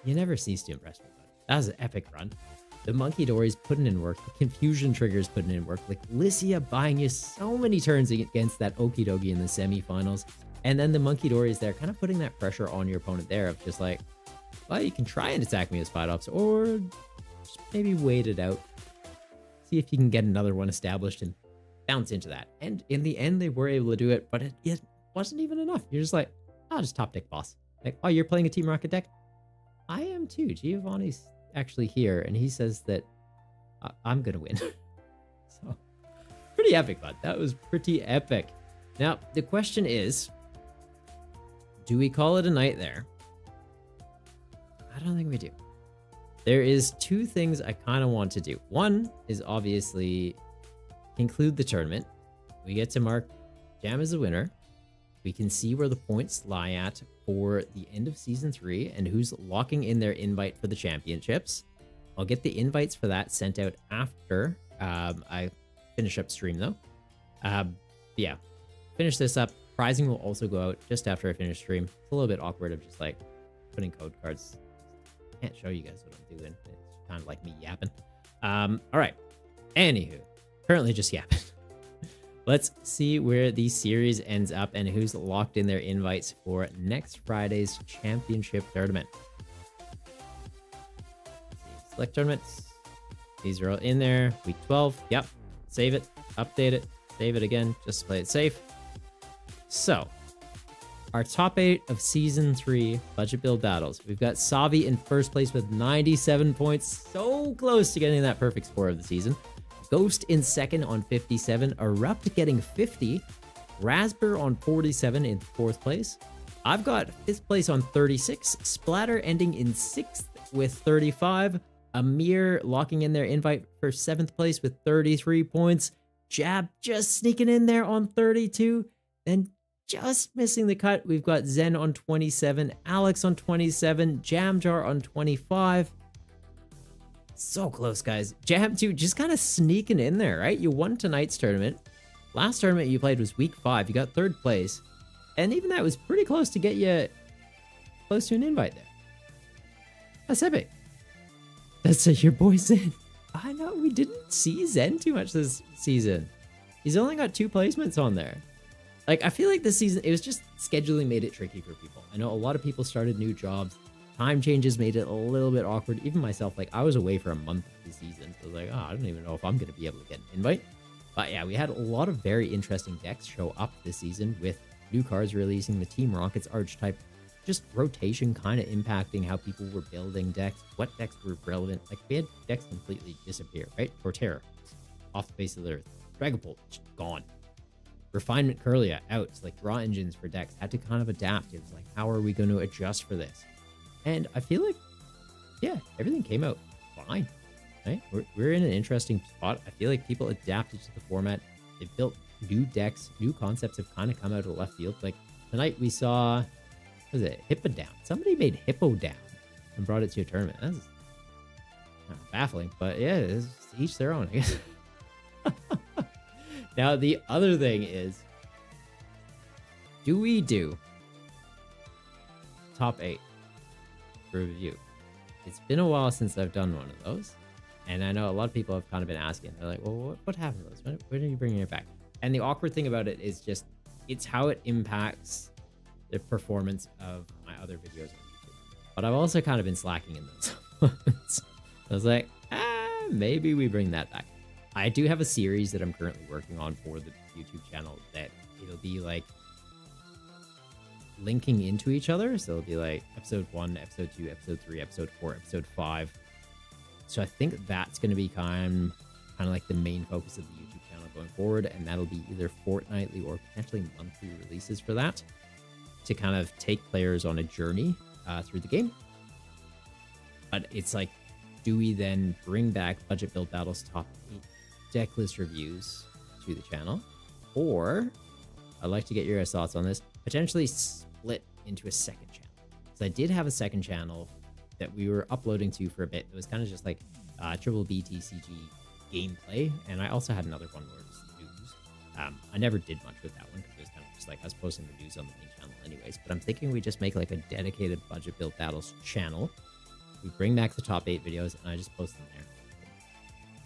you never cease to impress me, bud. That was an epic run. The Monkey Dory's putting in work. The Confusion Trigger's putting in work. Like, Lycia buying you so many turns against that Okie Dokie in the semifinals. And then the Monkey Dory's there, kind of putting that pressure on your opponent there of just like, well, you can try and attack me with Spide Ops, or just maybe wait it out. See if you can get another one established and bounce into that. And in the end, they were able to do it, but it wasn't even enough. You're just like, I'll just top deck boss. Like, oh, you're playing a Team Rocket deck? I am too. Giovanni's actually here, and he says that I'm gonna win. So pretty epic, bud. That was pretty epic. Now the question is, do we call it a night there? I don't think we do. There is two things I kind of want to do. One is obviously conclude the tournament. We get to mark Jam as a winner. We can see where the points lie at for the end of season 3 and who's locking in their invite for the championships. I'll get the invites for that sent out after I finish up stream though. Yeah, finish this up. Prizing will also go out just after I finish stream. It's a little bit awkward of just like putting code cards. I can't show you guys what I'm doing. It's kind of like me yapping. All right. Anywho, currently just yapping. Let's see where the series ends up and who's locked in their invites for next Friday's championship tournament. Select tournaments. These are all in there. Week 12. Yep. Save it. Update it. Save it again. Just to play it safe. So, our top 8 of Season 3 budget build battles. We've got Savi in first place with 97 points. So close to getting that perfect score of the season. Ghost in second on 57. Erupt getting 50. Rasper on 47 in 4th place. I've got 5th place on 36. Splatter ending in 6th with 35. Amir locking in their invite for 7th place with 33 points. Jab just sneaking in there on 32. Then just missing the cut, we've got Zen on 27. Alex on 27. Jamjar on 25. So close, guys. Jam 2 just kind of sneaking in there, right? You won tonight's tournament. Last tournament you played was week 5. You got 3rd place. And even that was pretty close to get you close to an invite there. That's epic. That's your boy Zen. I know, we didn't see Zen too much this season. He's only got 2 placements on there. Like, I feel like this season, it was just scheduling made it tricky for people. I know a lot of people started new jobs. Time changes made it a little bit awkward. Even myself, like, I was away for a month this season. So I was like, oh, I don't even know if I'm going to be able to get an invite. But yeah, we had a lot of very interesting decks show up this season with new cards releasing, the Team Rockets archetype, just rotation kind of impacting how people were building decks, what decks were relevant. Like, we had decks completely disappear, right? Torterra, off the face of the earth. Dragapult, gone. Refinement Curlia, out. Like, draw engines for decks. Had to kind of adapt. It was like, how are we going to adjust for this? And I feel like, yeah, everything came out fine, right? We're in an interesting spot. I feel like people adapted to the format. They built new decks. New concepts have kind of come out of the left field. Like, tonight we saw, what was it? Hippo Down. Somebody made Hippo Down and brought it to a tournament. That's kind of baffling, but yeah, it's each their own, I guess. Now, the other thing is, do we do top 8 for review? It's been a while since I've done one of those, and I know a lot of people have kind of been asking. They're like, well, what happened to those? When are you bringing it back? And the awkward thing about it is just, it's how it impacts the performance of my other videos on YouTube. But I've also kind of been slacking in those moments. I was like, maybe we bring that back. I do have a series that I'm currently working on for the YouTube channel that it'll be like linking into each other. So it'll be like episode 1, episode 2, episode 3, episode 4, episode 5. So I think that's going to be kind of like the main focus of the YouTube channel going forward. And that'll be either fortnightly or potentially monthly releases for that, to kind of take players on a journey through the game. But it's like, do we then bring back Budget Build Battles top 8 deck list reviews to the channel? Or, I'd like to get your guys' thoughts on this, potentially split into a second channel. So I did have a second channel that we were uploading to for a bit. It was kind of just like TripleBtcg gameplay, and I also had another one where it was news. I never did much with that one because it was kind of just like I was posting the news on the main channel anyways. But I'm thinking we just make like a dedicated budget build battles channel. We bring back the top 8 videos, and I just post them there.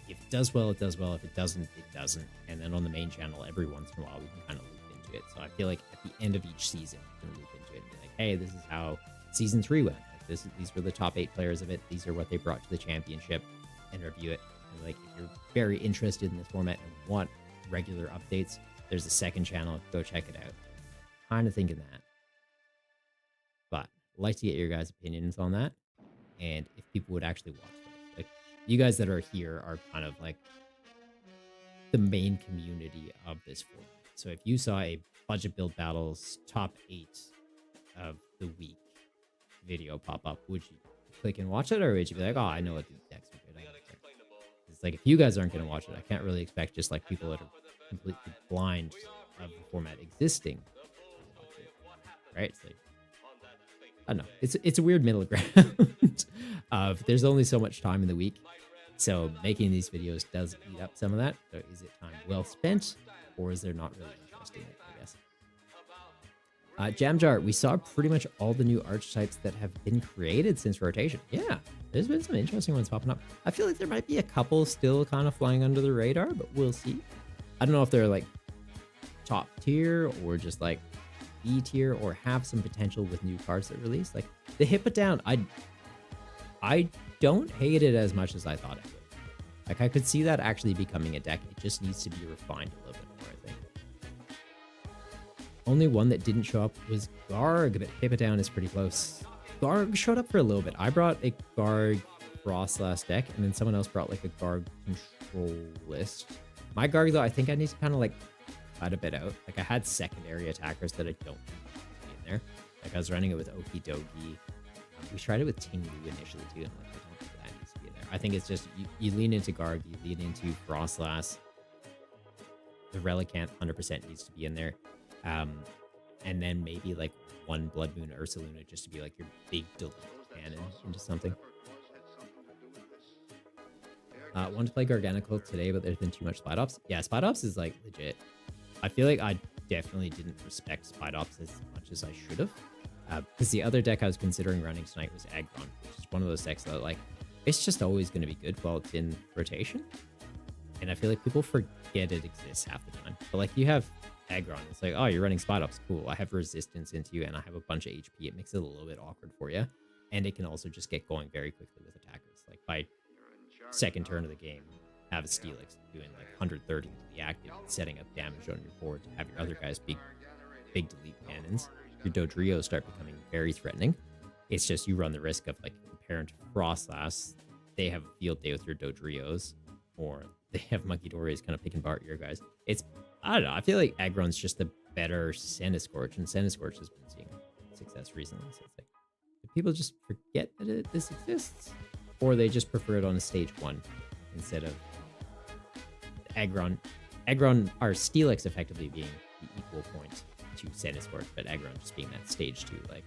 If it does well, it does well. If it doesn't, it doesn't. And then on the main channel, every once in a while, we can kind of loop into it. So I feel like at the end of each season, we can loop into it and be like, hey, this is how season 3 went. Like these were the top 8 players of it. These are what they brought to the championship, and review it. And like, if you're very interested in this format and want regular updates, there's a second channel. Go check it out. Kind of thinking that. But I'd like to get your guys' opinions on that. And if people would actually watch those. Like, you guys that are here are kind of like the main community of this format. So if you saw a budget build battles top 8 of the week video pop up, would you click and watch it, or would you be like, oh, I know what the decks are good? It's like, if you guys aren't going to watch it, I can't really expect just like people that are completely blind of the format existing, right? It's like, I don't know. It's a weird middle ground of there's only so much time in the week. So making these videos does eat up some of that. So is it time well spent, or is there not really interest in it, I guess? Jamjar, we saw pretty much all the new archetypes that have been created since rotation. Yeah, there's been some interesting ones popping up. I feel like there might be a couple still kind of flying under the radar, but we'll see. I don't know if they're like top tier or just like B tier, or have some potential with new cards that release. Like the Hit It Down, I don't hate it as much as I thought it would. Like, I could see that actually becoming a deck. It just needs to be refined a little bit more, I think. Only one that didn't show up was Garg, but Hit It Down is pretty close. Garg showed up for a little bit. I brought a Garg Frost last deck, and then someone else brought like a Garg control list. My Garg, though, I think I need to kind of like cut a bit out. Like, I had secondary attackers that I don't need to be in there. Like, I was running it with Okie Dokie. We tried it with Tinglu initially too, and like, I don't think that needs to be in there. I think it's just you lean into Garg, you lean into Frostlass. The Relicanth 100% needs to be in there. And then maybe like one Blood Moon Ursaluna just to be like your big delete cannon into something. Wanted to play Garganical today, but there's been too much Spite Ops. Yeah, Spite Ops is like legit. I feel like I definitely didn't respect Spite Ops as much as I should have. Because the other deck I was considering running tonight was Aggron, which is one of those decks that, like, it's just always going to be good while it's in rotation. And I feel like people forget it exists half the time. But, like, you have Aggron. It's like, oh, you're running Spite Ops. Cool. I have resistance into you, and I have a bunch of HP. It makes it a little bit awkward for you. And it can also just get going very quickly with attackers. Like, by second turn of the game, have a Steelix doing, like, 130 to the active and setting up damage on your board to have your other guys big delete cannons. Your Dodrios start becoming very threatening. It's just you run the risk of, like, comparing to Frostlass, they have a field day with your Dodrios, or they have Monkey Dories kind of picking apart your guys. It's, I don't know, I feel like Aggron's just a better Centiskorch, and Centiskorch has been seeing success recently. So it's like, do people just forget that this exists? Or they just prefer it on a stage 1 instead of Aggron, or Steelix effectively being the equal point to Centiskorch, but Aggron just being that stage 2, like,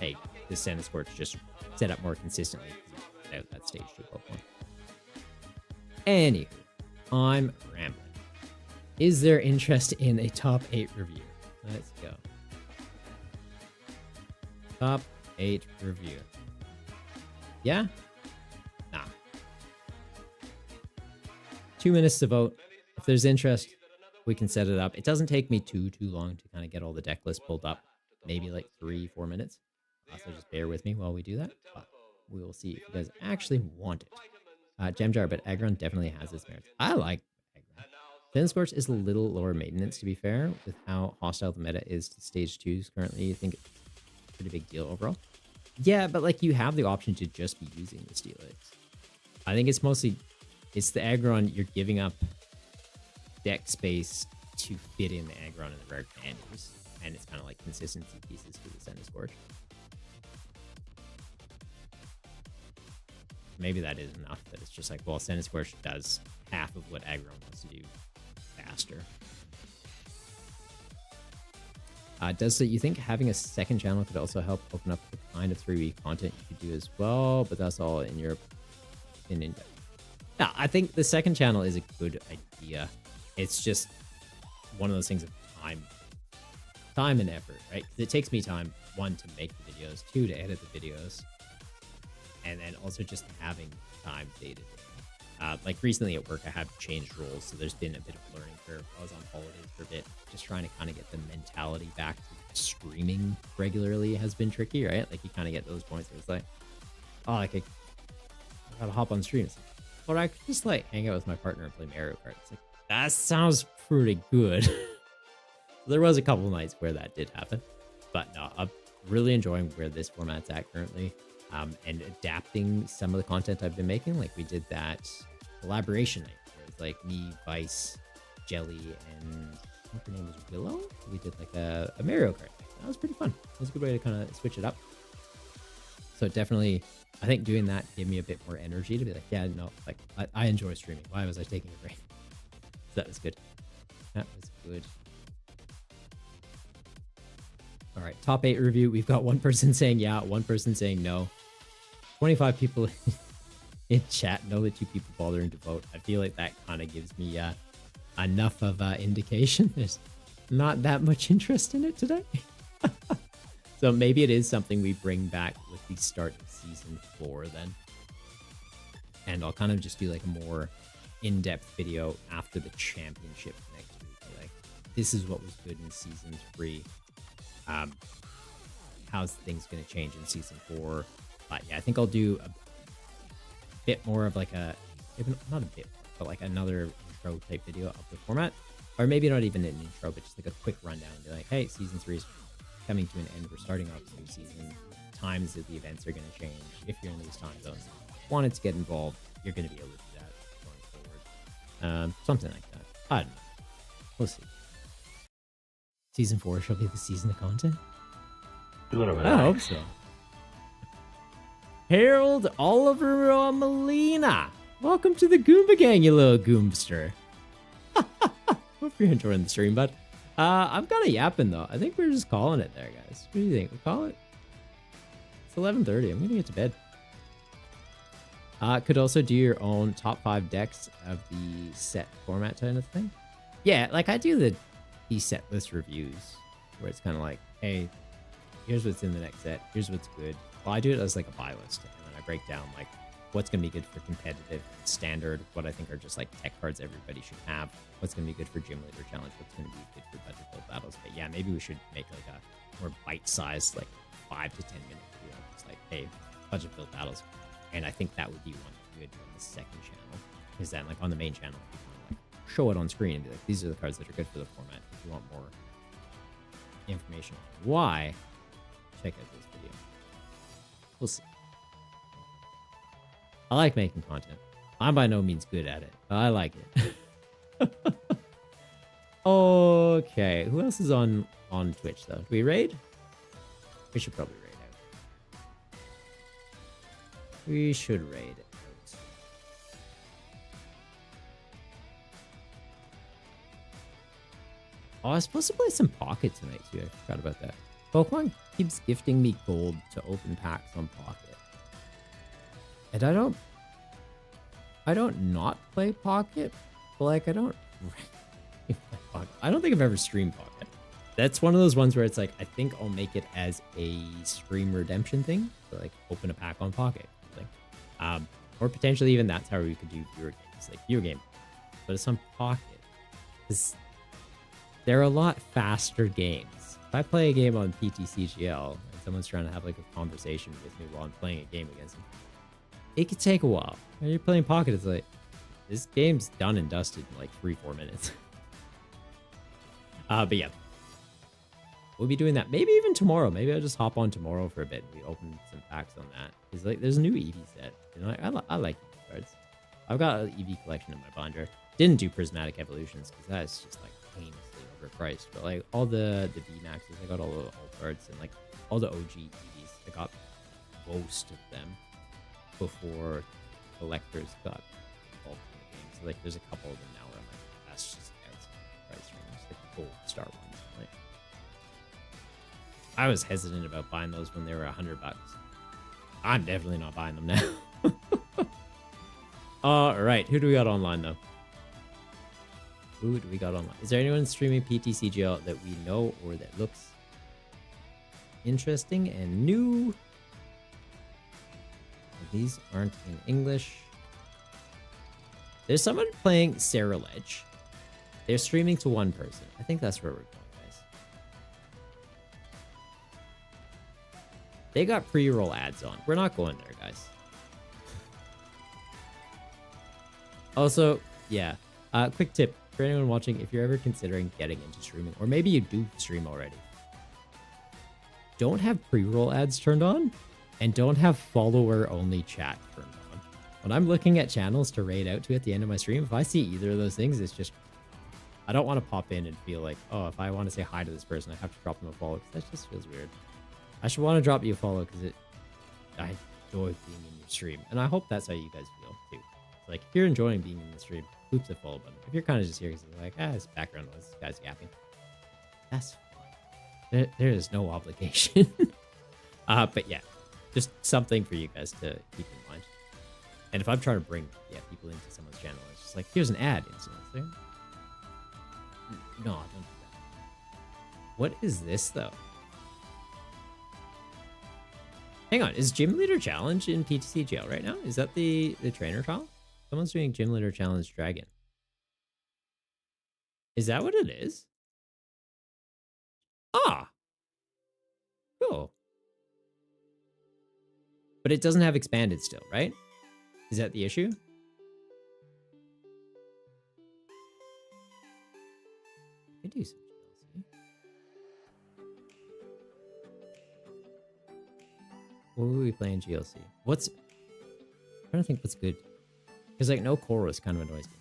hey, this Centiskorch just set up more consistently without that stage 2 Pokemon. Anywho, I'm rambling. Is there interest in a top 8 review? Let's go. Top 8 review. Yeah? Nah. 2 minutes to vote. If there's interest, we can set it up. It doesn't take me too long to kind of get all the deck lists pulled up. Maybe like 3-4 minutes. So just bear with me while we do that. But we will see if you guys actually want it. Gemjar, but Aggron definitely has its merits. I like Aggron. Centiskorch is a little lower maintenance, to be fair, with how hostile the meta is to stage 2s currently. I think it's a pretty big deal overall. Yeah, but like, you have the option to just be using the Steelix. I think it's mostly, it's the Aggron, you're giving up deck space to fit in the Aggron and the rare candies, and it's kind of like consistency pieces for the Centiskorch. Maybe that is enough, that it's just like, well, Centiskorch does half of what Aggron wants to do faster. Does that you think having a second channel could also help open up the kind of 3-week content you could do as well? But that's all in your opinion. Yeah, I think the second channel is a good idea. It's just one of those things of time and effort, right? 'Cause it takes me time, 1, to make the videos, 2, to edit the videos, and then also just having time day to day. Like recently at work, I have changed roles, so there's been a bit of a learning curve. I was on holidays for a bit, just trying to kind of get the mentality back to streaming regularly has been tricky, right? Like you kind of get those points where it's like, oh, like I gotta hop on streams, but I could just like hang out with my partner and play Mario Kart. It's like, that sounds pretty good. There was a couple nights where that did happen, but no, I'm really enjoying where this format's at currently, and adapting some of the content I've been making. Like we did that collaboration night where it's like me, Vice, Jelly, and I think her name was Willow. We did like a Mario Kart thing. That was pretty fun. It was a good way to kind of switch it up. So definitely, I think doing that gave me a bit more energy to be like, yeah, no, like I enjoy streaming. Why was I taking a break? So that was good. That was good. All right, top 8 review. We've got one person saying yeah, one person saying no. 25 people in chat, no, the 2 people bothering to vote. I feel like that kind of gives me enough of indication. There's not that much interest in it today. So maybe it is something we bring back with the start of season 4 then. And I'll kind of just do like a more in-depth video after the championship next week. Like, this is what was good in season 3. How's things going to change in season 4? But yeah, I think I'll do a bit more of like not a bit, but like another intro type video of the format, or maybe not even an intro, but just like a quick rundown and be like, hey, season 3 is coming to an end. We're starting off a new season. Times that the events are going to change. If you're in these time zones, wanted to get involved, you're going to be able to do that going forward. Something like that. I don't know. We'll see. Season 4 shall be the season of content. I hope so. Harold Oliver Molina. Welcome to the Goomba Gang, you little Goomster. Hope you're enjoying the stream, bud. I'm kind of yapping, though. I think we're just calling it there, guys. What do you think? We call it? It's 11:30. I'm going to get to bed. Could also do your own top 5 decks of the set format kind of thing. Yeah, like I do the set list reviews where it's kind of like, hey, here's what's in the next set. Here's what's good. Well, I do it as like a buy list, and then I break down like what's going to be good for competitive, standard, what I think are just like tech cards everybody should have, what's going to be good for gym leader challenge, what's going to be good for budget build battles. But yeah, maybe we should make like a more bite-sized, like 5 to 10 minute video. It's like, hey, budget build battles. And I think that would be one that we would do on the second channel, because then like on the main channel, you can like show it on screen and be like, these are the cards that are good for the format. If you want more information on why, check out this video. We'll see. I like making content. I'm by no means good at it, but I like it. Okay, who else is on Twitch though? Do we raid? We should probably raid out. We should raid out. Oh, I was supposed to play some Pocket tonight too. I forgot about that. Pokemon keeps gifting me gold to open packs on Pocket. And I don't not play Pocket, but like I don't play Pocket. I don't think I've ever streamed Pocket. That's one of those ones where it's like, I think I'll make it as a stream redemption thing. So like open a pack on Pocket. Like, or potentially even that's how we could do viewer games, like viewer game, but it's on Pocket. They're a lot faster games. If I play a game on PTCGL and someone's trying to have like a conversation with me while I'm playing a game against them, it could take a while. When you're playing Pocket, it's like, this game's done and dusted in like 3-4 minutes. But yeah, we'll be doing that. Maybe even tomorrow. Maybe I'll just hop on tomorrow for a bit and we open some packs on that. Because like, there's a new Eevee set. You know, I like Eevee cards. I've got an Eevee collection in my binder. Didn't do Prismatic Evolutions because that's just like painlessly overpriced. But like all the VMAXs, I got all the alt cards and like all the OG Eevees. I got most of them before collectors got involved in the game. So like there's a couple of them now where I'm like, that's just outside the price range, like the gold star ones. Like I was hesitant about buying those when they were $100. I'm definitely not buying them now. All right, who do we got online though? Who do we got online? Is there anyone streaming PTCGL that we know or that looks interesting and new? These aren't in English. There's someone playing Sarah Ledge. They're streaming to one person. I think that's where we're going, guys. They got pre-roll ads on. We're not going there, guys. Also, yeah. Quick tip for anyone watching, if you're ever considering getting into streaming, or maybe you do stream already, don't have pre-roll ads turned on, and don't have follower-only chat turned on. When I'm looking at channels to raid out to at the end of my stream, if I see either of those things, it's just... I don't want to pop in and feel like, oh, if I want to say hi to this person, I have to drop them a follow, because that just feels weird. I should want to drop you a follow, because I enjoy being in your stream, and I hope that's how you guys feel, too. Like, if you're enjoying being in the stream, oops, the follow button. If you're kind of just here because you're like, it's background noise, this guy's yapping. That's fine. There is no obligation. But yeah, just something for you guys to keep in mind. And if I'm trying to bring people into someone's channel, it's just like, here's an ad instantly. No, don't do that. What is this, though? Hang on, is Gym Leader Challenge in PTCGL right now? Is that the trainer trial? Someone's doing Gym Leader Challenge Dragon. Is that what it is? Ah. Cool. But it doesn't have expanded still, right? Is that the issue? I could do some GLC. What were we playing GLC? I'm trying to think what's good. Because, like, no chorus kind of annoys me.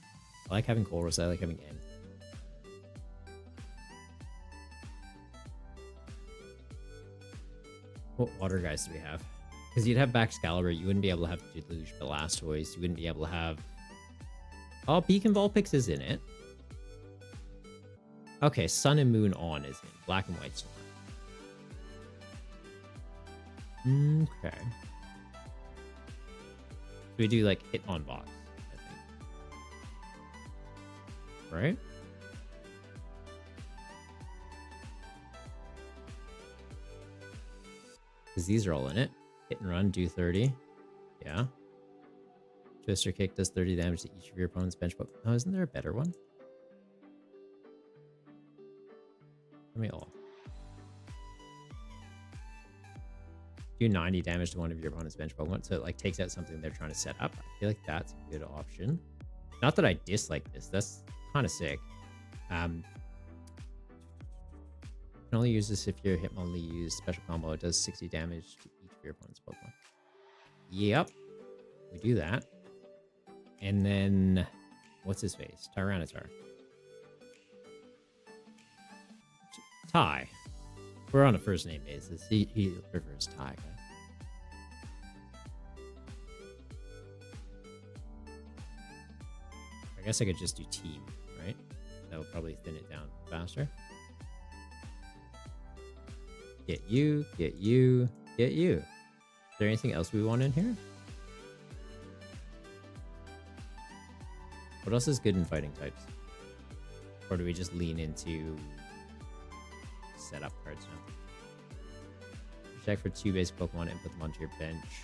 I like having chorus, I like having end. What water guys do we have? Because you'd have Baxcalibur, you wouldn't be able to have Deluge Blastoise, you wouldn't be able to have... Oh, Beacon Vulpix is in it. Okay, Sun and Moon On is in. Black and White's not. Okay. So we do, like, Hitmonbox. Right? Because these are all in it. Hit and run, do 30. Yeah. Twister kick does 30 damage to each of your opponent's bench. Oh, isn't there a better one? Let me all. Do 90 damage to one of your opponent's bench Pokemon. So it like takes out something they're trying to set up. I feel like that's a good option. Not that I dislike this. That's kind of sick. You can only use this if your Hitmonlee use special combo. It does 60 damage to each of your opponent's Pokemon. Yep. We do that. And then, what's his face? Tyranitar. Ty. We're on a first name basis. He prefers Ty, guys. I guess I could just do team, right? That'll probably thin it down faster. Get you, get you, get you. Is there anything else we want in here? What else is good in fighting types? Or do we just lean into setup cards now? Check for 2 basic Pokemon and put them onto your bench.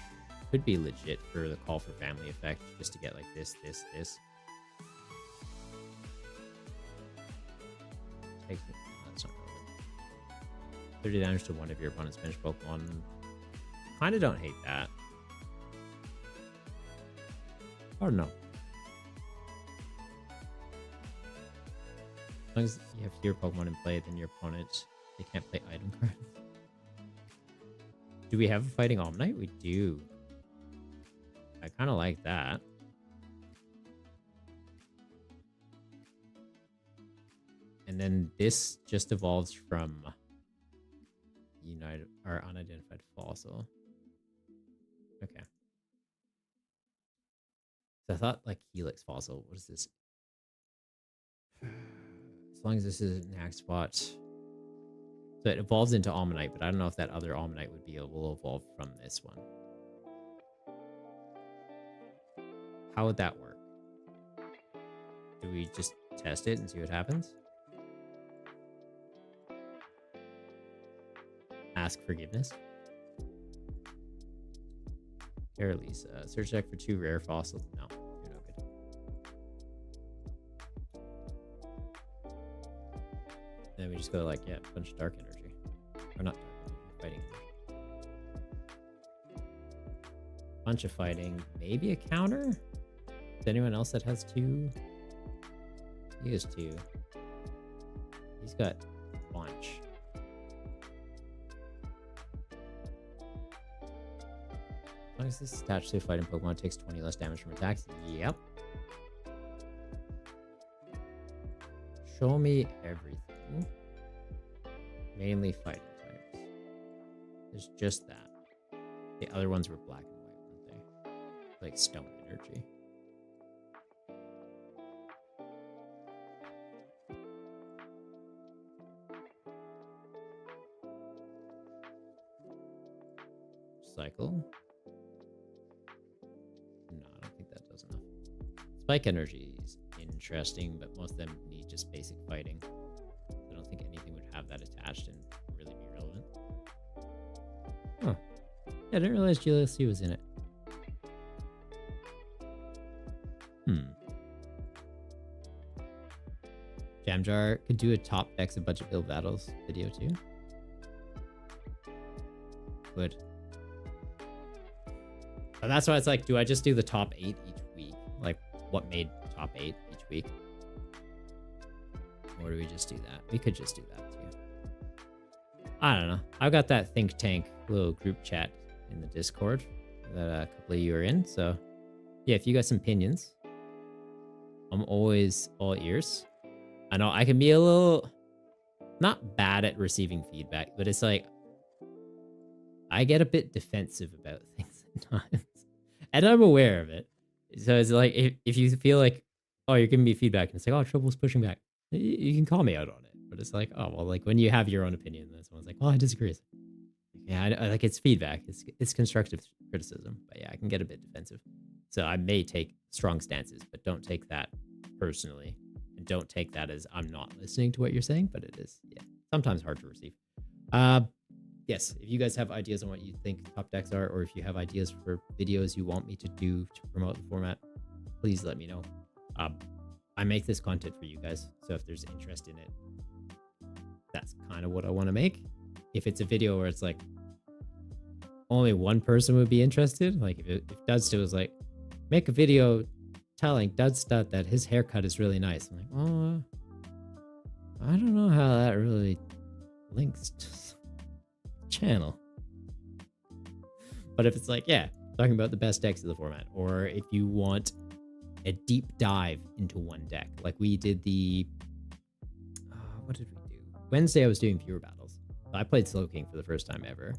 Could be legit for the call for family effect, just to get like this. Take, no, that's not relevant. 30 damage to one of your opponent's bench Pokemon. Kinda don't hate that. I don't know. As long as you have your Pokemon in play, then your opponent, they can't play item cards. Do we have a fighting Omnite? We do. I kind of like that. And then this just evolves from United or unidentified fossil. Okay. So I thought like Helix fossil. What is this? As long as this is an axe spot, So it evolves into Almanite, but I don't know if that other Almanite would be able to evolve from this one. How would that work? Do we just test it and see what happens? Ask forgiveness. Here, Lisa. Search deck for 2 rare fossils. No, you're no good. Then we just go like, yeah, a bunch of dark energy. Or not dark energy, fighting energy. Bunch of fighting. Maybe a counter? Is anyone else that has 2? He has 2. He's got a bunch. As long as this is attached to a fighting Pokemon, it takes 20 less damage from attacks. Yep. Show me everything. Mainly fighting types. There's just that. The other ones were black and white, weren't they? Like stone energy. Cycle. No, I don't think that does enough. Spike energy is interesting, but most of them need just basic fighting. I don't think anything would have that attached and really be relevant. Huh. Yeah, I didn't realize GLC was in it. Jamjar could do a top decks of budget build battles video too. Would. But that's why it's like, do I just do the top 8 each week? Like, what made top 8 each week? Or do we just do that? We could just do that too. I don't know. I've got that think tank little group chat in the Discord that a couple of you are in. So, yeah, if you got some opinions, I'm always all ears. I know I can be a little not bad at receiving feedback, but it's like I get a bit defensive about things at times. And I'm aware of it. So it's like, if you feel like, oh, you're giving me feedback, and it's like, oh, Triple's pushing back, you can call me out on it. But it's like, oh, well, like when you have your own opinion, then someone's like, well, I disagree. It's like, yeah, I like it's feedback. It's constructive criticism. But yeah, I can get a bit defensive. So I may take strong stances, but don't take that personally. And don't take that as I'm not listening to what you're saying, but it is, yeah, sometimes hard to receive. Yes, if you guys have ideas on what you think top decks are, or if you have ideas for videos you want me to do to promote the format, please let me know. I make this content for you guys, so if there's interest in it, that's kind of what I want to make. If it's a video where it's like only one person would be interested, like if Dudsta was like, make a video telling Dudsta that his haircut is really nice, I'm like, oh, I don't know how that really links to channel. But if it's like, yeah, talking about the best decks of the format, or if you want a deep dive into one deck, like we did the what did we do Wednesday? I was doing viewer battles. I played Slow King for the first time ever,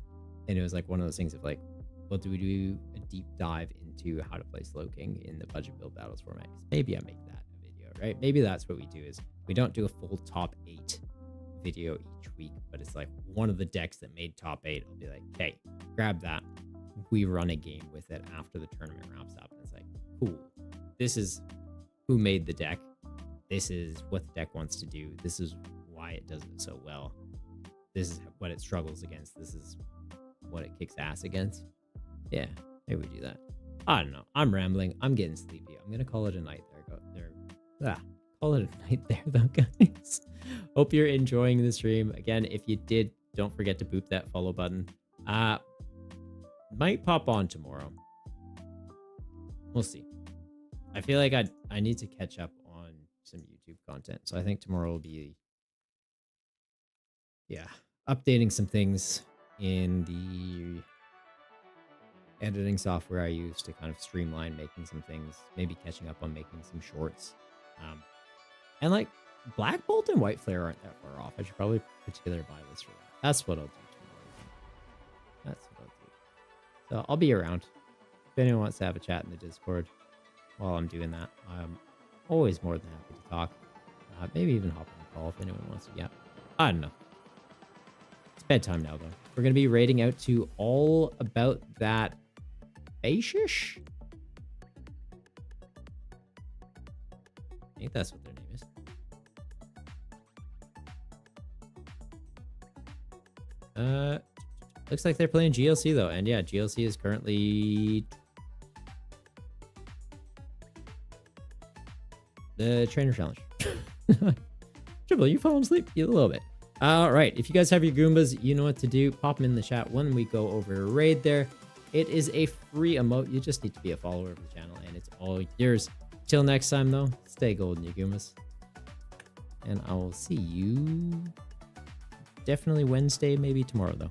and it was like one of those things of like, well, do we do a deep dive into how to play Slow King in the budget build battles format? Maybe I make that a video, right? Maybe that's what we do, is we don't do a full top 8 video each week, but it's like one of the decks that made top 8, I'll be like, okay, grab that, we run a game with it after the tournament wraps up, and it's like, cool, this is who made the deck, this is what the deck wants to do, this is why it does it so well, this is what it struggles against, this is what it kicks ass against. Yeah, maybe we do that. I don't know, I'm rambling, I'm getting sleepy, I'm gonna call it a night call it a night there though, guys. Hope you're enjoying the stream. Again, if you did, don't forget to boop that follow button. Might pop on tomorrow. We'll see. I feel like I need to catch up on some YouTube content. So I think tomorrow will be, yeah, updating some things in the editing software I use to kind of streamline making some things, maybe catching up on making some shorts. And like Black Bolt and White Flare aren't that far off. I should probably put together a buy list for that. That's what I'll do tomorrow. That's what I'll do. So I'll be around. If anyone wants to have a chat in the Discord while I'm doing that, I'm always more than happy to talk. Maybe even hop on a call if anyone wants to. Yeah, I don't know. bedtime now, though. We're going to be raiding out to all about that Facish? I think that's what their name is. Looks like they're playing GLC, though. And yeah, GLC is currently the trainer challenge. Triple, you falling asleep a little bit. All right, if you guys have your Goombas, you know what to do. Pop them in the chat when we go over a raid there. It is a free emote. You just need to be a follower of the channel, and it's all yours. Till next time, though, stay golden, you Goombas. And I will see you definitely Wednesday, maybe tomorrow, though.